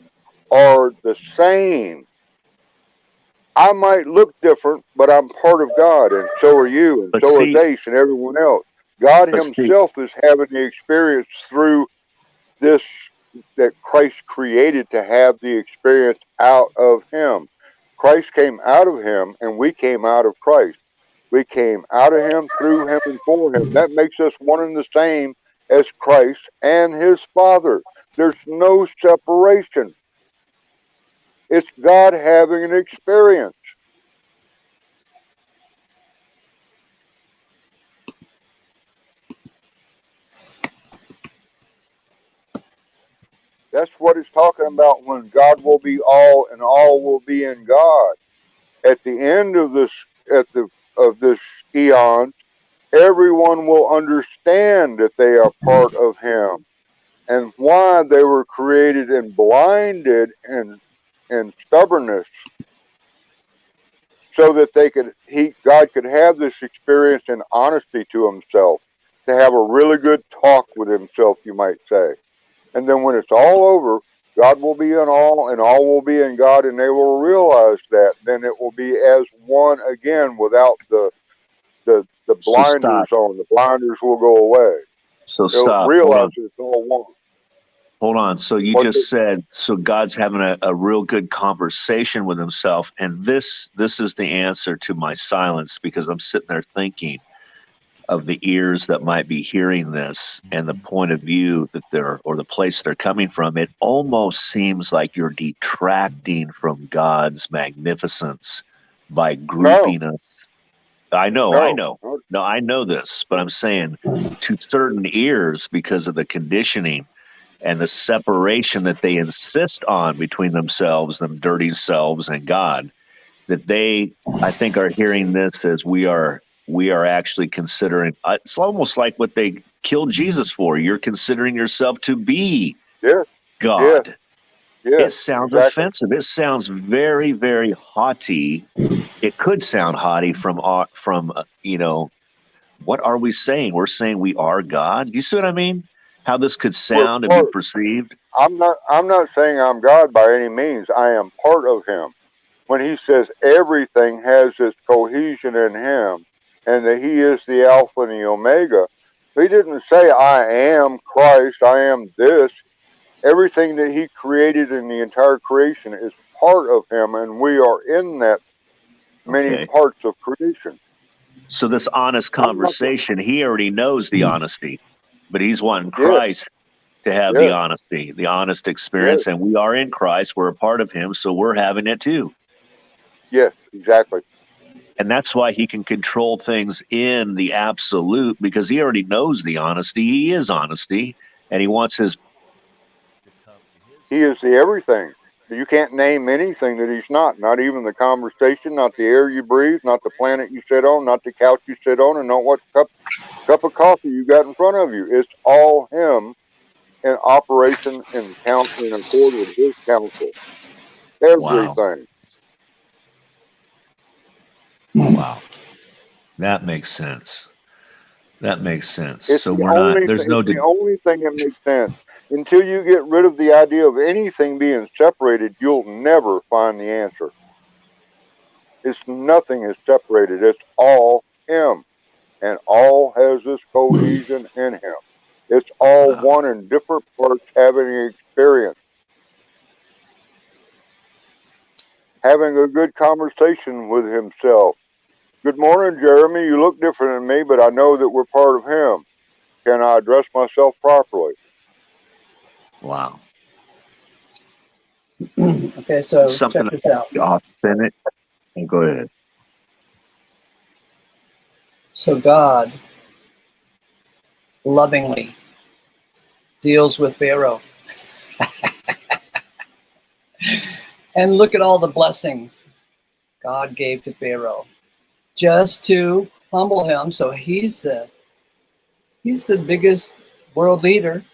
Speaker 3: are the same. I might look different, but I'm part of God, and so are you, and so is Ace and everyone else. God himself is having the experience through this that Christ created to have the experience out of him. Christ came out of him, and we came out of Christ. We came out of him, through him, and for him. That makes us one and the same as Christ and his Father. There's no separation. It's God having an experience. That's what it's talking about when God will be all and all will be in God. At the end of this, of this eon, everyone will understand that they are part of him and why they were created and blinded and stubbornness, so that God could have this experience in honesty to himself, to have a really good talk with himself, you might say. And then when it's all over, God will be in all and all will be in God, and they will realize that. Then it will be as one again without the blinders on. The blinders will go away.
Speaker 2: So stop.
Speaker 3: Realize it's all one.
Speaker 2: Hold on. So you just said, so God's having a real good conversation with himself. And this is the answer to my silence, because I'm sitting there thinking of the ears that might be hearing this and the point of view that or the place they're coming from. It almost seems like you're detracting from God's magnificence by grouping us. I know. No, I know this, but I'm saying to certain ears, because of the conditioning and the separation that they insist on between themselves, them dirty selves, and God, that they, I think, are hearing this as we are actually considering. It's almost like what they killed Jesus for. You're considering yourself to be God. Yeah. It sounds offensive. It sounds very, very haughty. It could sound haughty from what are we saying? We're saying we are God. You see what I mean? how this could sound and be perceived?
Speaker 3: I'm not saying I'm God by any means. I am part of him. When he says everything has its cohesion in him and that he is the Alpha and the Omega, he didn't say I am Christ, I am this. Everything that he created in the entire creation is part of him, and we are in that many parts of creation.
Speaker 2: So this honest conversation, he already knows the honesty, but he's wanting Christ to have the honesty, the honest experience, and we are in Christ. We're a part of him, so we're having it too.
Speaker 3: Yes, exactly.
Speaker 2: And that's why he can control things in the absolute, because he already knows the honesty. He is honesty, and he wants his...
Speaker 3: He is the everything. You can't name anything that he's not even the conversation, not the air you breathe, not the planet you sit on, not the couch you sit on, and not what cup of coffee you got in front of you. It's all him in operation and counsel in accord with his counsel. Everything.
Speaker 2: Wow. That makes sense. That makes sense.
Speaker 3: It's
Speaker 2: so
Speaker 3: the
Speaker 2: we're not,
Speaker 3: only,
Speaker 2: there's
Speaker 3: it's
Speaker 2: no...
Speaker 3: the only thing that makes sense. Until you get rid of the idea of anything being separated, you'll never find the answer. It's nothing is separated. It's all him. And all has this cohesion in him. It's all one in different parts having an experience. Having a good conversation with himself. Good morning, Jeremy. You look different than me, but I know that we're part of him. Can I address myself properly?
Speaker 2: Wow.
Speaker 1: Okay, so check this out.
Speaker 2: Authentic. And go ahead.
Speaker 1: So God lovingly deals with Pharaoh. And look at all the blessings God gave to Pharaoh just to humble him. So he's the biggest world leader,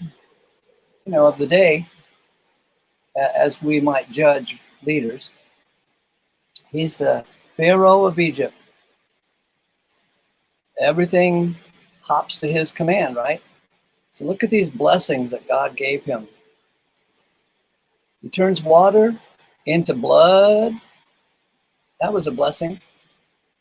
Speaker 1: of the day, as we might judge leaders. He's the Pharaoh of Egypt. Everything hops to his command, right? So look at these blessings that God gave him. He turns water into blood. That was a blessing.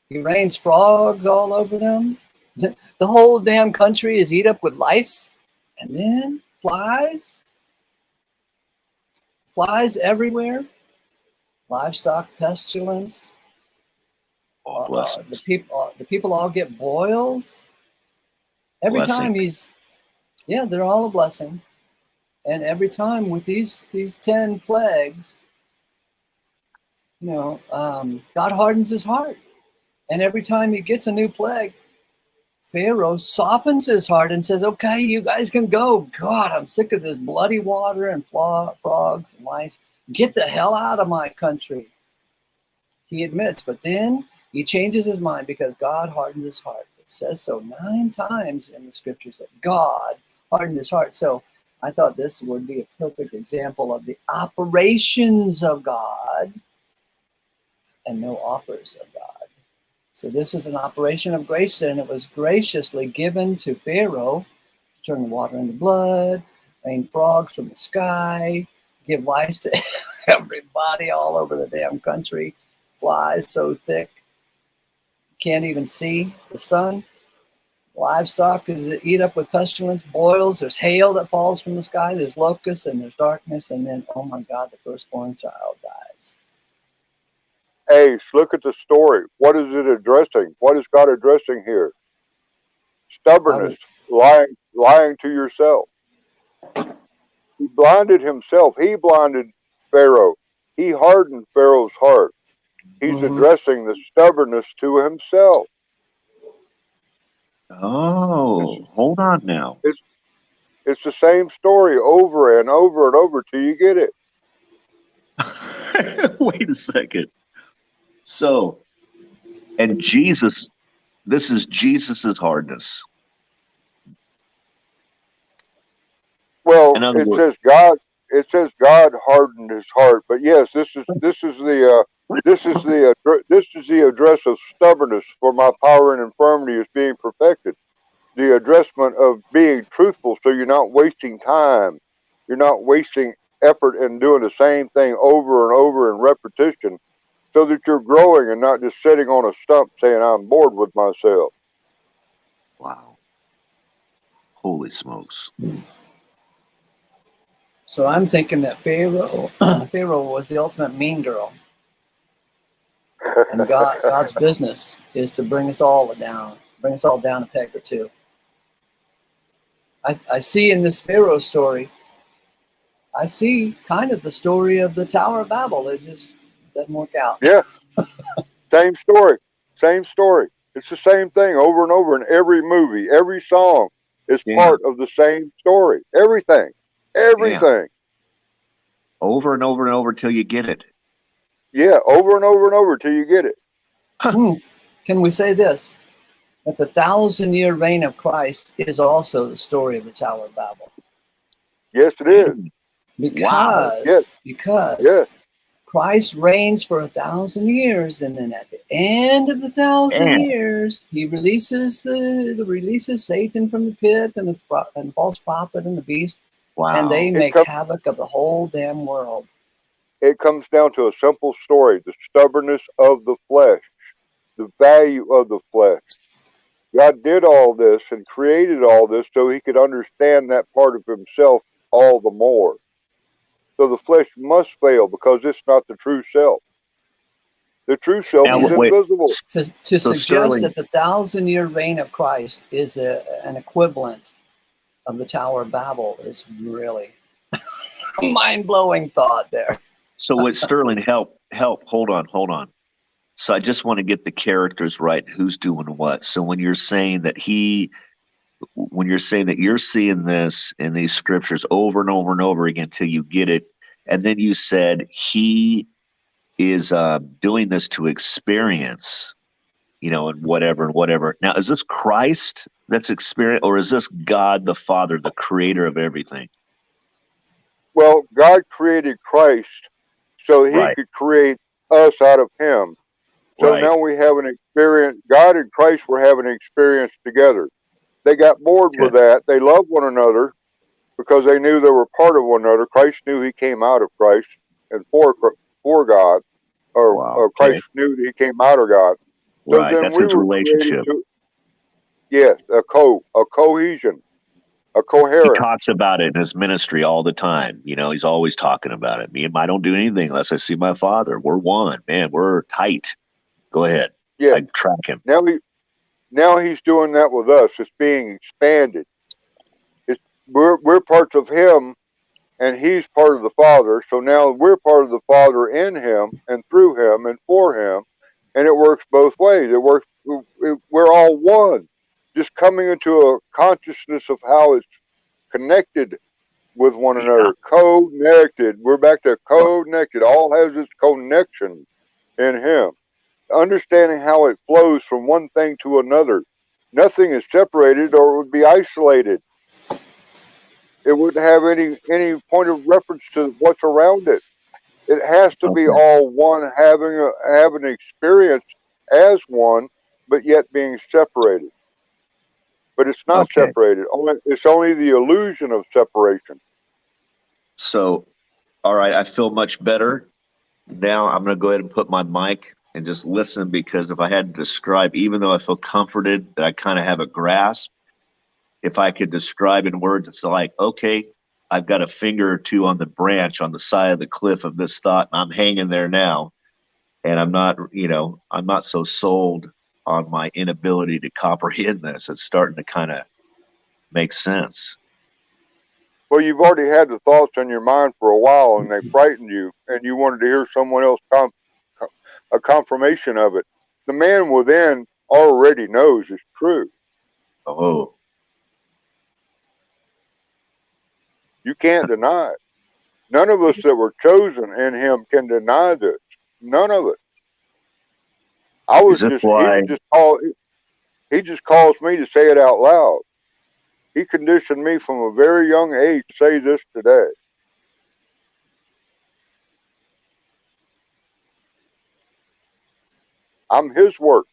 Speaker 1: He rains frogs all over them. The whole damn country is eat up with lice. And then flies. Flies everywhere. Livestock pestilence. The people all get boils. Every time they're all a blessing. And every time with these 10 plagues, God hardens his heart. And every time he gets a new plague, Pharaoh softens his heart and says, okay, you guys can go. God, I'm sick of this bloody water and frogs and lice. Get the hell out of my country. He admits, but then he changes his mind because God hardens his heart. It says so 9 times in the scriptures that God hardened his heart. So I thought this would be a perfect example of the operations of God and no offers of God. So this is an operation of grace, and it was graciously given to Pharaoh to turn the water into blood, rain frogs from the sky, give lice to everybody all over the damn country, flies so thick you can't even see the sun. Livestock is eat up with pestilence, boils, there's hail that falls from the sky, there's locusts, and there's darkness, and then, oh my God, the firstborn child dies.
Speaker 3: Ace, look at the story. What is it addressing? What is God addressing here? Stubbornness, lying to yourself. He blinded himself. He blinded Pharaoh. He hardened Pharaoh's heart. He's addressing the stubbornness to himself.
Speaker 2: Oh, hold on now.
Speaker 3: It's the same story over and over and over till you get it.
Speaker 2: Wait a second. So, and Jesus, this is Jesus's hardness.
Speaker 3: Well, it says God hardened his heart, but yes, this is the address of stubbornness, for my power and infirmity is being perfected. the addressment of being truthful, so you're not wasting time. You're not wasting effort in doing the same thing over and over in repetition, so that you're growing and not just sitting on a stump saying, I'm bored with myself.
Speaker 2: Wow. Holy smokes.
Speaker 1: So I'm thinking that Pharaoh was the ultimate mean girl. And God's business is to bring us all down a peg or two. I see in this Pharaoh story, I see kind of the story of the Tower of Babel. It just doesn't work out.
Speaker 3: Yeah. Same story. Same story. It's the same thing over and over in every movie. Every song is part of the same story. Everything. Everything.
Speaker 2: Over and over and over till you get it.
Speaker 3: Yeah, over and over and over till you get it.
Speaker 1: Can we say this? That the 1,000-year reign of Christ is also the story of the Tower of Babel.
Speaker 3: Yes, it is.
Speaker 1: Because Christ reigns for 1,000 years, and then at the end of the 1,000 years, he releases Satan from the pit and the false prophet and the beast, and they make havoc of the whole damn world.
Speaker 3: It comes down to a simple story: the stubbornness of the flesh, the value of the flesh. God did all this and created all this so he could understand that part of himself all the more. So the flesh must fail because it's not the true self. The true self is invisible.
Speaker 1: To suggest that the 1,000-year reign of Christ is an equivalent of the Tower of Babel is really a mind-blowing thought there.
Speaker 2: So what Sterling, help, hold on. So I just want to get the characters right, who's doing what. So when you're saying that you're seeing this in these scriptures over and over and over again till you get it, and then you said he is doing this to experience, and whatever. Now, is this Christ that's experience, or is this God the Father, the creator of everything?
Speaker 3: Well, God created Christ so he could create us out of him. So now we have an experience. God and Christ were having an experience together. They got bored with that. They loved one another because they knew they were part of one another. Christ knew he came out of Christ and for God, or Christ knew that he came out of God. So then
Speaker 2: that's
Speaker 3: we
Speaker 2: his
Speaker 3: were
Speaker 2: relationship.
Speaker 3: A cohesion, a coherence.
Speaker 2: He talks about it in his ministry all the time. He's always talking about it. Me and I don't do anything unless I see my Father. We're one, man. We're tight. Go ahead.
Speaker 3: Yeah.
Speaker 2: I track him.
Speaker 3: Now he's doing that with us. It's being expanded. We're parts of him, and he's part of the Father. So now we're part of the Father in him and through him and for him, and it works both ways. We're all one, just coming into a consciousness of how it's connected with one another, co-connected. We're back to co-connected. All has its connection in him. Understanding how it flows from one thing to another. Nothing is separated or it would be isolated. It wouldn't have any point of reference to what's around it. It has to be all one, having an experience as one, but yet being separated. But it's not separated. It's only the illusion of separation.
Speaker 2: So, all right, I feel much better. Now I'm going to go ahead and put my mic and just listen, because if I had to describe, even though I feel comforted that I kind of have a grasp, if I could describe in words, it's like, okay, I've got a finger or two on the branch on the side of the cliff of this thought, and I'm hanging there now. And I'm not so sold on my inability to comprehend this. It's starting to kind of make sense.
Speaker 3: Well, you've already had the thoughts in your mind for a while, and they frightened you, and you wanted to hear someone else a confirmation of it. The man within already knows it's true.
Speaker 2: Oh.
Speaker 3: You can't deny it. None of us that were chosen in him can deny this. None of it. He just calls me to say it out loud. He conditioned me from a very young age to say this today. I'm his work,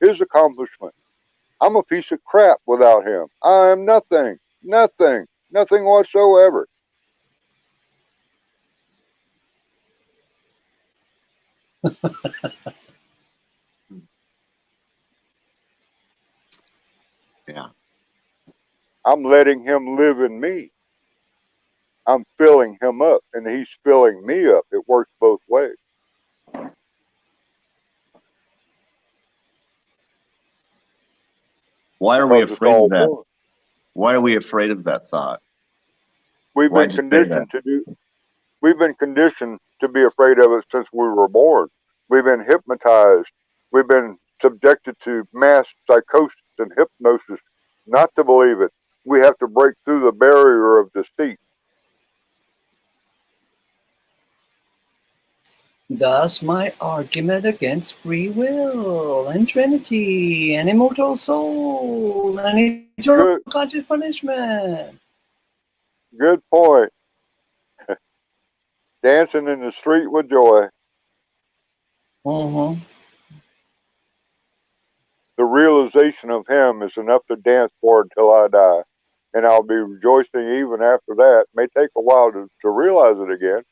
Speaker 3: his accomplishment. I'm a piece of crap without him. I am nothing, nothing, nothing whatsoever.
Speaker 2: Yeah.
Speaker 3: I'm letting him live in me. I'm filling him up, and he's filling me up. It works both ways.
Speaker 2: Why are we
Speaker 3: Because it's
Speaker 2: afraid of
Speaker 3: all
Speaker 2: that?
Speaker 3: one.
Speaker 2: Why are we afraid of that thought?
Speaker 3: We've
Speaker 2: Why'd
Speaker 3: been
Speaker 2: you say that?
Speaker 3: conditioned to do. We've been conditioned to be afraid of it since we were born. We've been hypnotized. We've been subjected to mass psychosis and hypnosis not to believe it. We have to break through the barrier of deceit.
Speaker 1: Thus my argument against free will and Trinity and Immortal Soul and eternal conscious punishment.
Speaker 3: Good point. Dancing in the street with joy.
Speaker 1: Mm-hmm.
Speaker 3: The realization of him is enough to dance for until I die. And I'll be rejoicing even after that. It may take a while to realize it again,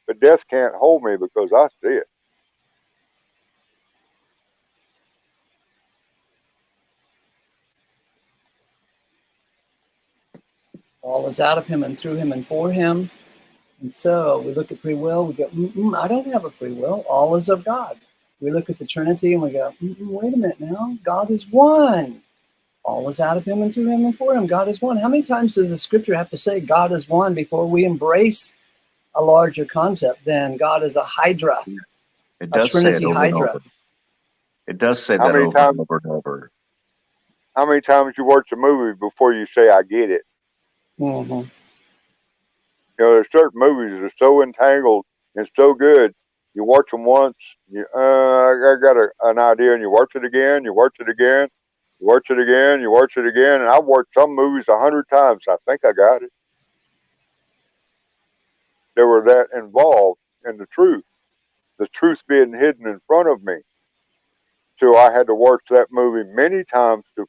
Speaker 3: but death can't hold me because I see it.
Speaker 1: All is out of him and through him and for him. And so we look at free will, we go, I don't have a free will. All is of God. We look at the Trinity and we go, wait a minute now. God is one. All is out of him and through him and for him. God is one. How many times does the scripture have to say God is one before we embrace a larger concept than God is a hydra?
Speaker 2: It does say it over and over. It does say that over and over and over.
Speaker 3: How many times you watch a movie before you say, I get it?
Speaker 1: Mm-hmm.
Speaker 3: You know, there's certain movies that are so entangled and so good. You watch them once, I got an idea, and you watch it again, you watch it again, you watch it again, you watch it again, and I've watched some movies 100 times. I think I got it. They were that involved in the truth being hidden in front of me. So I had to watch that movie many times to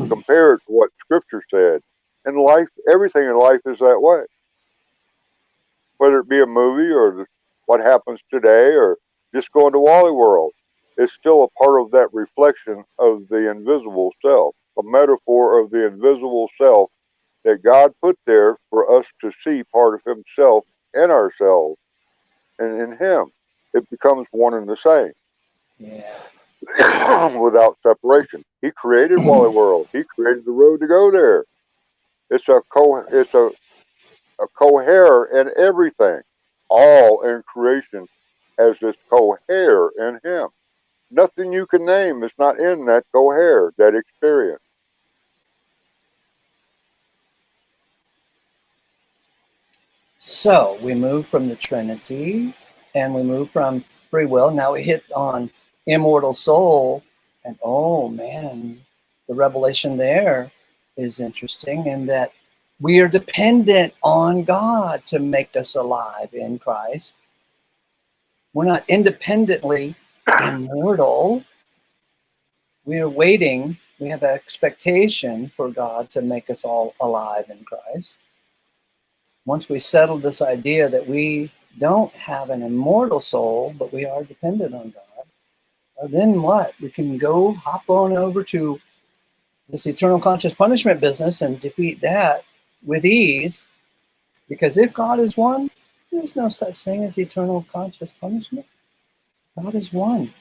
Speaker 3: compare it to what Scripture said. And life, everything in life is that way. Whether it be a movie or what happens today or just going to Wally World, it's still a part of that reflection of the invisible self, a metaphor of the invisible self that God put there for us to see part of himself in ourselves and in him. It becomes one and the same.
Speaker 1: Yeah.
Speaker 3: Without separation. He created Wally World. He created the road to go there. It's a cohere in everything. All in creation has this cohere in him. Nothing you can name is not in that cohere, that experience.
Speaker 1: So we move from the Trinity and we move from free will. Now we hit on Immortal Soul, and oh man, the revelation there is interesting in that we are dependent on God to make us alive in Christ. We're not independently immortal. We are waiting. We have an expectation for God to make us all alive in Christ. Once we settle this idea that we don't have an immortal soul, but we are dependent on God, then what? We can go hop on over to this eternal conscious punishment business and defeat that with ease. Because if God is one, there's no such thing as eternal conscious punishment. God is one.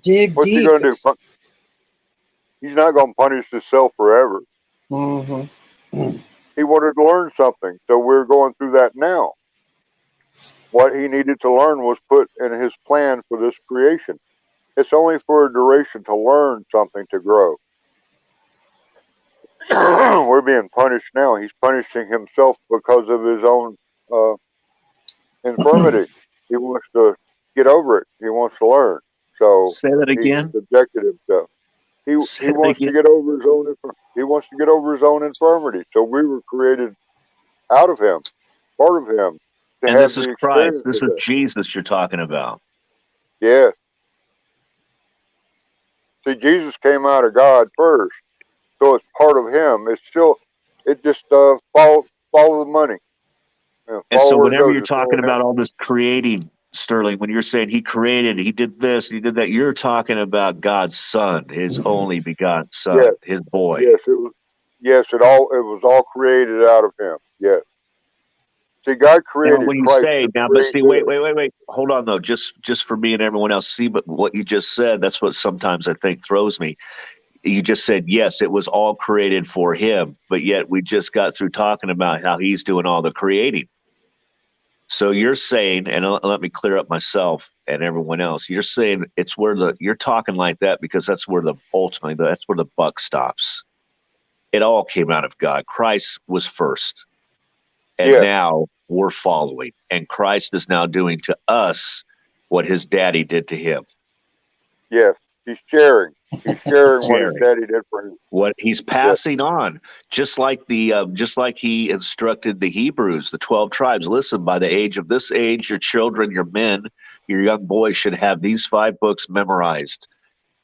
Speaker 1: Dig
Speaker 3: What's
Speaker 1: deep.
Speaker 3: he going to do? He's not going to punish himself forever.
Speaker 1: Mm-hmm.
Speaker 3: He wanted to learn something, so we're going through that now. What he needed to learn was put in his plan for this creation. It's only for a duration to learn something to grow. We're being punished now. He's punishing himself because of his own infirmity. He wants to get over it. He wants to learn. So
Speaker 2: say that again.
Speaker 3: He subjected himself. He wants to get over his own. He wants to get over his own infirmity. So we were created out of him, part of him.
Speaker 2: And this is Christ. This is Jesus you're talking about.
Speaker 3: Yeah. See, Jesus came out of God first, so it's part of Him. It's still, it just follow the money.
Speaker 2: And so
Speaker 3: Where it
Speaker 2: whenever
Speaker 3: goes,
Speaker 2: you're
Speaker 3: just follow
Speaker 2: talking
Speaker 3: Him.
Speaker 2: about all this creating, Sterling, when you're saying he created, he did this, he did that, you're talking about God's Son, his only begotten Son,
Speaker 3: Yes,
Speaker 2: his boy.
Speaker 3: yes, it was. Yes, it was all created out of Him. Yes. See, God created
Speaker 2: Now, when you
Speaker 3: Christ
Speaker 2: say
Speaker 3: to
Speaker 2: now, but
Speaker 3: create
Speaker 2: see,
Speaker 3: this.
Speaker 2: wait, hold on though, just for me and everyone else. See, but what you just said, that's what sometimes I think throws me. You just said, yes, it was all created for him, but yet we just got through talking about how he's doing all the creating. So you're saying, and let me clear up myself and everyone else, you're saying it's where you're talking like that because that's where that's where the buck stops. It all came out of God. Christ was first. And
Speaker 3: Yes,
Speaker 2: now we're following. And Christ is now doing to us what his daddy did to him.
Speaker 3: yes. He's sharing. He's sharing what his
Speaker 2: Sharing.
Speaker 3: daddy did for him.
Speaker 2: What he's passing on, just like he instructed the Hebrews, the 12 tribes. Listen, by the age of this age, your children, your men, your young boys should have these 5 books memorized.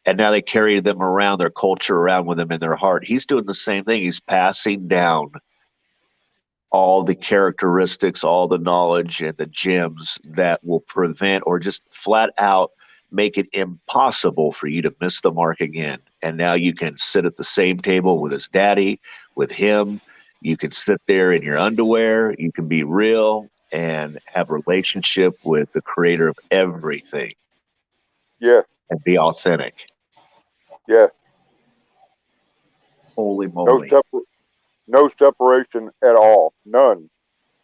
Speaker 2: And now they carry them around, their culture around with them in their heart. He's doing the same thing. He's passing down all the characteristics, all the knowledge and the gems that will prevent or just flat out make it impossible for you to miss the mark again. And now you can sit at the same table with his daddy, with him. You can sit there in your underwear. You can be real and have a relationship with the creator of everything.
Speaker 3: Yes.
Speaker 2: And be authentic.
Speaker 3: Yes.
Speaker 2: Holy moly.
Speaker 3: No separation at all. None.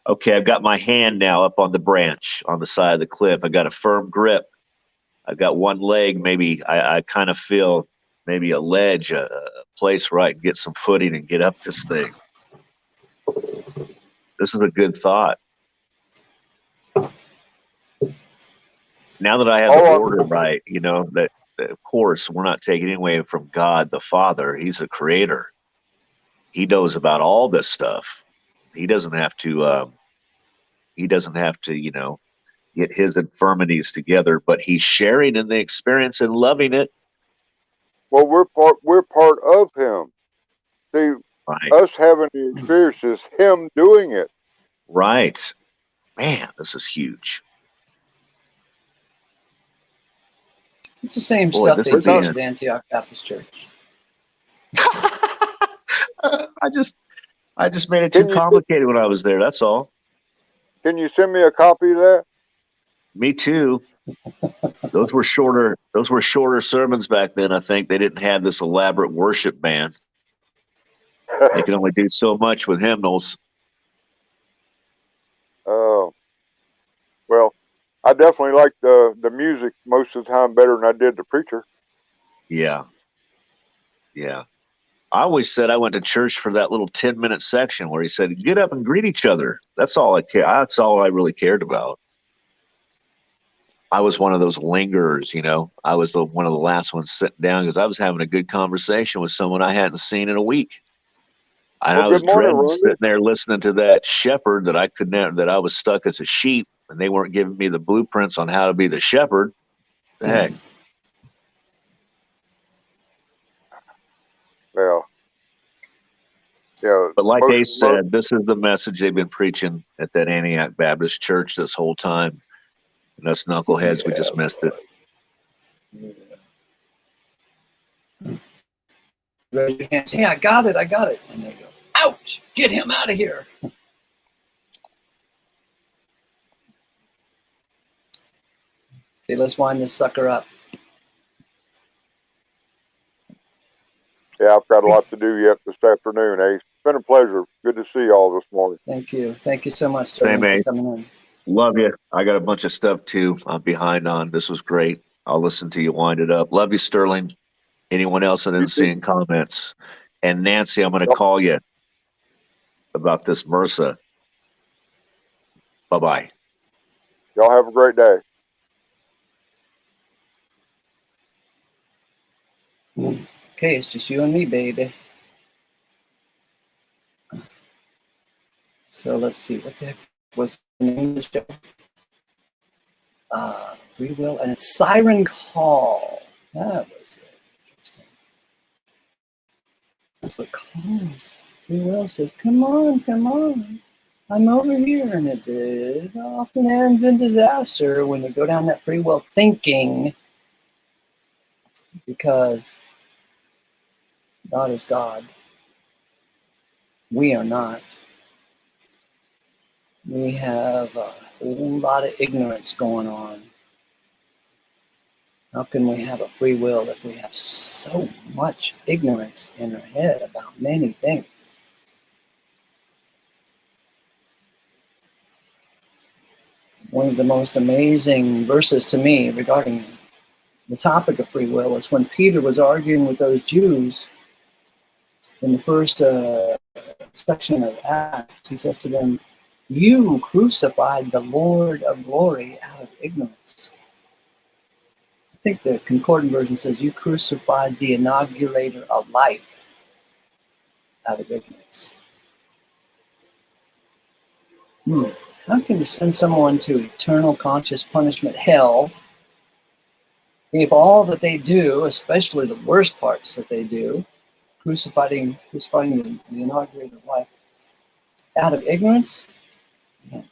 Speaker 2: Okay, I've got my hand now up on the branch on the side of the cliff. I got a firm grip. I've got one leg. Maybe I kind of feel maybe a ledge, a place where I can get some footing and get up this thing. This is a good thought. Now that I have the order right, that of course we're not taking it away from God the Father. He's a creator. He knows about all this stuff. He doesn't have to. Get his infirmities together, but he's sharing in the experience and loving it.
Speaker 3: Well, we're part of him. See,
Speaker 2: right.
Speaker 3: Us having the experience is him doing it.
Speaker 2: Right. Man, this is huge.
Speaker 1: It's the same stuff they teach at Antioch Baptist Church.
Speaker 2: I just made it too complicated when I was there. That's all.
Speaker 3: Can you send me a copy of that?
Speaker 2: Me too. Those were shorter sermons back then. I think they didn't have this elaborate worship band. They can only do so much with hymnals.
Speaker 3: Oh. Well, I definitely like the music most of the time better than I did the preacher.
Speaker 2: Yeah. Yeah. I always said I went to church for that little 10-minute section where he said, get up and greet each other. That's all I care. That's all I really cared about. I was one of those lingerers, I was one of the last ones sitting down because I was having a good conversation with someone I hadn't seen in a week. And I was dreading sitting there listening to that shepherd that I was stuck as a sheep, and they weren't giving me the blueprints on how to be the shepherd. The heck?
Speaker 3: Well, yeah.
Speaker 2: But like they said, this is the message they've been preaching at that Antioch Baptist Church this whole time. And us knuckleheads, we just missed it.
Speaker 1: Raise your hands. Hey, I got it. And they go, ouch, get him out of here. Okay, let's wind this sucker up.
Speaker 3: Yeah, I've got a lot to do yet this afternoon, Ace. It's been a pleasure. Good to see you all this morning.
Speaker 1: Thank you. Thank you so much,
Speaker 2: Same, Ace.
Speaker 1: for coming in.
Speaker 2: Love you. I got a bunch of stuff, too, I'm behind on. This was great. I'll listen to you wind it up. Love you, Sterling. Anyone else I didn't see in comments? And Nancy, I'm going to call you about this MRSA. Bye-bye.
Speaker 3: Y'all have a great day.
Speaker 1: Okay, it's just you and me, baby. So let's see. What the heck was the name of the show? Freewill, and it's Siren Call. That was it. That's what calls. Free will says, come on, come on. I'm over here. And it often ends in disaster when we go down that free will thinking, because God is God. We are not. We have a whole lot of ignorance going on. How can we have a free will if we have so much ignorance in our head about many things? One of the most amazing verses to me regarding the topic of free will is when Peter was arguing with those Jews in the first section of Acts. He says to them, "You crucified the Lord of glory out of ignorance." I think the concordant version says, "You crucified the inaugurator of life out of ignorance." How can you send someone to eternal conscious punishment, hell, if all that they do, especially the worst parts that they do, crucifying the inaugurator of life, out of ignorance? Yeah,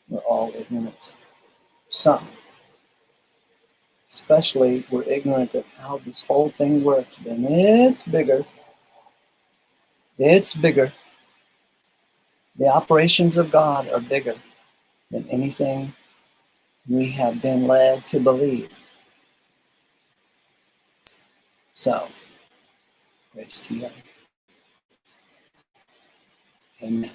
Speaker 1: we're all ignorant. Some. Especially we're ignorant of how this whole thing works. And it's bigger. It's bigger. The operations of God are bigger than anything we have been led to believe. So, grace to you. Amen.